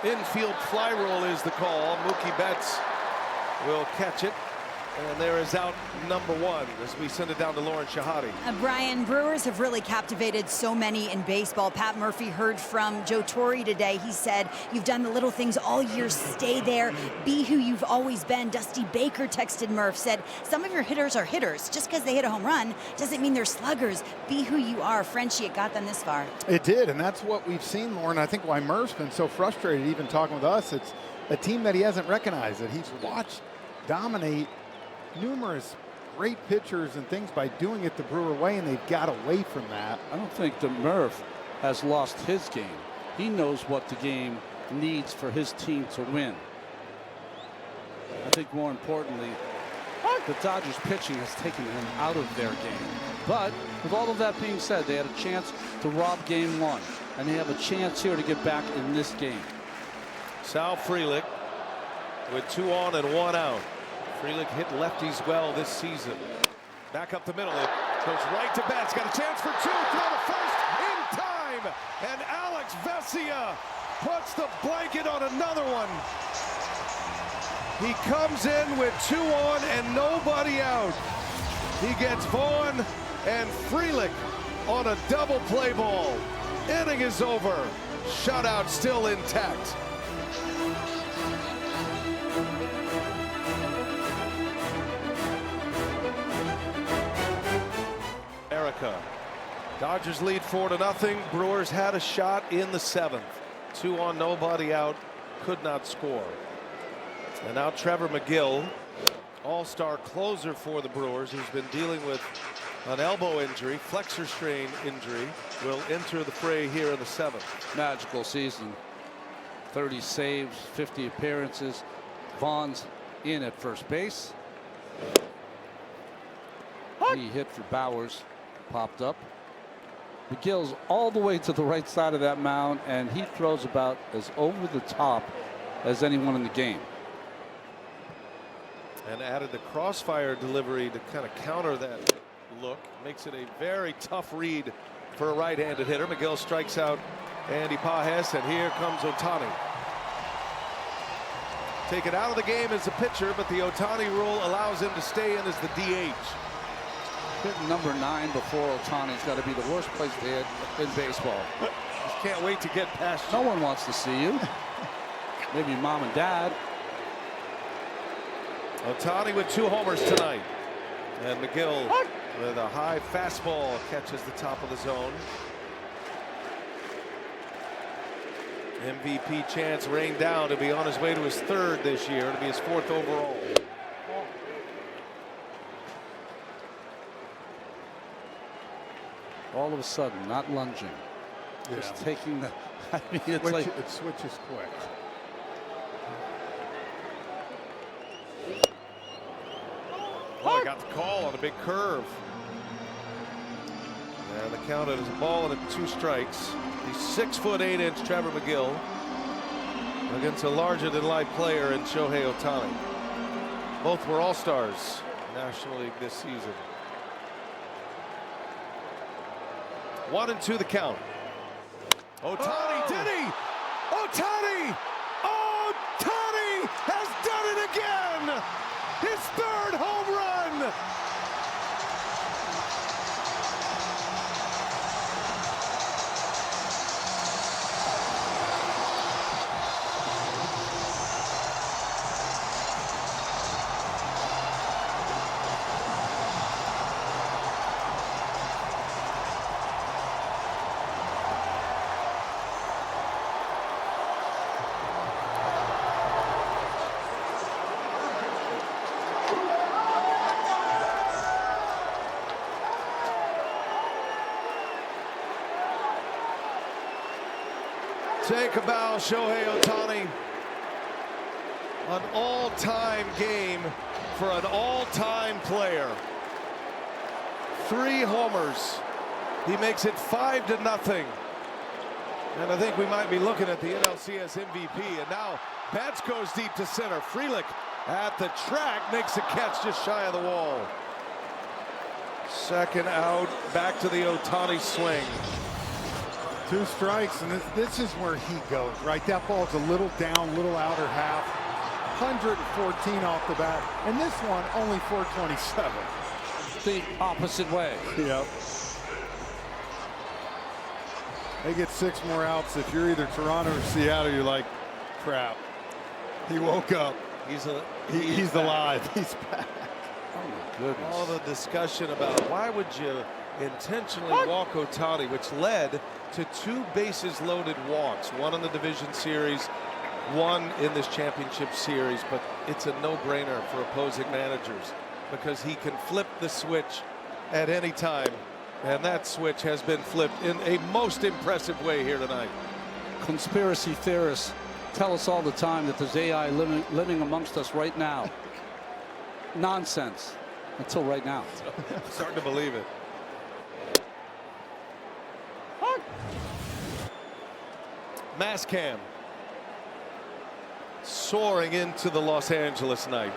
Infield fly roll is the call. Mookie Betts will catch it. And there is out number 1 as we send it down to Lauren Shahadi. Brian, Brewers have really captivated so many in baseball. Pat Murphy heard from Joe Torre today. He said, you've done the little things all year. Stay there. Be who you've always been. Dusty Baker texted Murph, said, some of your hitters are hitters. Just because they hit a home run doesn't mean they're sluggers. Be who you are. Frenchie, it got them this far. It did, and that's what we've seen, Lauren. I think why Murph's been so frustrated even talking with us. It's a team that he hasn't recognized, that he's watched dominate numerous great pitchers and things by doing it the Brewer way, and they've got away from that. I don't think that Murph has lost his game. He knows what the game needs for his team to win. I think more importantly, the Dodgers pitching has taken him out of their game. But with all of that being said, they had a chance to rob game 1, and they have a chance here to get back in this game. Sal Frelick with 2 on and 1 out. Frelick hit lefties well this season. Back up the middle. It goes right to Betts. Got a chance for 2. Throw to first in time. And Alex Vesia puts the blanket on another one. He comes in with 2 on and nobody out. He gets Vaughn and Frelick on a double play ball. Inning is over. Shutout still intact. Dodgers lead 4-0. Brewers had a shot in the 7th. 2 on, nobody out, could not score. And now Trevor McGill, all-star closer for the Brewers, who's been dealing with an elbow injury, flexor strain injury, will enter the fray here in the 7th. Magical season. 30 saves, 50 appearances. Vaughn's in at first base. He hit for Bauers. Popped up. McGill's all the way to the right side of that mound, and he throws about as over the top as anyone in the game. And added the crossfire delivery to kind of counter that look. Makes it a very tough read for a right-handed hitter. McGill strikes out Andy Pages, and here comes Ohtani. taken out of the game as a pitcher, but the Ohtani rule allows him to stay in as the DH. Hitting number 9 before Ohtani's got to be the worst place to hit in baseball. Just can't wait to get past you. No one wants to see you. Maybe mom and dad. Ohtani with 2 homers tonight. And McGill with a high fastball catches the top of the zone. MVP chance rained down to be on his way to his 3rd this year, to be his 4th overall. All of a sudden, not lunging, just taking the. I mean, it's like it switches quick. Oh, I got the call on a big curve. And the count is a ball and 2 strikes. The 6'8" Trevor McGill against a larger-than-life player in Shohei Ohtani. Both were all-stars National League this season. 1-2 the count. Ohtani, did he? Ohtani! Ohtani has done it again! His 3rd home run! Take a bow, Shohei Ohtani. An all-time game for an all-time player. 3 homers. He makes it 5-0. And I think we might be looking at the NLCS MVP. And now Betts goes deep to center. Frelick at the track makes a catch just shy of the wall. 2nd out, back to the Ohtani swing. 2 strikes, and this is where he goes, right? That ball's a little down, little outer half. 114 off the bat, and this one only 427. the opposite way. Yep. They get 6 more outs. If you're either Toronto or Seattle, you're like, crap. He woke up. He's alive. He's back. Oh my goodness. All the discussion about why would you intentionally walk Ohtani, which led to 2 bases loaded walks, 1 in the division series, 1 in this championship series. But it's a no-brainer for opposing managers because he can flip the switch at any time, and that switch has been flipped in a most impressive way here tonight. Conspiracy theorists tell us all the time that there's AI living amongst us right now. Nonsense until right now. I'm starting to believe it. Mascam soaring into the Los Angeles night.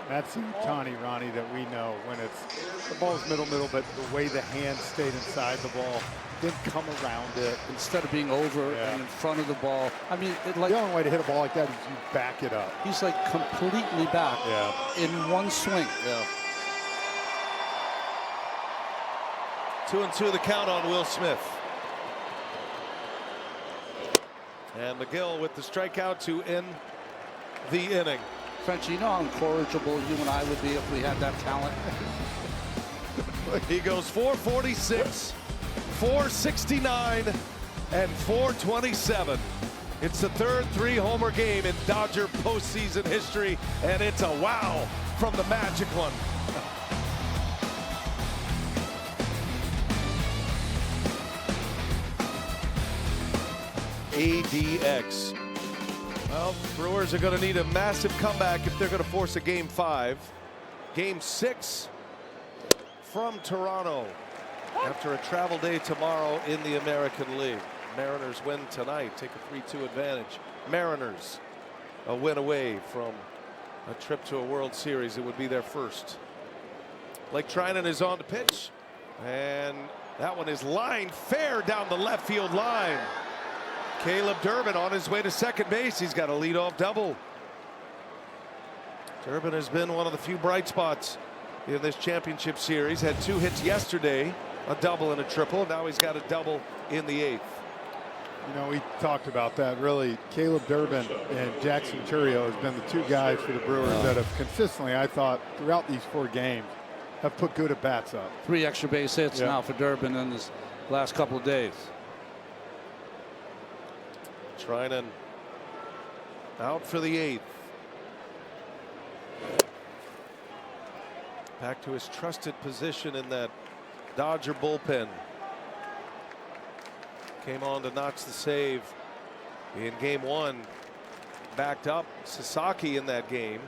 That's the Ohtani, Ronnie, that we know when it's the ball's middle, but the way the hand stayed inside the ball, didn't come around it. Instead of being over and in front of the ball. I mean, the only way to hit a ball like that is you back it up. He's like completely back in one swing. Yeah. 2-2 the count on Will Smith. And McGill with the strikeout to end the inning. Frenchie, you know how incorrigible you and I would be if we had that talent? He goes 446, 469, and 427. It's the 3rd 3-homer game in Dodger postseason history, and it's a wow from the Magic one. ADX. Well, Brewers are going to need a massive comeback if they're going to force a Game 5. Game 6 from Toronto after a travel day tomorrow in the American League. Mariners win tonight, take a 3-2 advantage. Mariners a win away from a trip to a World Series. It would be their first. Blake Trinan is on to pitch. And that one is lined fair down the left field line. Caleb Durbin on his way to second base. He's got a leadoff double. Durbin has been one of the few bright spots in this championship series. Had 2 hits yesterday, a double and a triple. Now he's got a double in the 8th. You know, we talked about that. Really, Caleb Durbin and Jackson Churio has been the 2 guys for the Brewers that have consistently, I thought, throughout these 4 games, have put good at bats up. 3 extra base hits now for Durbin in this last couple of days. Trinan out for the 8th. Back to his trusted position in that Dodger bullpen. Came on to notch the save in game 1. Backed up Sasaki in that game.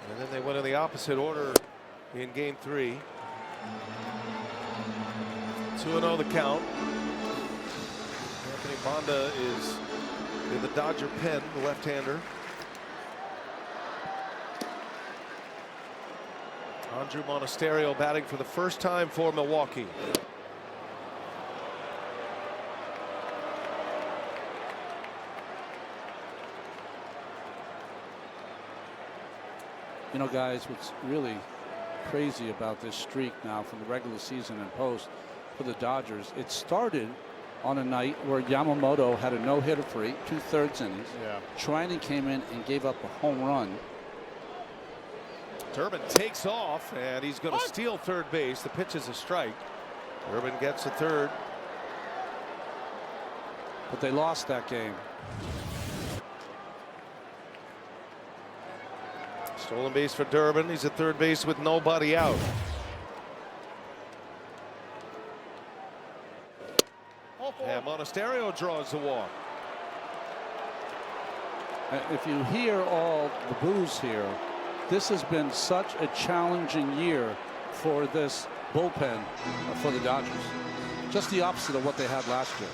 And then they went in the opposite order in game 3. 2-0 the count. Anthony Banda is in the Dodger pen, the left-hander. Andrew Monasterio batting for the first time for Milwaukee. You know, guys, what's really crazy about this streak now from the regular season and post for the Dodgers, it started on a night where Yamamoto had a no-hitter for 8 2/3 innings. Trinan came in and gave up a home run. Durbin takes off, and he's going to steal third base. The pitch is a strike. Durbin gets a third. But they lost that game. Stolen base for Durbin. He's at third base with nobody out. And Monasterio draws the walk. If you hear all the boos here, this has been such a challenging year for this bullpen for the Dodgers. Just the opposite of what they had last year.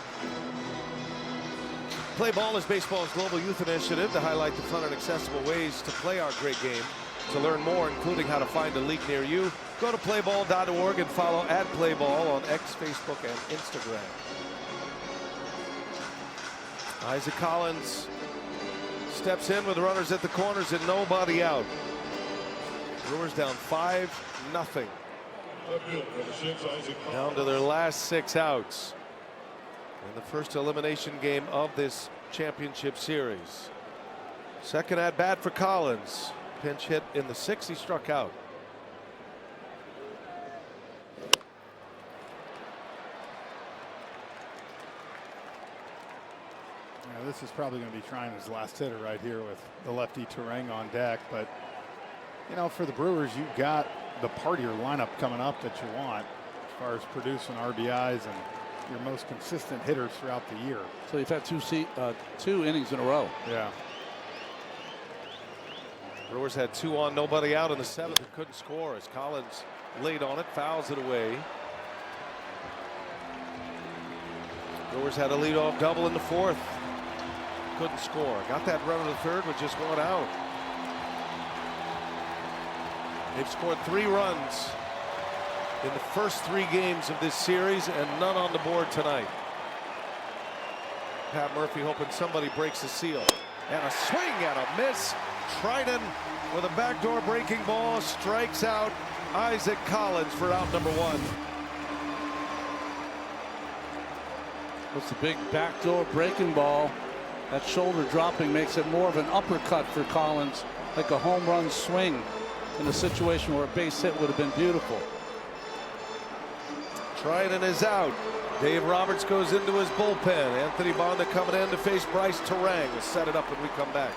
Play Ball is baseball's global youth initiative to highlight the fun and accessible ways to play our great game. To learn more, including how to find a league near you, go to playball.org and follow @playball on X, Facebook, and Instagram. Isaac Collins steps in with runners at the corners and nobody out. Brewers down 5-0. Down to their last 6 outs in the first elimination game of this championship series. Second at bat for Collins. Pinch hit in the 6th. He struck out. This is probably going to be Trinan's last hitter right here with the lefty Turang on deck. But, you know, for the Brewers, you've got the partier lineup coming up that you want as far as producing RBIs and your most consistent hitters throughout the year. So you've had 2 innings in a row. Yeah. Brewers had 2 on, nobody out in the 7th and couldn't score as Collins laid on it, fouls it away. Brewers had a leadoff double in the 4th. Couldn't score. Got that run in the 3rd with just 1 out. They've scored 3 runs in the first 3 games of this series and none on the board tonight. Pat Murphy hoping somebody breaks the seal. And a swing and a miss. Trinan with a backdoor breaking ball strikes out Isaac Collins for out number 1. It's a big backdoor breaking ball. That shoulder dropping makes it more of an uppercut for Collins, like a home run swing in a situation where a base hit would have been beautiful. Trinan is out. Dave Roberts goes into his bullpen. Anthony Banda coming in to face Bryce Turang. We'll set it up when we come back.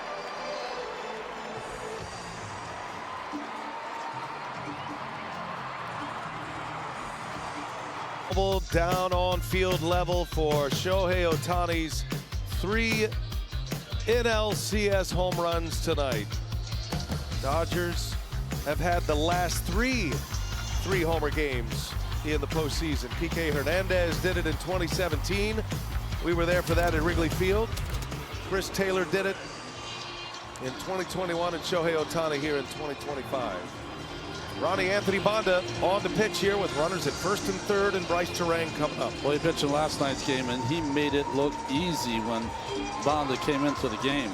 Down on field level for Shohei Ohtani's 3 NLCS home runs tonight. Dodgers have had the last 3 homer games in the postseason. PK Hernandez did it in 2017. We were there for that at Wrigley Field. Chris Taylor did it in 2021 and Shohei Ohtani here in 2025. Ronnie Anthony Bonda on the pitch here with runners at first and third, and Bryce Terang coming up. Well, he pitched in last night's game, and he made it look easy when Bonda came into the game.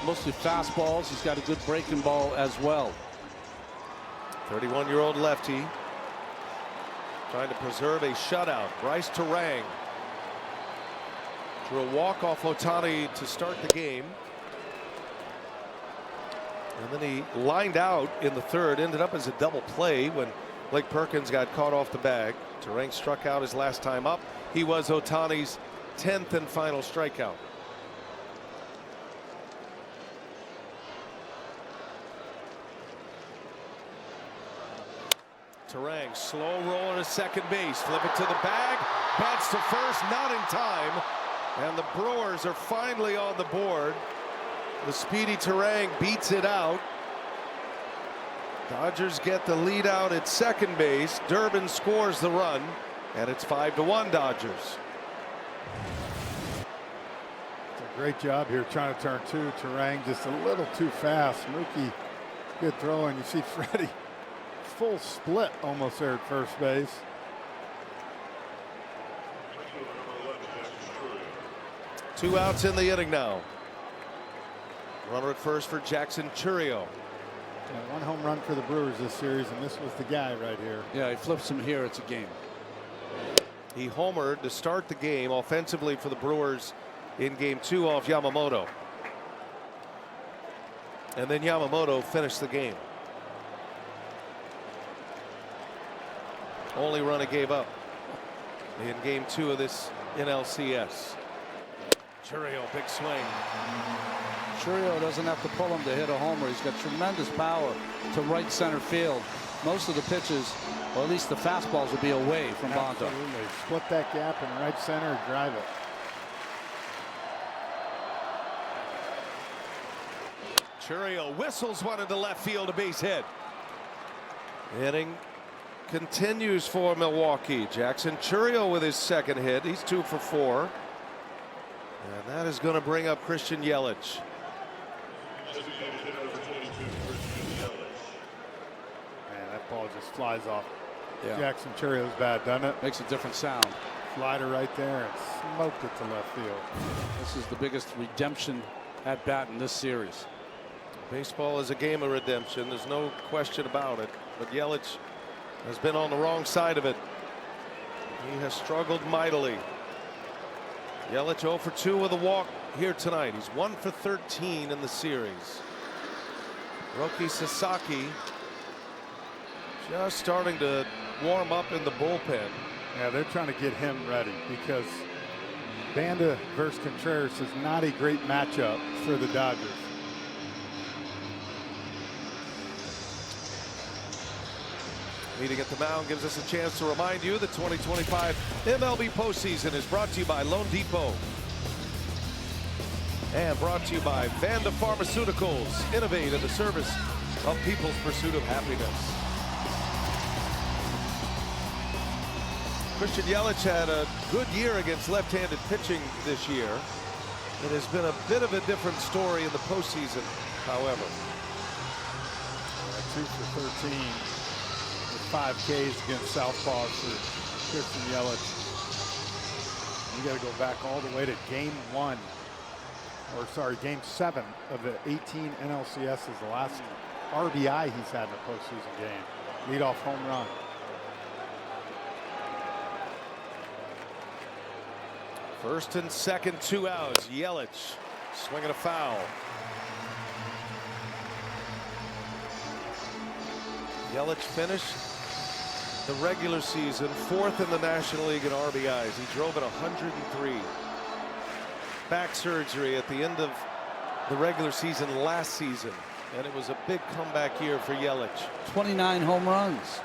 Mostly fastballs. He's got a good breaking ball as well. 31-year-old lefty trying to preserve a shutout. Bryce Terang drew a walk off Ohtani to start the game. And then he lined out in the third, ended up as a double play when Blake Perkins got caught off the bag. Terang struck out his last time up. He was Ohtani's 10th and final strikeout. Terang, slow roller to second base, flip it to the bag, bats to first, not in time, and the Brewers are finally on the board. The speedy Terang beats it out. Dodgers get the lead out at second base. Durbin scores the run, and it's 5-1 Dodgers. It's a great job here trying to turn two. Terang just a little too fast. Mookie, good throw, and you see Freddie full split almost there at first base. Two outs in the inning now. Runner at first for Jackson Chourio. Yeah, one home run for the Brewers this series, and this was the guy right here. Yeah, he flips him here. It's a game. He homered to start the game offensively for the Brewers in game 2 off Yamamoto. And then Yamamoto finished the game. Only run he gave up in game 2 of this NLCS. Chourio, big swing. Chourio doesn't have to pull him to hit a homer. He's got tremendous power to right center field. Most of the pitches, or at least the fastballs, will be away from Bonda. Absolutely. Split that gap in right center and drive it. Chourio whistles one into left field, a base hit. Inning continues for Milwaukee. Jackson Chourio with his second hit. He's 2 for 4. And that is going to bring up Christian Yelich. Man, that ball just flies off. Yeah. Jackson Chourio's bat, doesn't it? Makes a different sound. Slider right there and smoked it to left field. This is the biggest redemption at bat in this series. Baseball is a game of redemption. There's no question about it. But Yelich has been on the wrong side of it. He has struggled mightily. Yelich 0 for 2 with a walk here tonight. He's 1 for 13 in the series. Roki Sasaki just starting to warm up in the bullpen. Yeah, they're trying to get him ready because Banda versus Contreras is not a great matchup for the Dodgers. Meeting at the mound gives us a chance to remind you the 2025 MLB postseason is brought to you by Loan Depot and brought to you by Vanda Pharmaceuticals. Innovate in the service of people's pursuit of happiness. Christian Yelich had a good year against left-handed pitching this year. It has been a bit of a different story in the postseason, however. 2 for 13. 5 Ks against southpaws for Christian Yelich. You got to go back all the way to game 1, or sorry, game 7 of the 18 NLCSs. The last RBI he's had in a postseason game. Leadoff home run. First and second, 2 outs. Yelich swinging a foul. Yelich finished the regular season 4th in the National League in RBIs. He drove at 103. Back surgery at the end of the regular season last season, and it was a big comeback year for Yelich. 29 home runs.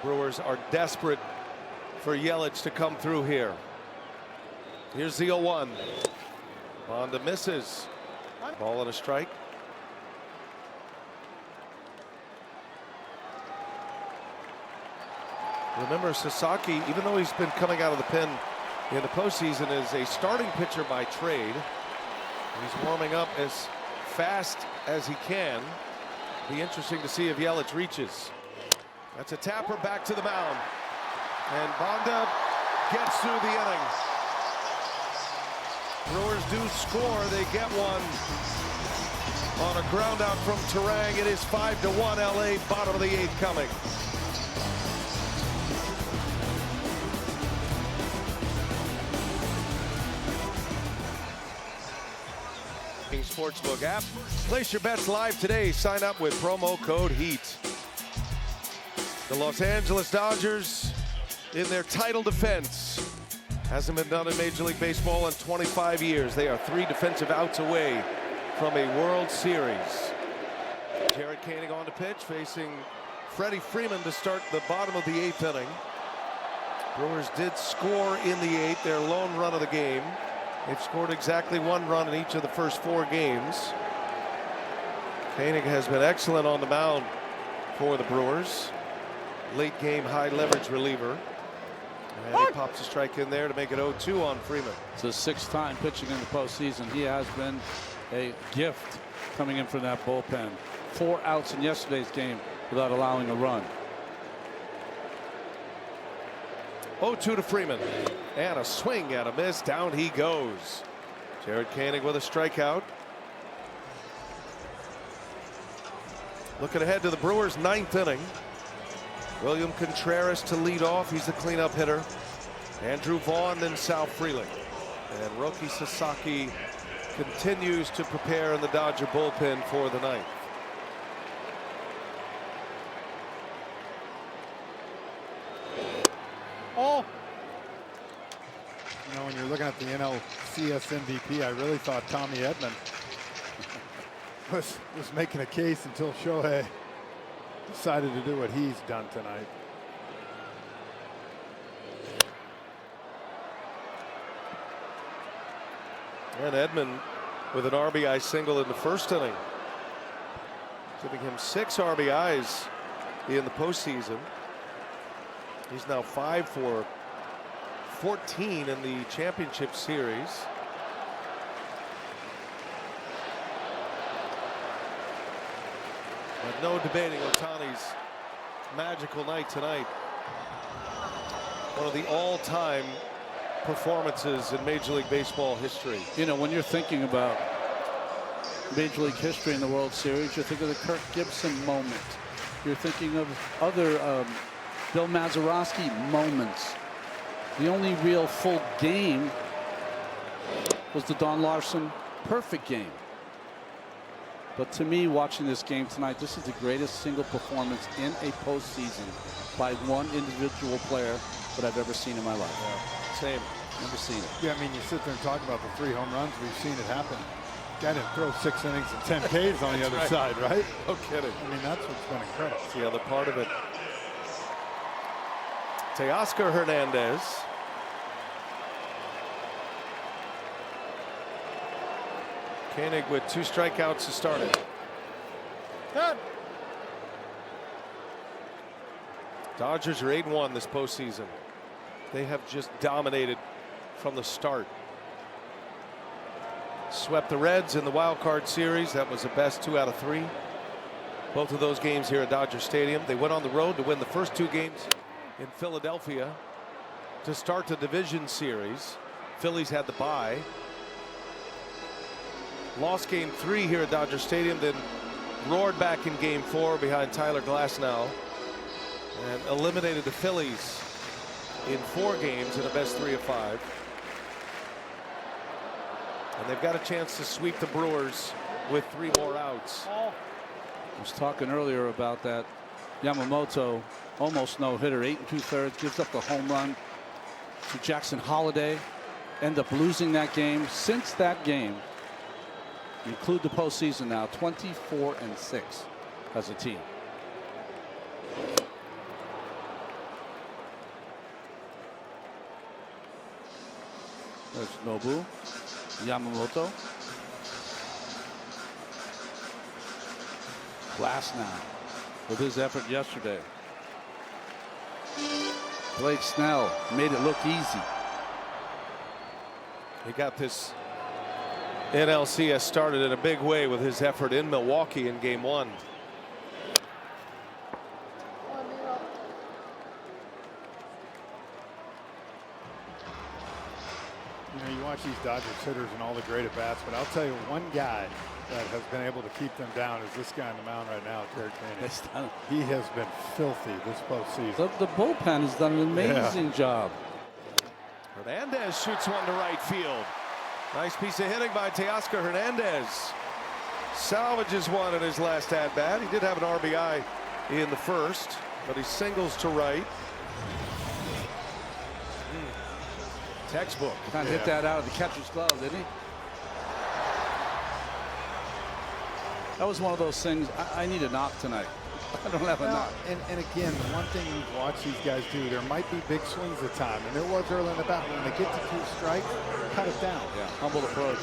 Brewers are desperate for Yelich to come through here. Here's the 0-1. Bonda misses. Ball and a strike. Remember, Sasaki, even though he's been coming out of the pen in the postseason, is a starting pitcher by trade. He's warming up as fast as he can. Be interesting to see if Yelich reaches. That's a tapper back to the mound. And Bonda gets through the inning. Brewers do score. They get one on a ground out from Terang. It is 5-1 LA, bottom of the 8th coming. Sportsbook app. Place your bets live today. Sign up with promo code HEAT. The Los Angeles Dodgers in their title defense. Hasn't been done in Major League Baseball in 25 years. They are 3 defensive outs away from a World Series. Jared Koenig on the pitch, facing Freddie Freeman to start the bottom of the 8th inning. Brewers did score in the 8th, their lone run of the game. They've scored exactly 1 run in each of the first 4 games. Koenig has been excellent on the mound for the Brewers. Late game, high leverage reliever. And he pops a strike in there to make it 0-2 on Freeman. It's his 6th time pitching in the postseason. He has been a gift coming in from that bullpen. 4 outs in yesterday's game without allowing a run. 0-2 to Freeman. And a swing and a miss. Down he goes. Jared Koenig with a strikeout. Looking ahead to the Brewers' 9th inning. William Contreras to lead off. He's the cleanup hitter. Andrew Vaughn, then Sal Frelick. And Roki Sasaki continues to prepare in the Dodger bullpen for the 9th. Oh! You know, when you're looking at the NLCS MVP, I really thought Tommy Edman was making a case until Shohei decided to do what he's done tonight. And Edman with an RBI single in the 1st inning, giving him 6 RBIs in the postseason. He's now 5 for 14 in the championship series. But no debating Ohtani's magical night tonight. One of the all-time performances in Major League Baseball history. You know, when you're thinking about Major League history in the World Series, you think of the Kirk Gibson moment. You're thinking of other Bill Mazeroski moments. The only real full game was the Don Larson perfect game. But to me, watching this game tonight, this is the greatest single performance in a postseason by one individual player that I've ever seen in my life. Yeah, same. Never seen it. Yeah, I mean, you sit there and talk about the 3 home runs. We've seen it happen. Guy didn't throw 6 innings and 10 Ks on the other side, right? No kidding. I mean, that's what's been incredible. That's the other part of it. Teoscar Hernandez. Koenig with 2 strikeouts to start it. Dodgers are 8-1 this postseason. They have just dominated from the start. Swept the Reds in the wild card series. That was the best 2 out of 3. Both of those games here at Dodger Stadium. They went on the road to win the first 2 games in Philadelphia to start the division series. Phillies had the bye. Lost game 3 here at Dodger Stadium, then roared back in game 4 behind Tyler Glasnow and eliminated the Phillies in 4 games in a best 3 of 5. And they've got a chance to sweep the Brewers with 3 more outs. I was talking earlier about that Yamamoto almost no-hitter, 8 2/3, gives up the home run to Jackson Holiday, end up losing that game. Since that game, include the postseason now, 24-6 as a team. There's Nobu, Yamamoto, Glasnow with his effort yesterday. Blake Snell made it look easy. He got this NLCS started in a big way with his effort in Milwaukee in Game 1. You know, you watch these Dodgers hitters and all the great at-bats, but I'll tell you one guy that has been able to keep them down is this guy on the mound right now, Jared Koenig. He has been filthy this postseason. The bullpen has done an amazing job. Hernandez shoots one to right field. Nice piece of hitting by Teoscar Hernandez. Salvages one in his last at-bat. He did have an RBI in the first, but he singles to right. Textbook. Kind of hit that out of the catcher's glove, didn't he? That was one of those things. I need a knock tonight. I don't have a knock. And again, the one thing you watch these guys do, there might be big swings at time, and there was early in the battle. When they get to 2 strikes, cut it down. Yeah, humble approach.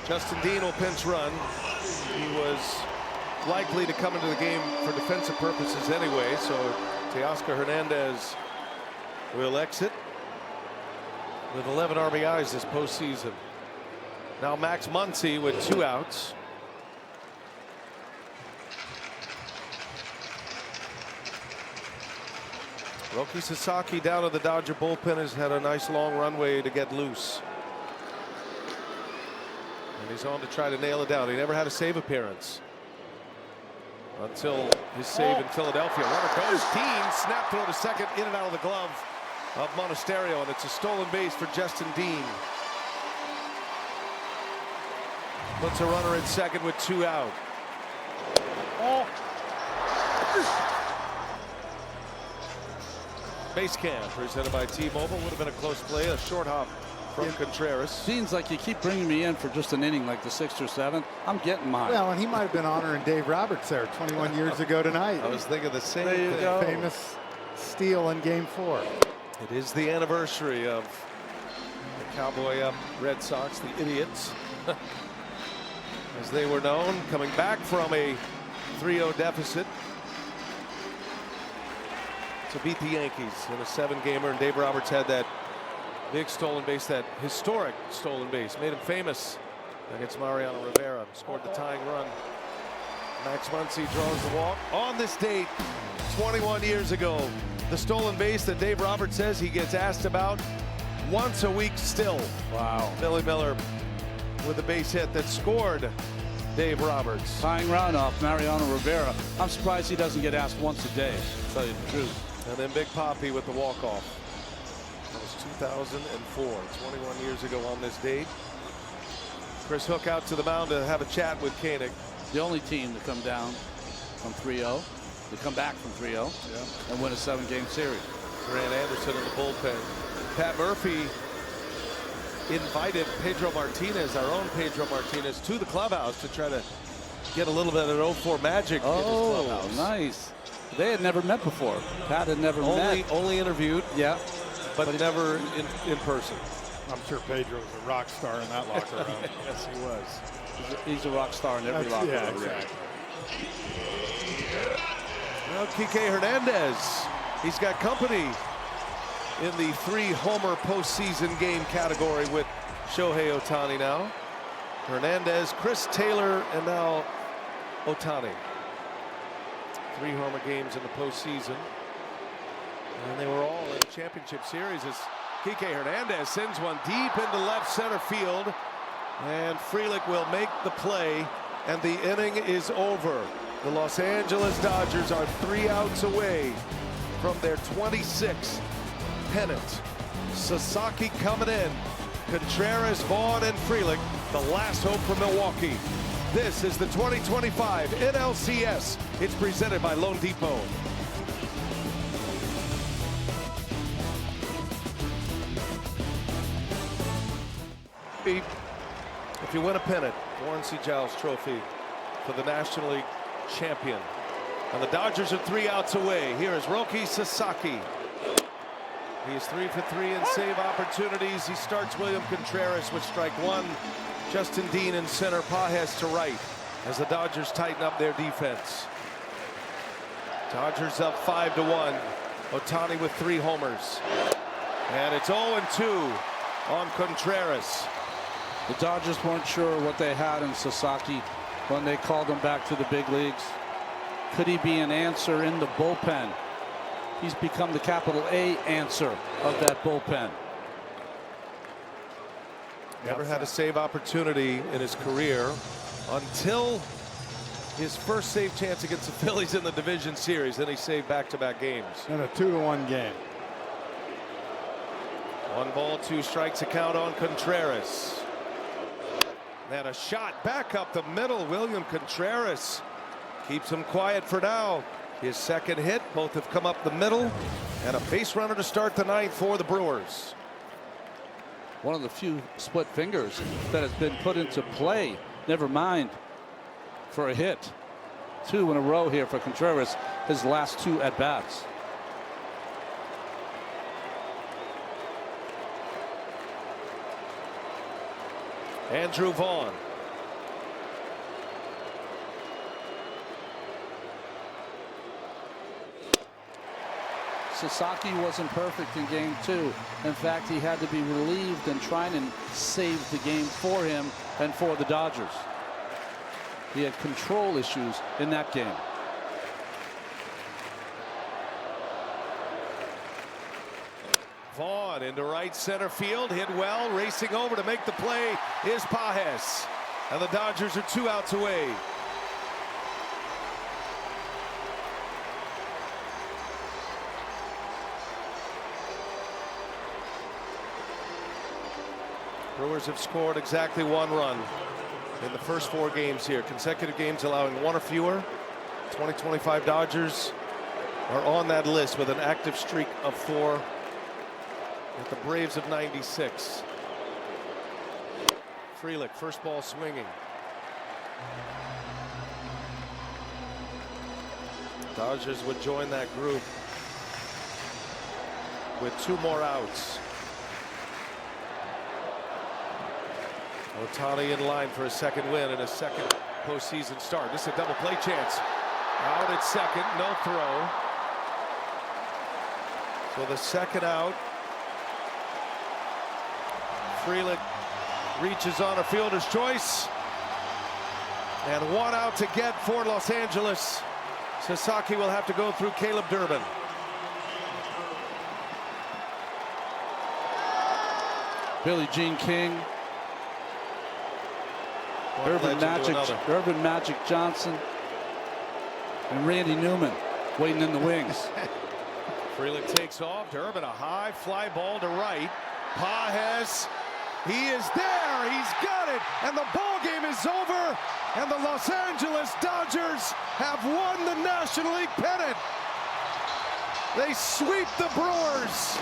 Justin Dean will pinch run. He was likely to come into the game for defensive purposes anyway, so Teoscar Hernandez will exit with 11 RBIs this postseason. Now Max Muncy with 2 outs. Roki Sasaki down to the Dodger bullpen has had a nice long runway to get loose. And he's on to try to nail it down. He never had a save appearance until his save in Philadelphia. Runner goes, Dean, snap throw to second, in and out of the glove of Monasterio, and it's a stolen base for Justin Dean. Puts a runner at second with 2 out. Base cam presented by T-Mobile. Would have been a close play, a short hop from Contreras. Seems like you keep bringing me in for just an inning like the 6th or 7th. I'm getting mine. Well, and he might have been honoring Dave Roberts there 21 years ago tonight. I was thinking the same thing. thing. Famous steal in Game 4. It is the anniversary of the Cowboy up Red Sox, the idiots, as they were known, coming back from a 3-0 deficit to beat the Yankees in a 7-gamer, and Dave Roberts had that big stolen base, that historic stolen base, made him famous against Mariano Rivera, scored the tying run. Max Muncy draws the walk on this date 21 years ago. The stolen base that Dave Roberts says he gets asked about once a week still. Wow. Billy Miller with a base hit that scored Dave Roberts. Tying run off Mariano Rivera. I'm surprised he doesn't get asked once a day, to tell you the truth. And then Big Papi with the walk-off. That was 2004, 21 years ago on this date. Chris Hook out to the mound to have a chat with Koenig. The only team to come down from 3-0, to come back from 3-0, and win a 7-game series. Grant Anderson in the bullpen. Pat Murphy invited Pedro Martinez, our own Pedro Martinez, to the clubhouse to try to get a little bit of 04 magic in his clubhouse. Oh, nice. They had never met before. Pat had never met. Only interviewed. Yeah. But never in person. I'm sure Pedro was a rock star in that locker room. Yes, he was. He's a rock star in every locker room. Yeah, exactly. Well, Kike Hernandez, he's got company in the 3-homer postseason game category with Shohei Ohtani now. Hernandez, Chris Taylor, and now Ohtani. 3-homer games in the postseason. And they were all in the championship series as Kike Hernandez sends one deep into left center field. And Frelick will make the play, and the inning is over. The Los Angeles Dodgers are 3 outs away from their 26th pennant. Sasaki coming in. Contreras, Vaughn, and Frelick, the last hope for Milwaukee. This is the 2025 NLCS. It's presented by Loan Depot. If you win a pennant, Warren C. Giles Trophy for the National League champion. And the Dodgers are 3 outs away. Here is Roki Sasaki. He is 3 for 3 in save opportunities. He starts William Contreras with strike 1. Justin Dean in center, Pages to right as the Dodgers tighten up their defense. Dodgers up 5-1. Ohtani with 3 homers. And it's 0-2 on Contreras. The Dodgers weren't sure what they had in Sasaki when they called him back to the big leagues. Could he be an answer in the bullpen? He's become the capital A answer of that bullpen. Never had a save opportunity in his career until his first save chance against the Phillies in the division series. Then he saved back-to-back games. And a 2-1 game. 1 ball, 2 strikes account on Contreras. And a shot back up the middle. William Contreras keeps him quiet for now. His second hit. Both have come up the middle. And a base runner to start the 9th for the Brewers. One of the few split fingers that has been put into play. Never mind for a hit. 2 in a row here for Contreras, his last 2 at bats. Andrew Vaughn. Sasaki wasn't perfect in game 2. In fact, he had to be relieved and trying to save the game for him and for the Dodgers. He had control issues in that game. Vaughn into right center field, hit well, racing over to make the play is Pages. And the Dodgers are 2 outs away. Brewers have scored exactly 1 run in the first 4 games here. Consecutive games allowing 1 or fewer. 2025 Dodgers are on that list with an active streak of 4 with the Braves of 96. Frelick, first ball swinging. Dodgers would join that group with 2 more outs. Ohtani in line for a second win and a second postseason start. This is a double play chance. Out at second, no throw. So the second out. Frelick reaches on a fielder's choice. And 1 out to get for Los Angeles. Sasaki will have to go through Caleb Durbin. Billie Jean King. Urban Magic Johnson and Randy Newman waiting in the wings. Frelick takes off. Durbin, a high fly ball to right. Pages, he is there. He's got it. And the ball game is over. And the Los Angeles Dodgers have won the National League pennant. They sweep the Brewers.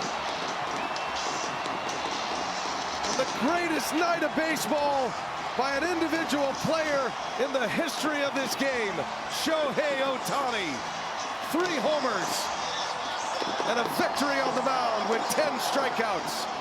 The greatest night of baseball by an individual player in the history of this game. Shohei Ohtani. 3 homers and a victory on the mound with 10 strikeouts.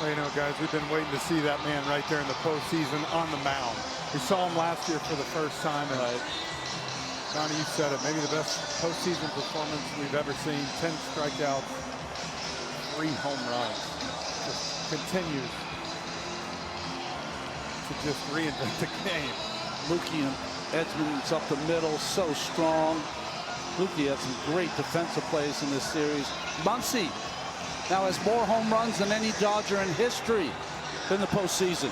Well, you know, guys, we've been waiting to see that man right there in the postseason on the mound. We saw him last year for the first time, and Donnie, you said it, maybe the best postseason performance we've ever seen. 10 strikeouts, 3 home runs. Just continues to just reinvent the game. Mookie and Edmonds up the middle, so strong. Mookie had some great defensive plays in this series. Muncy now has more home runs than any Dodger in history in the postseason.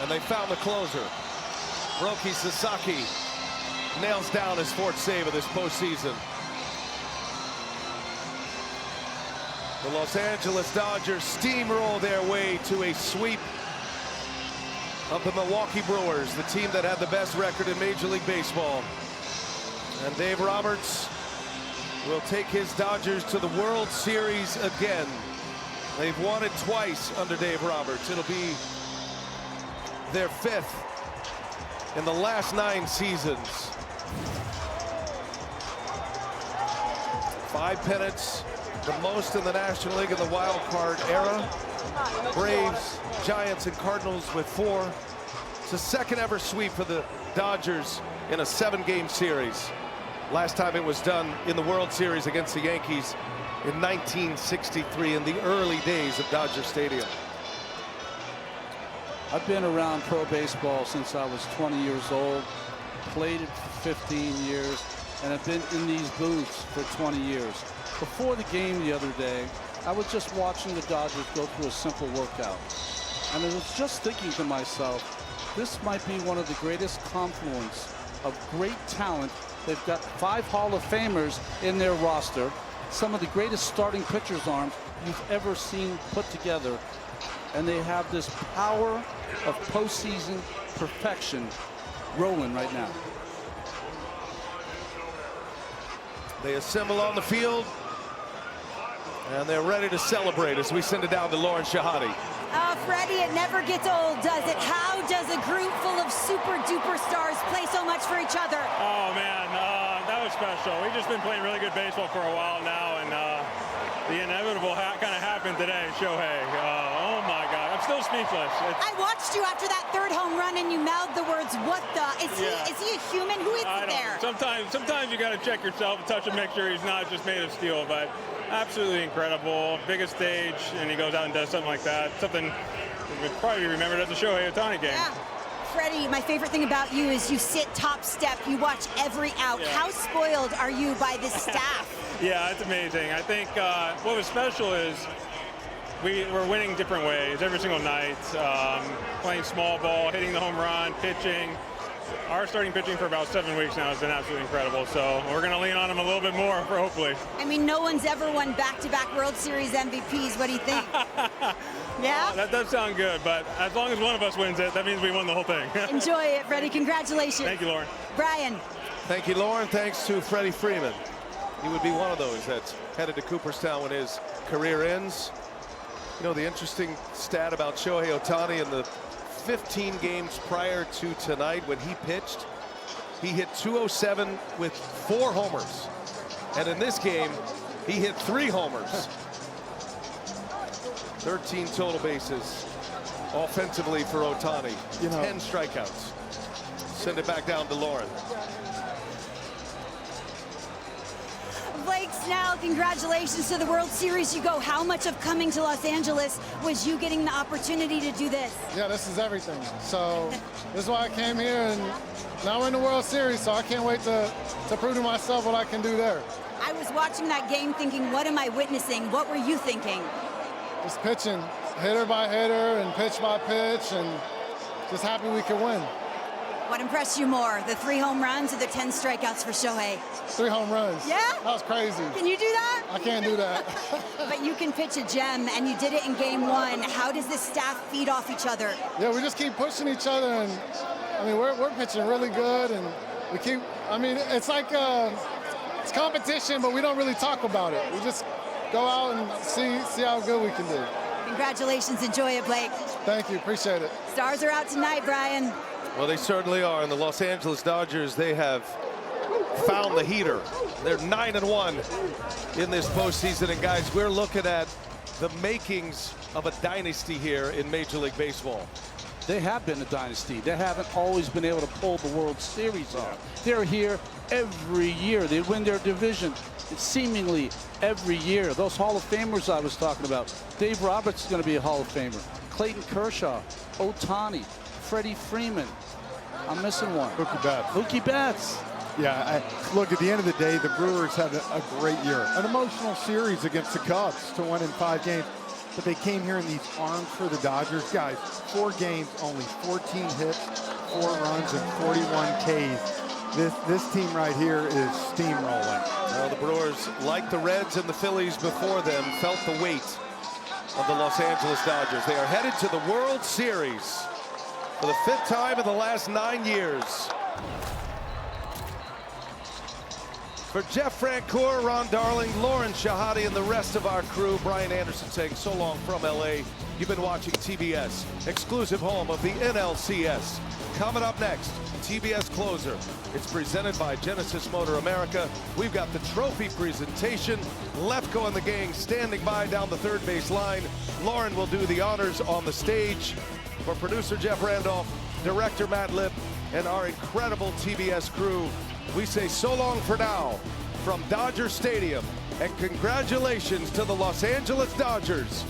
And they found the closer. Roki Sasaki nails down his 4th save of this postseason. The Los Angeles Dodgers steamroll their way to a sweep of the Milwaukee Brewers, the team that had the best record in Major League Baseball. And Dave Roberts will take his Dodgers to the World Series again. They've won it twice under Dave Roberts. It'll be their 5th in the last 9 seasons. 5 pennants, the most in the National League in the wild card era. Braves, Giants, and Cardinals with 4. It's the 2nd ever sweep for the Dodgers in a 7-game series. Last time it was done in the World Series against the Yankees in 1963, in the early days of Dodger Stadium. I've been around pro baseball since I was 20 years old, played it for 15 years, and I've been in these booths for 20 years. Before the game the other day, I was just watching the Dodgers go through a simple workout. And I was just thinking to myself, this might be one of the greatest confluence of great talent. They've got 5 Hall of Famers in their roster, some of the greatest starting pitchers' arms you've ever seen put together. And they have this power of postseason perfection rolling right now. They assemble on the field, and they're ready to celebrate as we send it down to Lauren Shahadi. Freddie, it never gets old, does it? How does a group full of super-duper stars play so much for each other? Oh, man, that was special. We've just been playing really good baseball for a while now, and the inevitable kind of happened today, Shohei. Oh, my God. I'm still speechless. I watched you after that 3rd home run, and you mouthed the words, what the? Is he a human? Who is it there? Sometimes you got to check yourself and touch and make sure he's not just made of steel, but absolutely incredible. Biggest stage, and he goes out and does something like that. Something that would probably be remembered as the Shohei Ohtani game. Yeah. Freddie, my favorite thing about you is you sit top step. You watch every out. Yeah. How spoiled are you by this staff? Yeah, it's amazing. I think what was special is we're winning different ways every single night. Playing small ball, hitting the home run, pitching. Our starting pitching for about 7 weeks now has been absolutely incredible. So we're going to lean on him a little bit more, for hopefully. I mean, no one's ever won back-to-back World Series MVPs. What do you think? Yeah? That does sound good, but as long as one of us wins it, that means we won the whole thing. Enjoy it, Freddie. Congratulations. Thank you, Lauren. Brian. Thank you, Lauren. Thanks to Freddie Freeman. He would be one of those that's headed to Cooperstown when his career ends. You know, the interesting stat about Shohei Ohtani in the 15 games prior to tonight when he pitched, he hit 207 with 4 homers. And in this game, he hit 3 homers. 13 total bases offensively for Ohtani. 10 strikeouts. Send it back down to Lauren. Blake Snell, congratulations to the World Series. You go, how much of coming to Los Angeles was you getting the opportunity to do this? Yeah, this is everything. So this is why I came here, and now we're in the World Series, so I can't wait to prove to myself what I can do there. I was watching that game thinking, what am I witnessing? What were you thinking? Just pitching, hitter by hitter and pitch by pitch, and just happy we could win. What impressed you more, the 3 home runs or the 10 strikeouts for Shohei? 3 home runs. Yeah? That was crazy. Can you do that? I can't do that. But you can pitch a gem, and you did it in game 1. How does this staff feed off each other? Yeah, we just keep pushing each other, and I mean, we're pitching really good, and we keep, I mean, it's like, it's competition, but we don't really talk about it. We just go out and see how good we can do. Congratulations. Enjoy it, Blake. Thank you. Appreciate it. Stars are out tonight, Brian. Well, they certainly are. And the Los Angeles Dodgers, they have found the heater. They're 9-1 in this postseason. And guys, we're looking at the makings of a dynasty here in Major League Baseball. They have been a dynasty. They haven't always been able to pull the World Series off. They're here every year. They win their division seemingly every year. Those Hall of Famers I was talking about. Dave Roberts is going to be a Hall of Famer. Clayton Kershaw, Ohtani, Freddie Freeman. I'm missing one. Mookie Betts. Mookie Betts. Yeah, look, at the end of the day, the Brewers had a great year. An emotional series against the Cubs to win in 5 games. But they came here in these arms for the Dodgers. Guys, 4 games, only 14 hits, 4 runs, and 41 Ks. This team right here is steamrolling. Well, the Brewers, like the Reds and the Phillies before them, felt the weight of the Los Angeles Dodgers. They are headed to the World Series for the 5th time in the last 9 years. For Jeff Francoeur, Ron Darling, Lauren Shahadi, and the rest of our crew, Brian Anderson saying so long from LA. You've been watching TBS, exclusive home of the NLCS. Coming up next, TBS Closer. It's presented by Genesis Motor America. We've got the trophy presentation. Lefko and the gang standing by down the third base line. Lauren will do the honors on the stage. For producer Jeff Randolph, director Matt Lipp, and our incredible TBS crew, we say so long for now from Dodger Stadium, and congratulations to the Los Angeles Dodgers